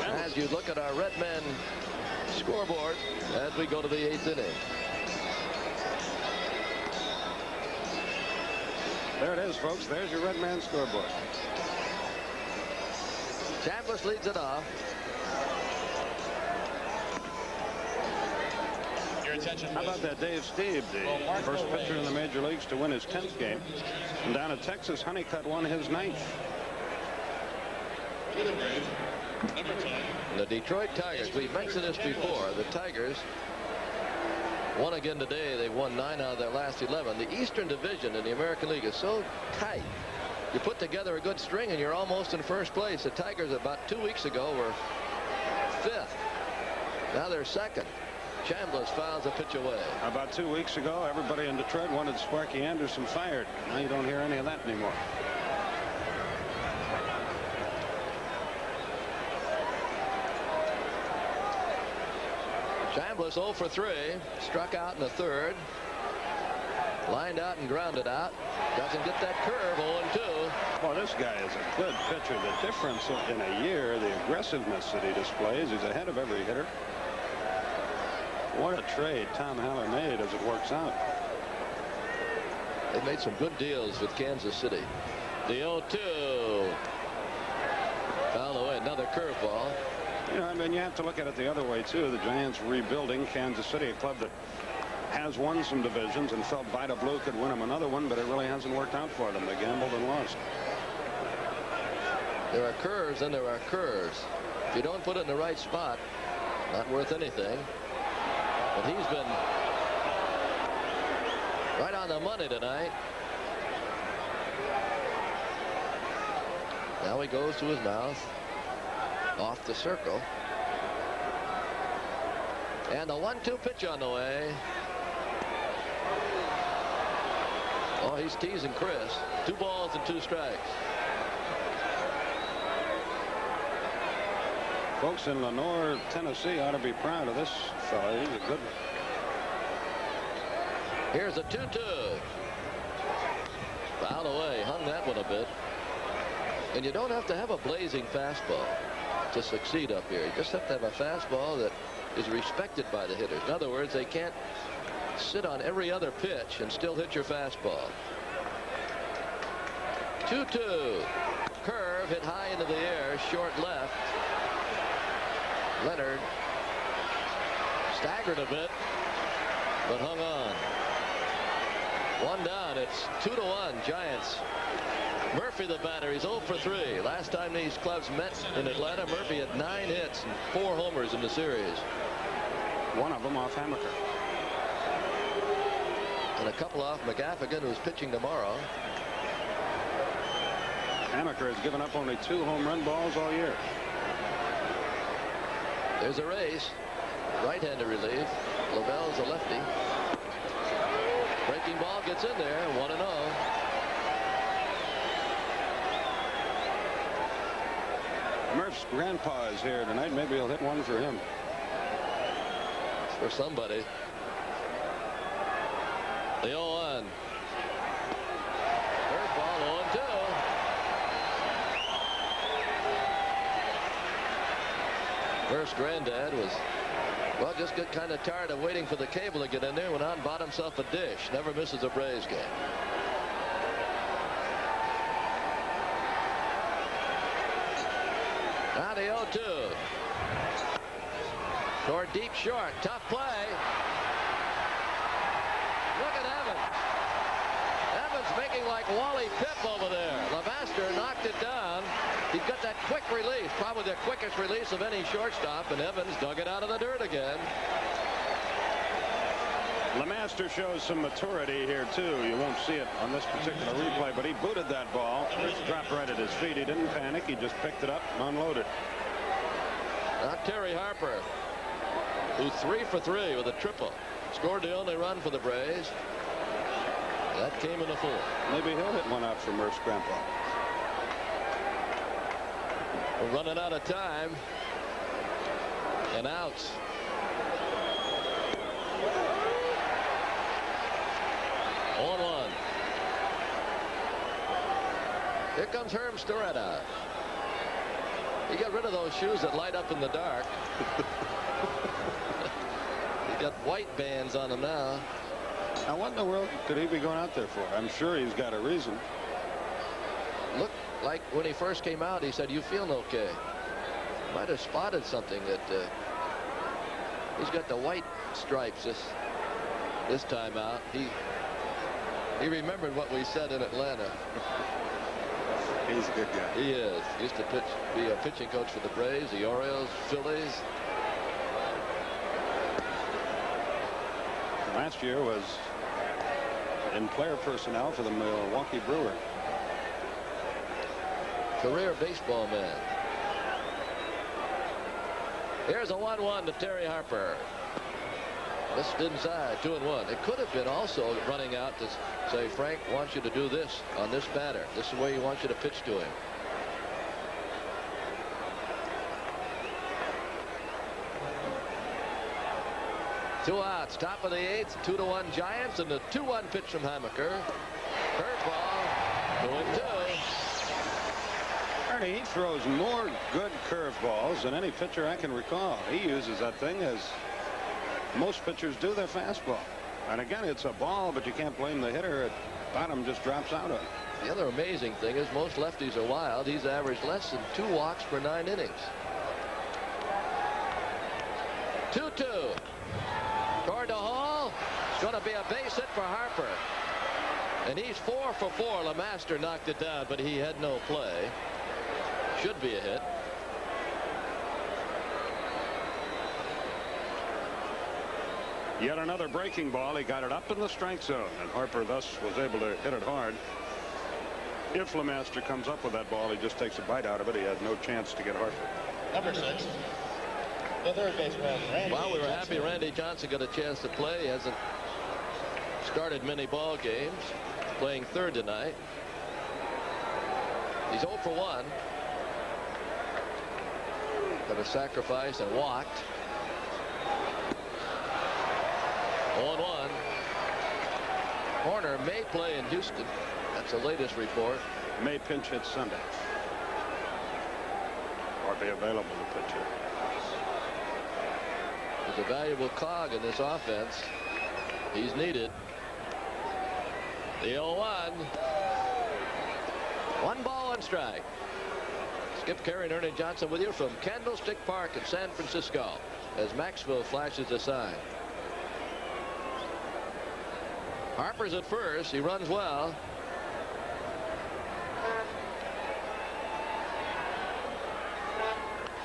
As you look at our Red Men scoreboard as we go to the 8th inning. There it is, folks. There's your Red Man scoreboard. Chambliss leads it off. How about that Dave Steve, the first pitcher in the major leagues to win his 10th game. And down in Texas, Honeycutt won his 9th. The Detroit Tigers, we've mentioned this before, the Tigers won again today. They've won 9 out of their last 11. The Eastern Division in the American League is so tight. You put together a good string and you're almost in first place. The Tigers about 2 weeks ago were 5th. Now they're 2nd. Chambliss fouls a pitch away. About 2 weeks ago, everybody in Detroit wanted Sparky Anderson fired. Now you don't hear any of that anymore. Chambliss 0 for 3, struck out in the 3rd, lined out and grounded out. Doesn't get that curve. 0-2. Well, this guy is a good pitcher. The difference in a year, the aggressiveness that he displays, he's ahead of every hitter. What a trade Tom Haller made as it works out. They made some good deals with Kansas City. The 0-2. Fouled away. Another curveball. You know, I mean, you have to look at it the other way, too. The Giants rebuilding. Kansas City, a club that has won some divisions and felt Vida Blue could win them another one, but it really hasn't worked out for them. They gambled and lost. There are curves and there are curves. If you don't put it in the right spot, not worth anything. But he's been right on the money tonight. Now he goes to his mouth. Off the circle. And the 1-2 pitch on the way. Oh, he's teasing Chris. 2 balls and 2 strikes. Folks in Lenoir, Tennessee ought to be proud of this fellow. He's a good one. Here's a 2-2. Fouled away. Hung that one a bit. And you don't have to have a blazing fastball to succeed up here. You just have to have a fastball that is respected by the hitters. In other words, they can't sit on every other pitch and still hit your fastball. 2-2. Curve hit high into the air, short left. Leonard staggered a bit, but hung on. 1 down. It's 2-1 Giants. Murphy the batter. He's 0 for 3. Last time these clubs met in Atlanta, Murphy had 9 hits and 4 homers in the series. One of them off Hamaker. And a couple off McGaffigan, who's pitching tomorrow. Hamaker has given up only 2 home run balls all year. There's a race. Right-hander relief. Lavelle's a lefty. Breaking ball gets in there. 1-0. Murph's grandpa is here tonight. Maybe he'll hit one for him. For somebody. The 0-1. Curveball 0-2. First granddad was, well, just got kind of tired of waiting for the cable to get in there. Went out and bought himself a dish. Never misses a Braves game. Now the 0-2. Toward deep short. Tough play. Look at Evans. Evans making like Wally Pipp over there. Lemaster knocked it down. He's got that quick release, probably the quickest release of any shortstop, and Evans dug it out of the dirt again. Lemaster shows some maturity here, too. You won't see it on this particular replay, but he booted that ball. It dropped right at his feet. He didn't panic. He just picked it up and unloaded. Now Terry Harper, who 3 for 3 with a triple. Scored the only run for the Braves. That came in the 4th. Maybe he'll hit one out for Murph's grandpa. We're running out of time. And outs. 0-1. Here comes Herm Storetta. He got rid of those shoes that light up in the dark. He got white bands on them now. Now, what in the world could he be going out there for? I'm sure he's got a reason. Looked like when he first came out, he said, "You feeling okay?" Might have spotted something that he's got the white stripes this time out. He remembered what we said in Atlanta. He's a good guy. He is. He used to be a pitching coach for the Braves, the Orioles, Phillies. Last year was in player personnel for the Milwaukee Brewers. Career baseball man. Here's a 1-1 to Terry Harper. This inside, 2-1. It could have been also running out to say, Frank wants you to do this on this batter. This is the way he wants you to pitch to him. Two outs, top of the 8th, 2-1 Giants, and the 2-1 pitch from Hammaker. Curveball, 2-2. Ernie, he throws more good curveballs than any pitcher I can recall. He uses that thing as most pitchers do their fastball. And again, it's a ball, but you can't blame the hitter. At bottom just drops out of it. The other amazing thing is most lefties are wild. He's averaged less than 2 walks per 9 innings. 2-2. Toward the hall. It's going to be a base hit for Harper. And he's 4 for 4. LeMaster knocked it down, but he had no play. Should be a hit. Yet another breaking ball. He got it up in the strike zone, and Harper thus was able to hit it hard. If LeMaster comes up with that ball, he just takes a bite out of it. He had no chance to get Harper. Number 6, the third baseman, Randy Well, we were Johnson. happy Randy Johnson got a chance to play. He hasn't started many ball games. Playing third tonight. He's 0 for 1. Got a sacrifice and walked. 0-1. Horner may play in Houston. That's the latest report. May pinch hit Sunday. Or be available to pitch it. He's a valuable cog in this offense. He's needed. The 0-1. 1 ball, 1 strike. Skip Carey and Ernie Johnson with you from Candlestick Park in San Francisco as Maxwell flashes a sign. Harper's at first. He runs well.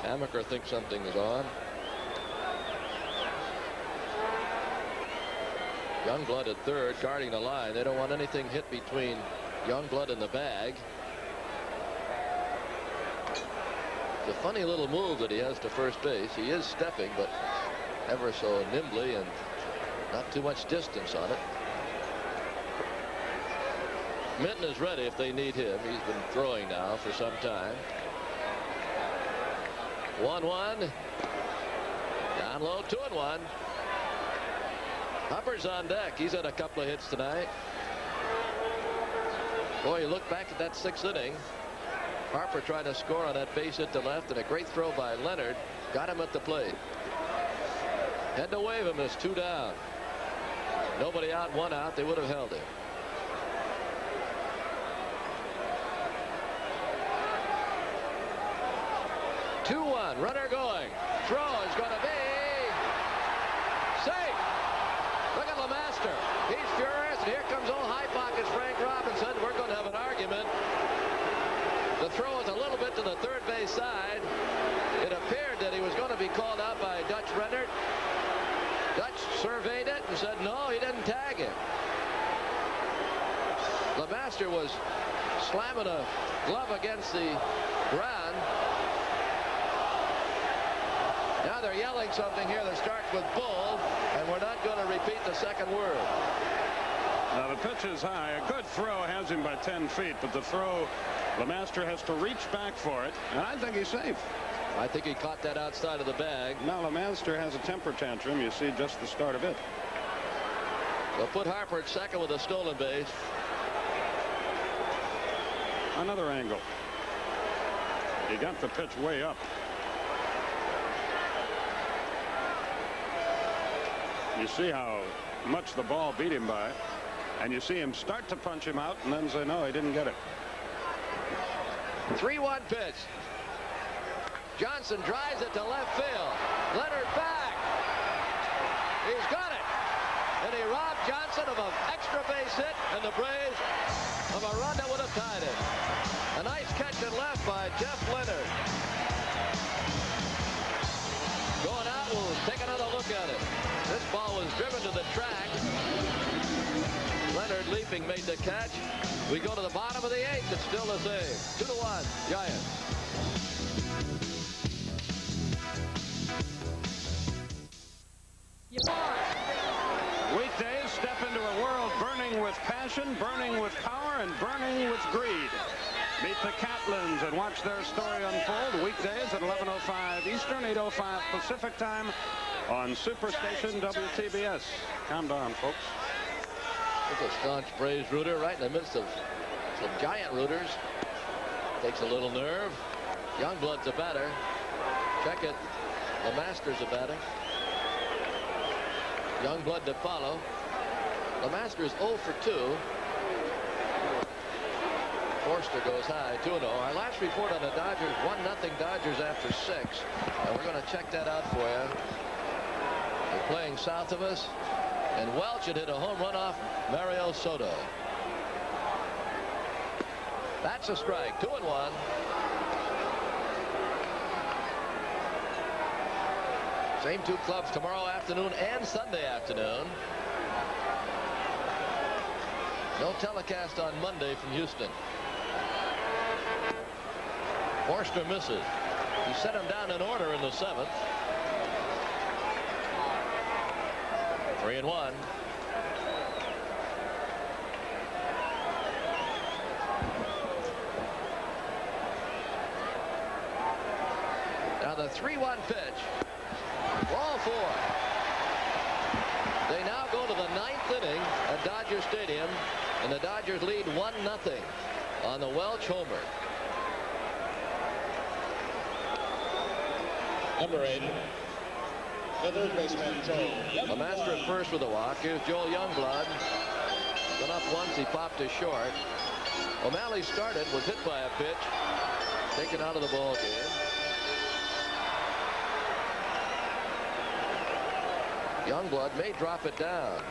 Hammaker thinks something is on. Youngblood at third, guarding the line. They don't want anything hit between Youngblood and the bag. It's a funny little move that he has to first base. He is stepping, but ever so nimbly and not too much distance on it. Minton is ready if they need him. He's been throwing now for some time. 1-1. Down low, 2-1. Hopper's on deck. He's had a couple of hits tonight. Boy, you look back at that 6th inning. Harper tried to score on that base hit to left, and a great throw by Leonard got him at the plate. Had to wave him as 2 down. Nobody out, 1 out. They would have held him. Runner going. Throw is going to be safe. Look at LeMaster. He's furious, and here comes old high pockets Frank Robinson. We're going to have an argument. The throw is a little bit to the third base side. It appeared that he was going to be called out by Dutch Rennert. Dutch surveyed it and said no, he didn't tag him. LeMaster was slamming a glove against the ground. Now they're yelling something here that starts with bull, and we're not going to repeat the second word. Now the pitch is high. A good throw has him by 10 feet, but the throw, LeMaster has to reach back for it, and I think he's safe. I think he caught that outside of the bag. Now LeMaster has a temper tantrum. You see just the start of it. They'll put Harper at second with a stolen base. Another angle. He got the pitch way up. You see how much the ball beat him by, and you see him start to punch him out and then say no, he didn't get it. 3-1 pitch. Johnson drives it to left field. Leonard back. He's got it. And he robbed Johnson of an extra base hit and the Braves of a run that would have tied it. A nice catch and left by Jeff Leonard. Going out, we'll take another look at it. This ball was driven to the track. Leonard leaping made the catch. We go to the bottom of the 8th. It's still the same. 2-1 Giants. Weekdays step into a world burning with passion, burning with power, and burning with greed. Meet the Catlins and watch their story unfold weekdays at 11:05 Eastern, 8:05 Pacific time on Superstation WTBS. Calm down, folks. It's a staunch Braves rooter right in the midst of some Giant rooters. Takes a little nerve. Youngblood's a batter. Check it. The Masters a batting. Youngblood to follow. The Masters 0 for 2. Forster goes high, 2-0. Our last report on the Dodgers, 1-0 Dodgers after 6. And we're going to check that out for you. They're playing south of us. And Welch had hit a home run off Mario Soto. That's a strike. 2-1. Same two clubs tomorrow afternoon and Sunday afternoon. No telecast on Monday from Houston. Forster misses. He set him down in order in the 7th. 3-1. Now the 3-1 pitch. Ball 4. They now go to the 9th inning at Dodger Stadium, and the Dodgers lead 1-0 on the Welch homer. Number 8. The third baseman, Joel. A master at first with a walk. Here's Joel Youngblood. Went up once, he popped it short. O'Malley started, was hit by a pitch, taken out of the ball game. Youngblood may drop it down.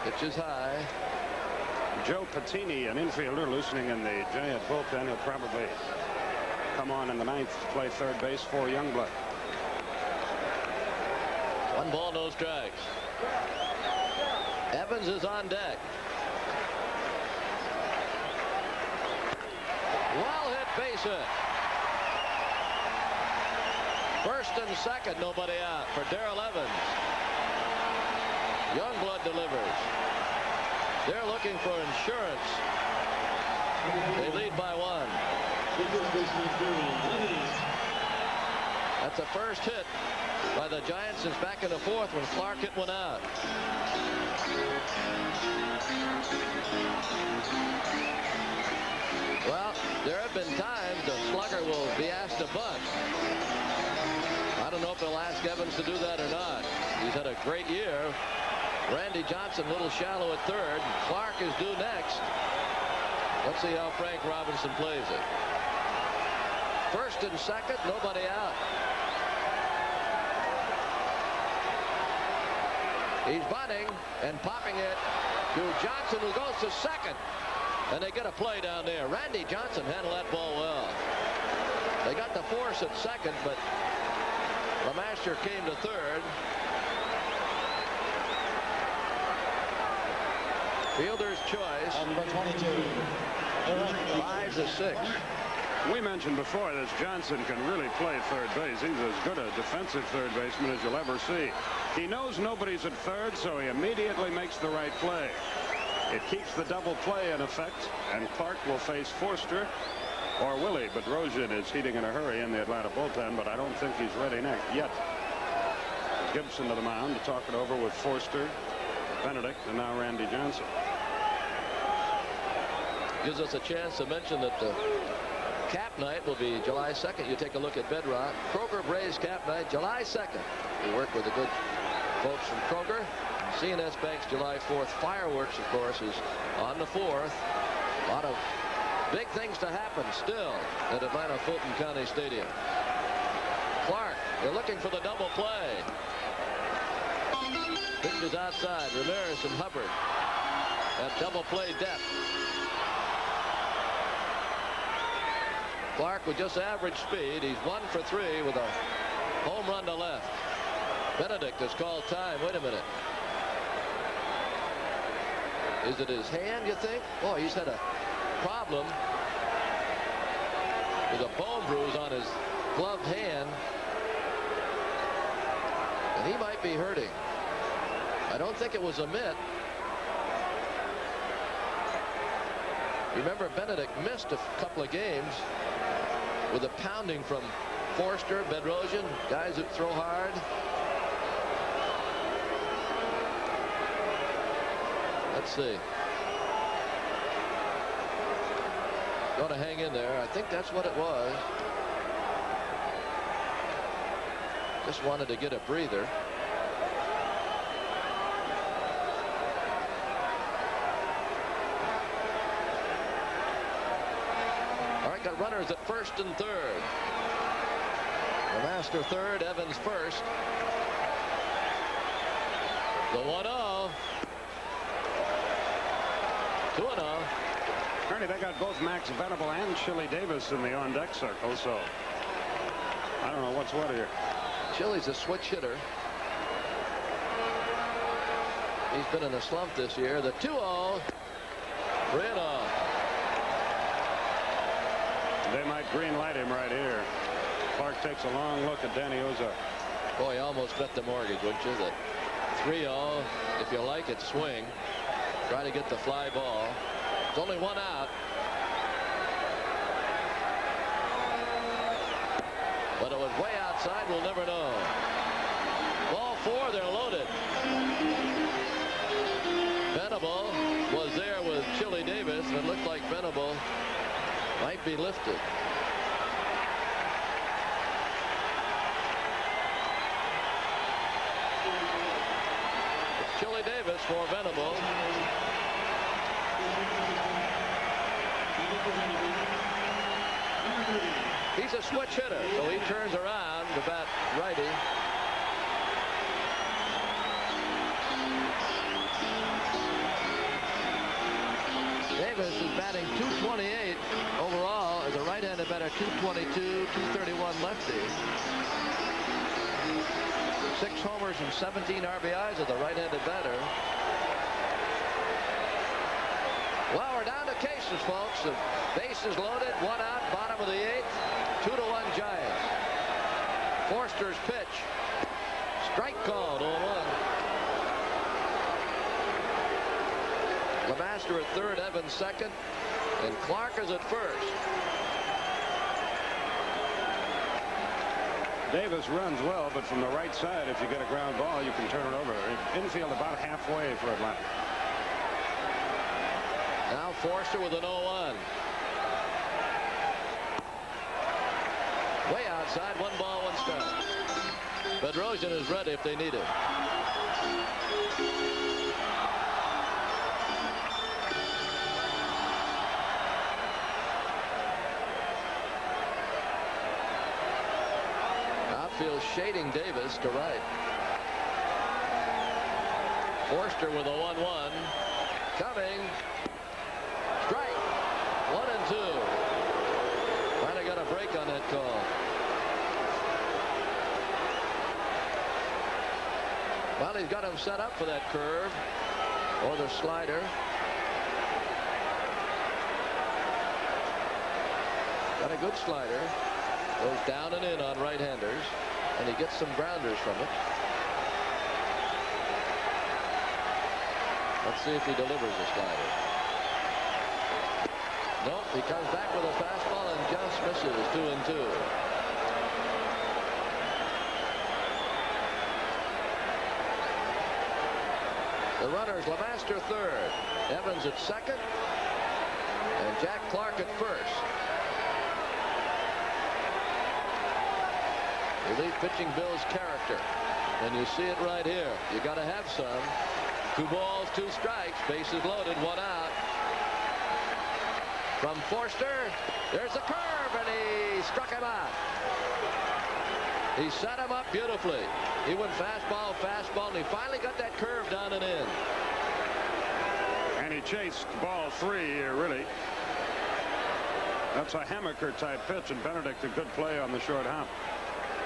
Pitch is high. Joe Patini, an infielder loosening in the Giant bullpen. He'll probably come on in the 9th to play third base for Youngblood. 1 ball, no strikes. Evans is on deck. Well hit base hit. First and second, nobody out for Darrell Evans. Youngblood delivers. They're looking for insurance. They lead by 1. That's the first hit by the Giants since back in the 4th when Clark hit one out. Well, there have been times the slugger will be asked to bunt. I don't know if they'll ask Evans to do that or not. He's had a great year. Randy Johnson a little shallow at third. Clark is due next. Let's see how Frank Robinson plays it. First and second, nobody out. He's bunting and popping it to Johnson, who goes to second. And they get a play down there. Randy Johnson handled that ball well. They got the force at second, but LeMaster came to third. Fielder's choice. Number 22. 5-6. We mentioned before that Johnson can really play third base. He's as good a defensive third baseman as you'll ever see. He knows nobody's at third, so he immediately makes the right play. It keeps the double play in effect, and Clark will face Forster or Willie. Bedrosian is heating in a hurry in the Atlanta bullpen, but I don't think he's ready next yet. Gibson to the mound to talk it over with Forster, Benedict, and now Randy Johnson. Gives us a chance to mention that the cap night will be July 2nd. You take a look at Bedrock. Kroger Braves cap night, July 2nd. We work with the good folks from Kroger. CNS Bank's July 4th fireworks, of course, is on the 4th. A lot of big things to happen still at Atlanta Fulton County Stadium. Clark, they're looking for the double play. Pitches outside. Ramirez and Hubbard at double play depth. Clark with just average speed. He's 1 for 3 with a home run to left. Benedict has called time. Wait a minute. Is it his hand, you think? Boy, he's had a problem with a bone bruise on his gloved hand. And he might be hurting. I don't think it was a mitt. Remember, Benedict missed a couple of games with a pounding from Forster, Bedrosian, guys that throw hard. Let's see. Going to hang in there. I think that's what it was. Just wanted to get a breather. All right, got runners at first and third. The master third, Evans first. The 1-0. 2-0. Ernie, they got both Max Venable and Chili Davis in the on-deck circle, so I don't know what's what here. Chili's a switch hitter. He's been in a slump this year. The 2-0. Reno. They might green light him right here. Clark takes a long look at Danny Ozark. Boy, you almost bet the mortgage, wouldn't you? That 3-0, if you like it, swing. Try to get the fly ball. It's only one out. But it was way outside. We'll never know. Ball 4. They're loaded. Venable was there with Chili Davis. And it looked like Venable might be lifted. It's Chili Davis for Venable. He's a switch hitter, so he turns around to bat righty. Davis is batting .228 overall as a right-handed batter, .222, .231 lefty. 6 homers and 17 RBIs as a right-handed batter. Well, we're down to cases, folks. The bases loaded, 1 out, bottom of the 8th, 2-1 Giants. Forster's pitch. Strike called, 0-1. Lemaster at third, Evans second, and Clark is at first. Davis runs well, but from the right side, if you get a ground ball, you can turn it over. Infield about halfway for Atlanta. Now Forster with an 0-1. Way outside, 1 ball, 1 strike. Bedrosian is ready if they need it. Outfield shading Davis to right. Forster with a 1-1. Coming. Strike. 1 and 2. Finally got a break on that call. Well, he's got him set up for that curve or the slider. Got a good slider. Goes down and in on right-handers, and he gets some grounders from it. Let's see if he delivers a slider. Nope, he comes back with a fastball and just misses. 2-2. The runners, Lemaster third, Evans at second, and Jack Clark at first. Relief pitching builds character, and you see it right here. You got to have some. 2 balls, 2 strikes, bases loaded, 1 out. From Forster, there's a curve, and he struck him out. He set him up beautifully. He went fastball, fastball, and he finally got that curve down and in. And he chased ball 3 here, really. That's a Hammaker type pitch, and Benedict a good play on the short hop.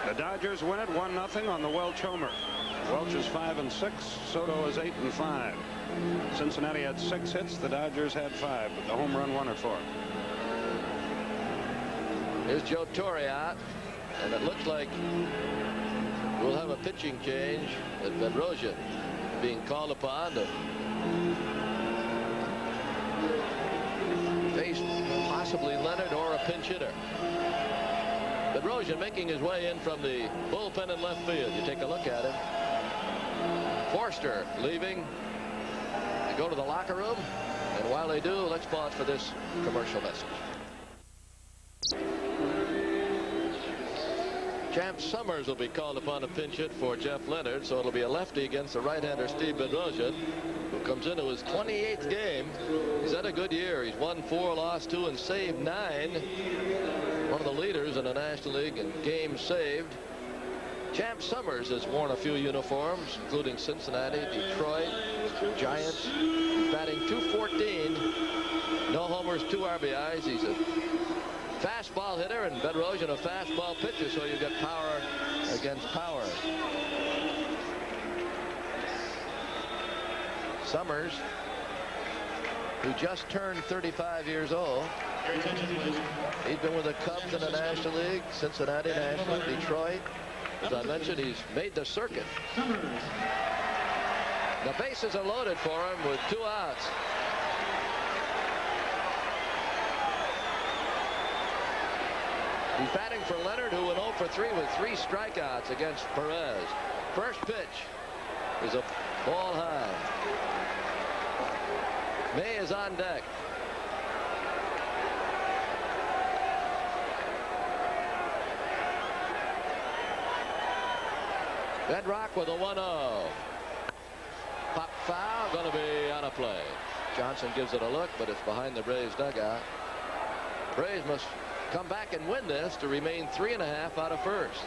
The Dodgers win it 1-0 on the Welch homer. Welch is 5-6. Soto is 8-5. Cincinnati had 6 hits. The Dodgers had 5, but the home run 1 or 4. Here's Joe Torre out, and it looks like we'll have a pitching change with Bedrosian being called upon to face possibly Leonard or a pinch hitter. Bedrosian making his way in from the bullpen in left field. You take a look at him. Forster leaving to go to the locker room. And while they do, let's pause for this commercial message. Champ Summers will be called upon to pinch hit for Jeff Leonard, so it'll be a lefty against the right-hander Steve Bedrosian, who comes into his 28th game. He's had a good year. He's won 4, lost 2, and saved 9. One of the leaders in the National League in games saved. Champ Summers has worn a few uniforms, including Cincinnati, Detroit, Giants. He's batting .214. No homers, 2 RBIs. He's a fastball hitter, and Bedrosian a fastball pitcher, so you get power against power. Summers, who just turned 35 years old. He's been with the Cubs in the National League, Cincinnati National, Detroit. As I mentioned, he's made the circuit. The bases are loaded for him with 2 outs. He's batting for Leonard, who went 0 for 3 with 3 strikeouts against Perez. First pitch is a ball high. May is on deck. Bedrock with a 1-0. Pop foul, going to be out of play. Johnson gives it a look, but it's behind the Braves dugout. Braves must come back and win this to remain 3.5 out of first.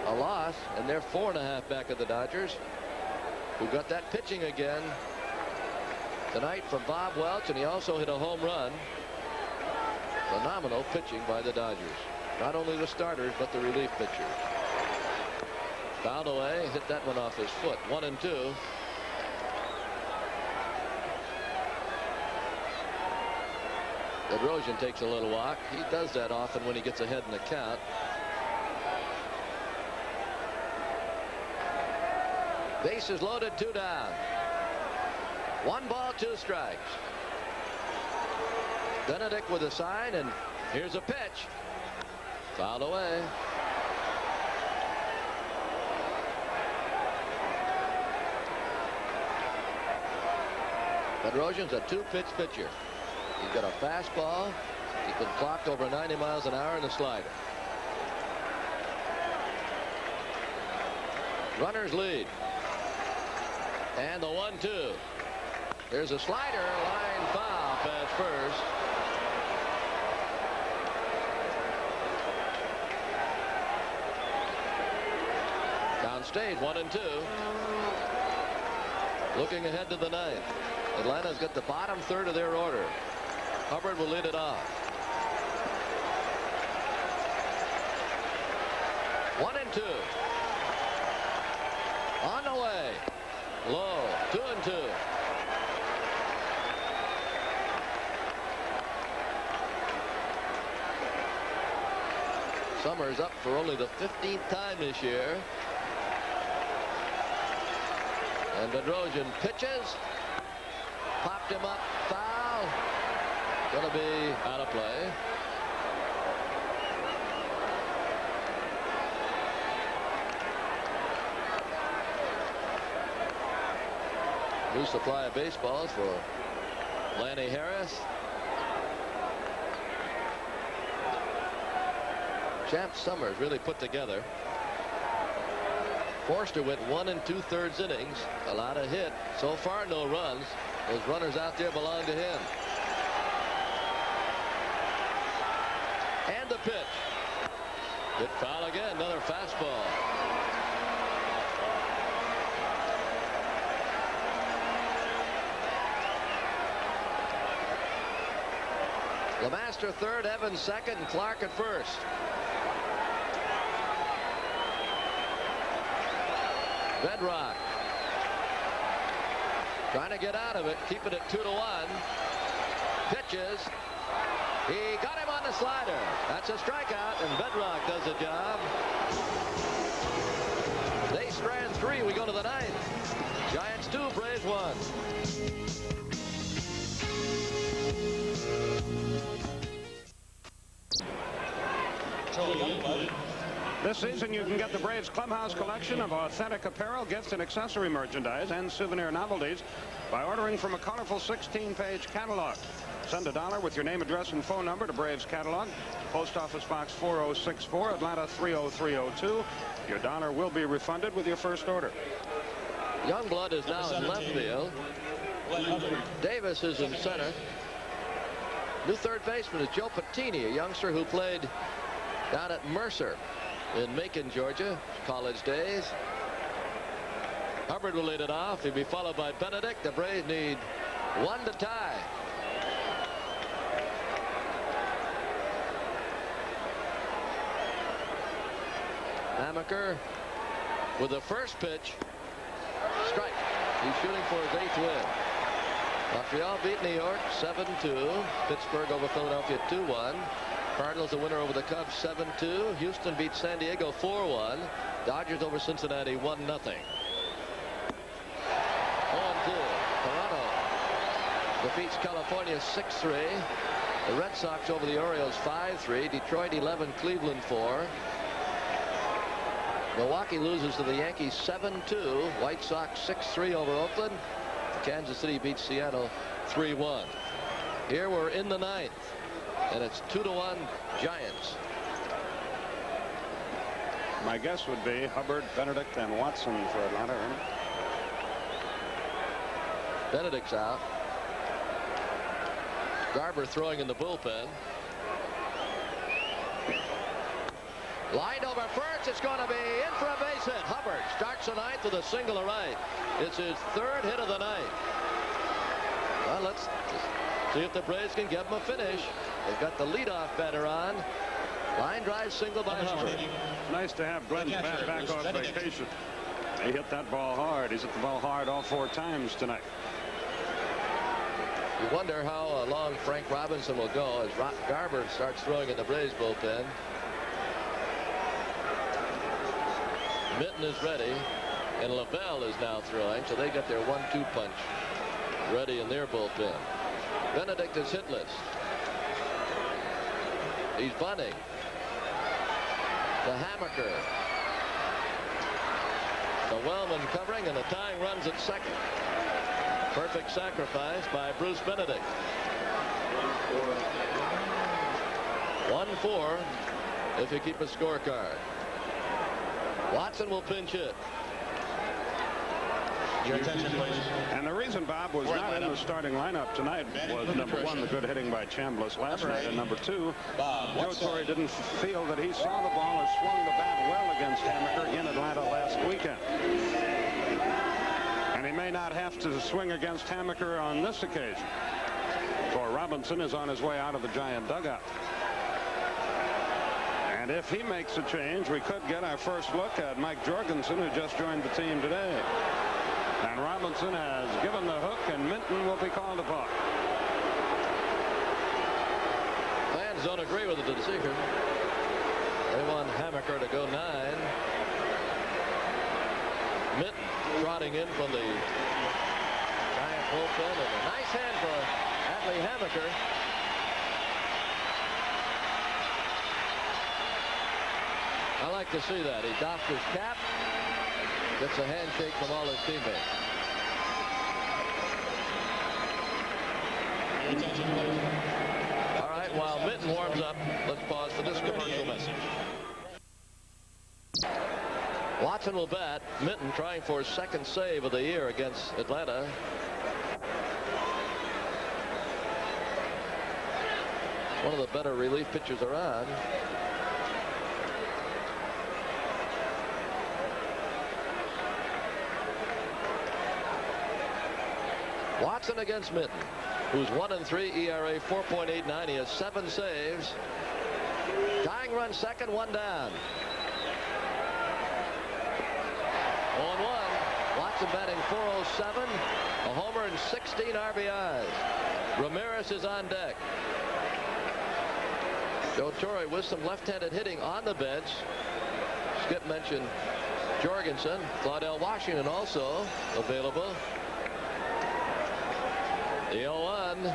A loss, and they're 4.5 back of the Dodgers, who got that pitching again tonight from Bob Welch, and he also hit a home run. Phenomenal pitching by the Dodgers. Not only the starters, but the relief pitchers. Fouled away, hit that one off his foot. 1-2. Bedrosian takes a little walk. He does that often when he gets ahead in the count. Bases loaded, 2 down. 1 ball, 2 strikes. Benedict with a sign, and here's a pitch. Fouled away. Bedrosian's a 2-pitch pitcher. He's got a fastball. He's been clocked over 90 miles an hour in the slider. Runners lead. And the 1-2. There's a slider, line foul past first. Downstage, 1-2. Looking ahead to the 9th. Atlanta's got the bottom third of their order. Hubbard will lead it off. 1-2. On the way. Low. 2-2. Summers up for only the 15th time this year. And Bedrosian pitches. Popped him up. Foul. Going to be out of play. New supply of baseballs for Lanny Harris. Champ Summers really put together. Forster went 1 2/3 innings. A lot of hit. So far, no runs. Those runners out there belong to him. And the pitch. Hit foul again. Another fastball. LeMaster third, Evans second, and Clark at first. Bedrock trying to get out of it, keeping it 2-1. Pitches. He got him on the slider. That's a strikeout, and Bedrock does the job. They strand 3. We go to the 9th. Giants 2, Braves 1. This season, you can get the Braves Clubhouse collection of authentic apparel, gift and accessory merchandise, and souvenir novelties by ordering from a colorful 16-page catalog. Send $1 with your name, address, and phone number to Braves Catalog, Post Office Box 4064, Atlanta 30302. Your $1 will be refunded with your first order. Youngblood is now in left field. Davis is in center. New third baseman is Joe Patini, a youngster who played down at Mercer in Macon, Georgia, college days. Hubbard will lead it off. He'll be followed by Benedict. The Braves need 1 to tie. Amaker with the first pitch. Strike. He's shooting for his 8th win. Montreal beat New York 7-2. Pittsburgh over Philadelphia 2-1. Cardinals a winner over the Cubs 7-2. Houston beat San Diego 4-1. Dodgers over Cincinnati 1-0. 0-2. Toronto defeats California 6-3. The Red Sox over the Orioles 5-3. Detroit 11, Cleveland 4. Milwaukee loses to the Yankees 7-2. White Sox 6-3 over Oakland. Kansas City beats Seattle 3-1. Here we're in the 9th. And it's 2-1 Giants. My guess would be Hubbard, Benedict, and Watson for Atlanta. Benedict's out. Garber throwing in the bullpen. Lined over first. It's going to be in for a base hit. Hubbard starts the 9th with a single to right. It's his 3rd hit of the night. Well, let's see if the Braves can give him a finish. They've got the leadoff batter on. Line drive single by Hubbard. Nice to have Glenn back off vacation. He hit that ball hard. He's hit the ball hard all 4 times tonight. You wonder how long Frank Robinson will go as Garber starts throwing in the Braves bullpen. Mitten is ready, and LaBelle is now throwing, so they got their 1-2 punch ready in their bullpen. Benedict is hitless. He's bunting. The Hammaker. The Wellman covering, and the tying runs at second. Perfect sacrifice by Bruce Benedict. 1-4 if you keep a scorecard. Watson will pinch hit. Your attention, please. And the reason Bob was not in the starting lineup tonight was, number 1, the good hitting by Chambliss last night, and number 2, Joe Torre didn't feel that he saw the ball or swung the bat well against Hammaker in Atlanta last weekend. And he may not have to swing against Hammaker on this occasion, for Robinson is on his way out of the Giant dugout. And if he makes a change, we could get our first look at Mike Jorgensen, who just joined the team today. And Robinson has given the hook, and Minton will be called upon. Fans don't agree with the decision. They want Hammaker to go 9. Minton trotting in from the Giant bullpen and a nice hand for Atlee Hammaker. I like to see that. He doffed his cap, gets a handshake from all his teammates. All right, while Minton warms up, let's pause for this commercial message. Watson will bat. Minton trying for his second save of the year against Atlanta. One of the better relief pitchers around. Watson against Minton, who's 1-3, ERA 4.89. He has 7 saves. Tying run second, 1 down. 0-1. Watson batting .407, a homer and 16 RBIs. Ramirez is on deck. Joe Torre with some left-handed hitting on the bench. Skip mentioned Jorgensen. Claudell Washington also available. The 0-1. 0-2.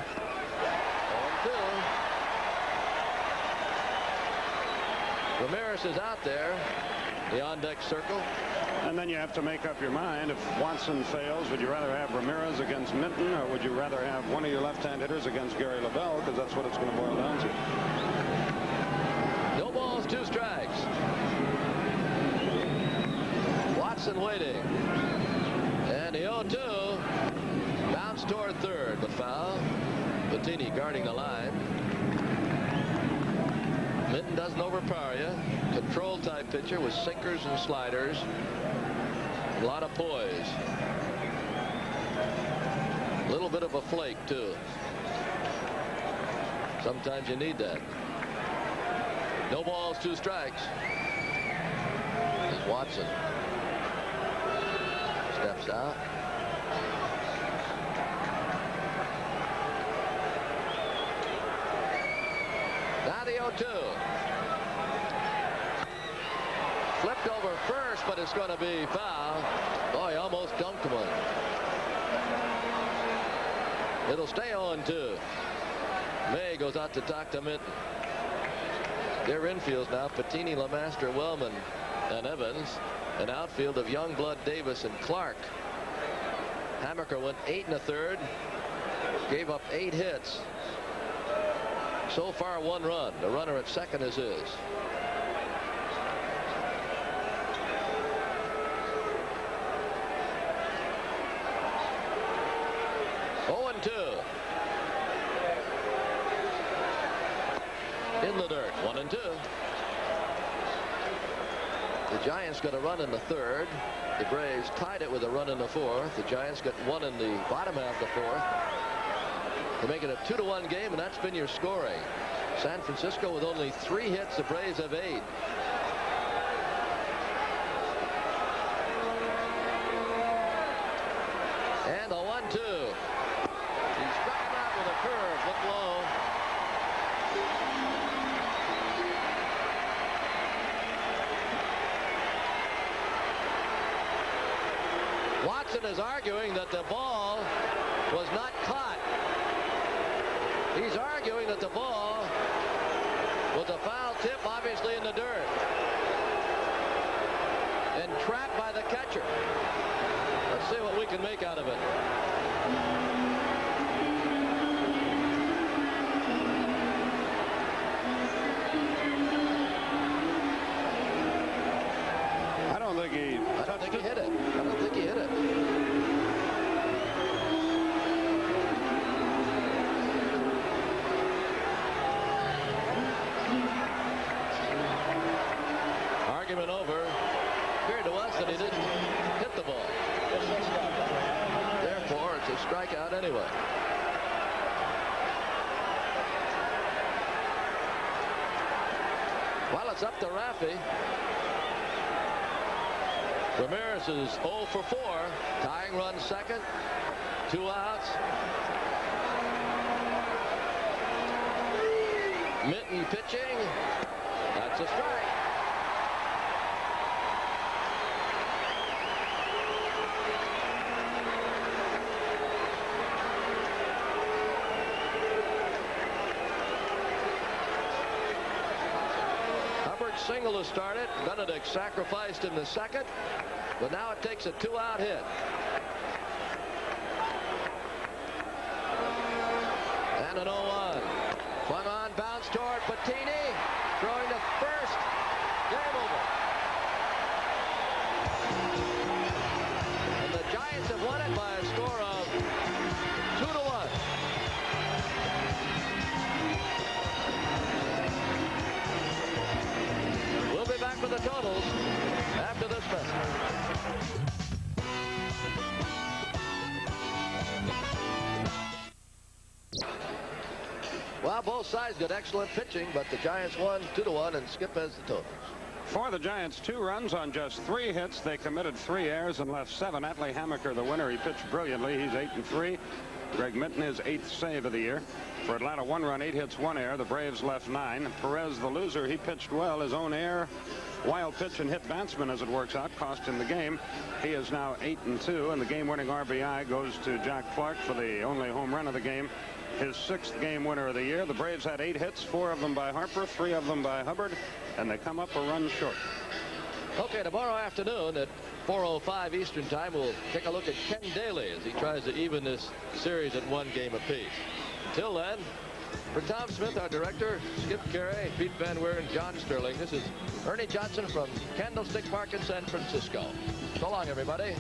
Ramirez is out there. The on-deck circle. And then you have to make up your mind. If Watson fails, would you rather have Ramirez against Minton, or would you rather have one of your left-hand hitters against Gary LaBelle? Because that's what it's going to boil down to. No balls, 2 strikes. Watson waiting. And the 0-2. Bounce toward third, but foul. Bettini guarding the line. Minton doesn't overpower you. Control type pitcher with sinkers and sliders. A lot of poise. A little bit of a flake too. Sometimes you need that. No balls, 2 strikes. As Watson steps out. Now the 0-2. Flipped over first, but it's going to be foul. Boy, almost dunked one. It'll stay 0-2. May goes out to talk to Minton. Their infields now, Bettini, LeMaster, Wellman, and Evans. An outfield of Youngblood, Davis, and Clark. Hammaker went 8 1/3. Gave up 8 hits. So far, 1 run. The runner at second is his. In the dirt, 1-2. The Giants got a run in the 3rd. The Braves tied it with a run in the 4th. The Giants got 1 in the bottom half of the 4th. To make it a 2-1 game, and that's been your scoring. San Francisco with only 3 hits. The Braves have 8. And a 1-2. He struck him out with a curve, looked low. Watson is arguing that the ball was not caught. He's arguing that the ball was a foul tip, obviously in the dirt, and trapped by the catcher. Let's see what we can make out of it. I don't think he hit it. I don't think he hit it. Argument over. Appeared to us that he didn't hit the ball. Therefore, it's a strikeout anyway. Well, it's up to Raffy. Ramirez is 0 for 4. Tying run second. 2 outs. Minton pitching. That's a strike. single to start it. Benedict sacrificed in the second, but now it takes a 2-out hit. And an 0-1. Swung on, bounce toward Bettini, throwing to first. Game over. And the Giants have won it by a score of 2-1. We'll be back with the totals after this message. Well, both sides got excellent pitching, but the Giants won 2-1, and Skip has the totals. For the Giants, 2 runs on just 3 hits. They committed 3 errors and left 7. Atlee Hammaker, the winner, he pitched brilliantly. He's 8-3. Greg Minton, his 8th save of the year. For Atlanta, 1 run, 8 hits, 1 error. The Braves left 9. Perez, the loser, he pitched well. His own error, wild pitch, and hit batsman, as it works out, cost him the game. He is now 8-2, and the game-winning RBI goes to Jack Clark for the only home run of the game. His 6th game winner of the year. The Braves had 8 hits, 4 of them by Harper, 3 of them by Hubbard, and they come up a run short. Okay, tomorrow afternoon at 4:05 Eastern Time, we'll take a look at Ken Daly as he tries to even this series at 1 game apiece. Until then, for Tom Smith, our director, Skip Carey, Pete Van Weer, and John Sterling, this is Ernie Johnson from Candlestick Park in San Francisco. So long, everybody.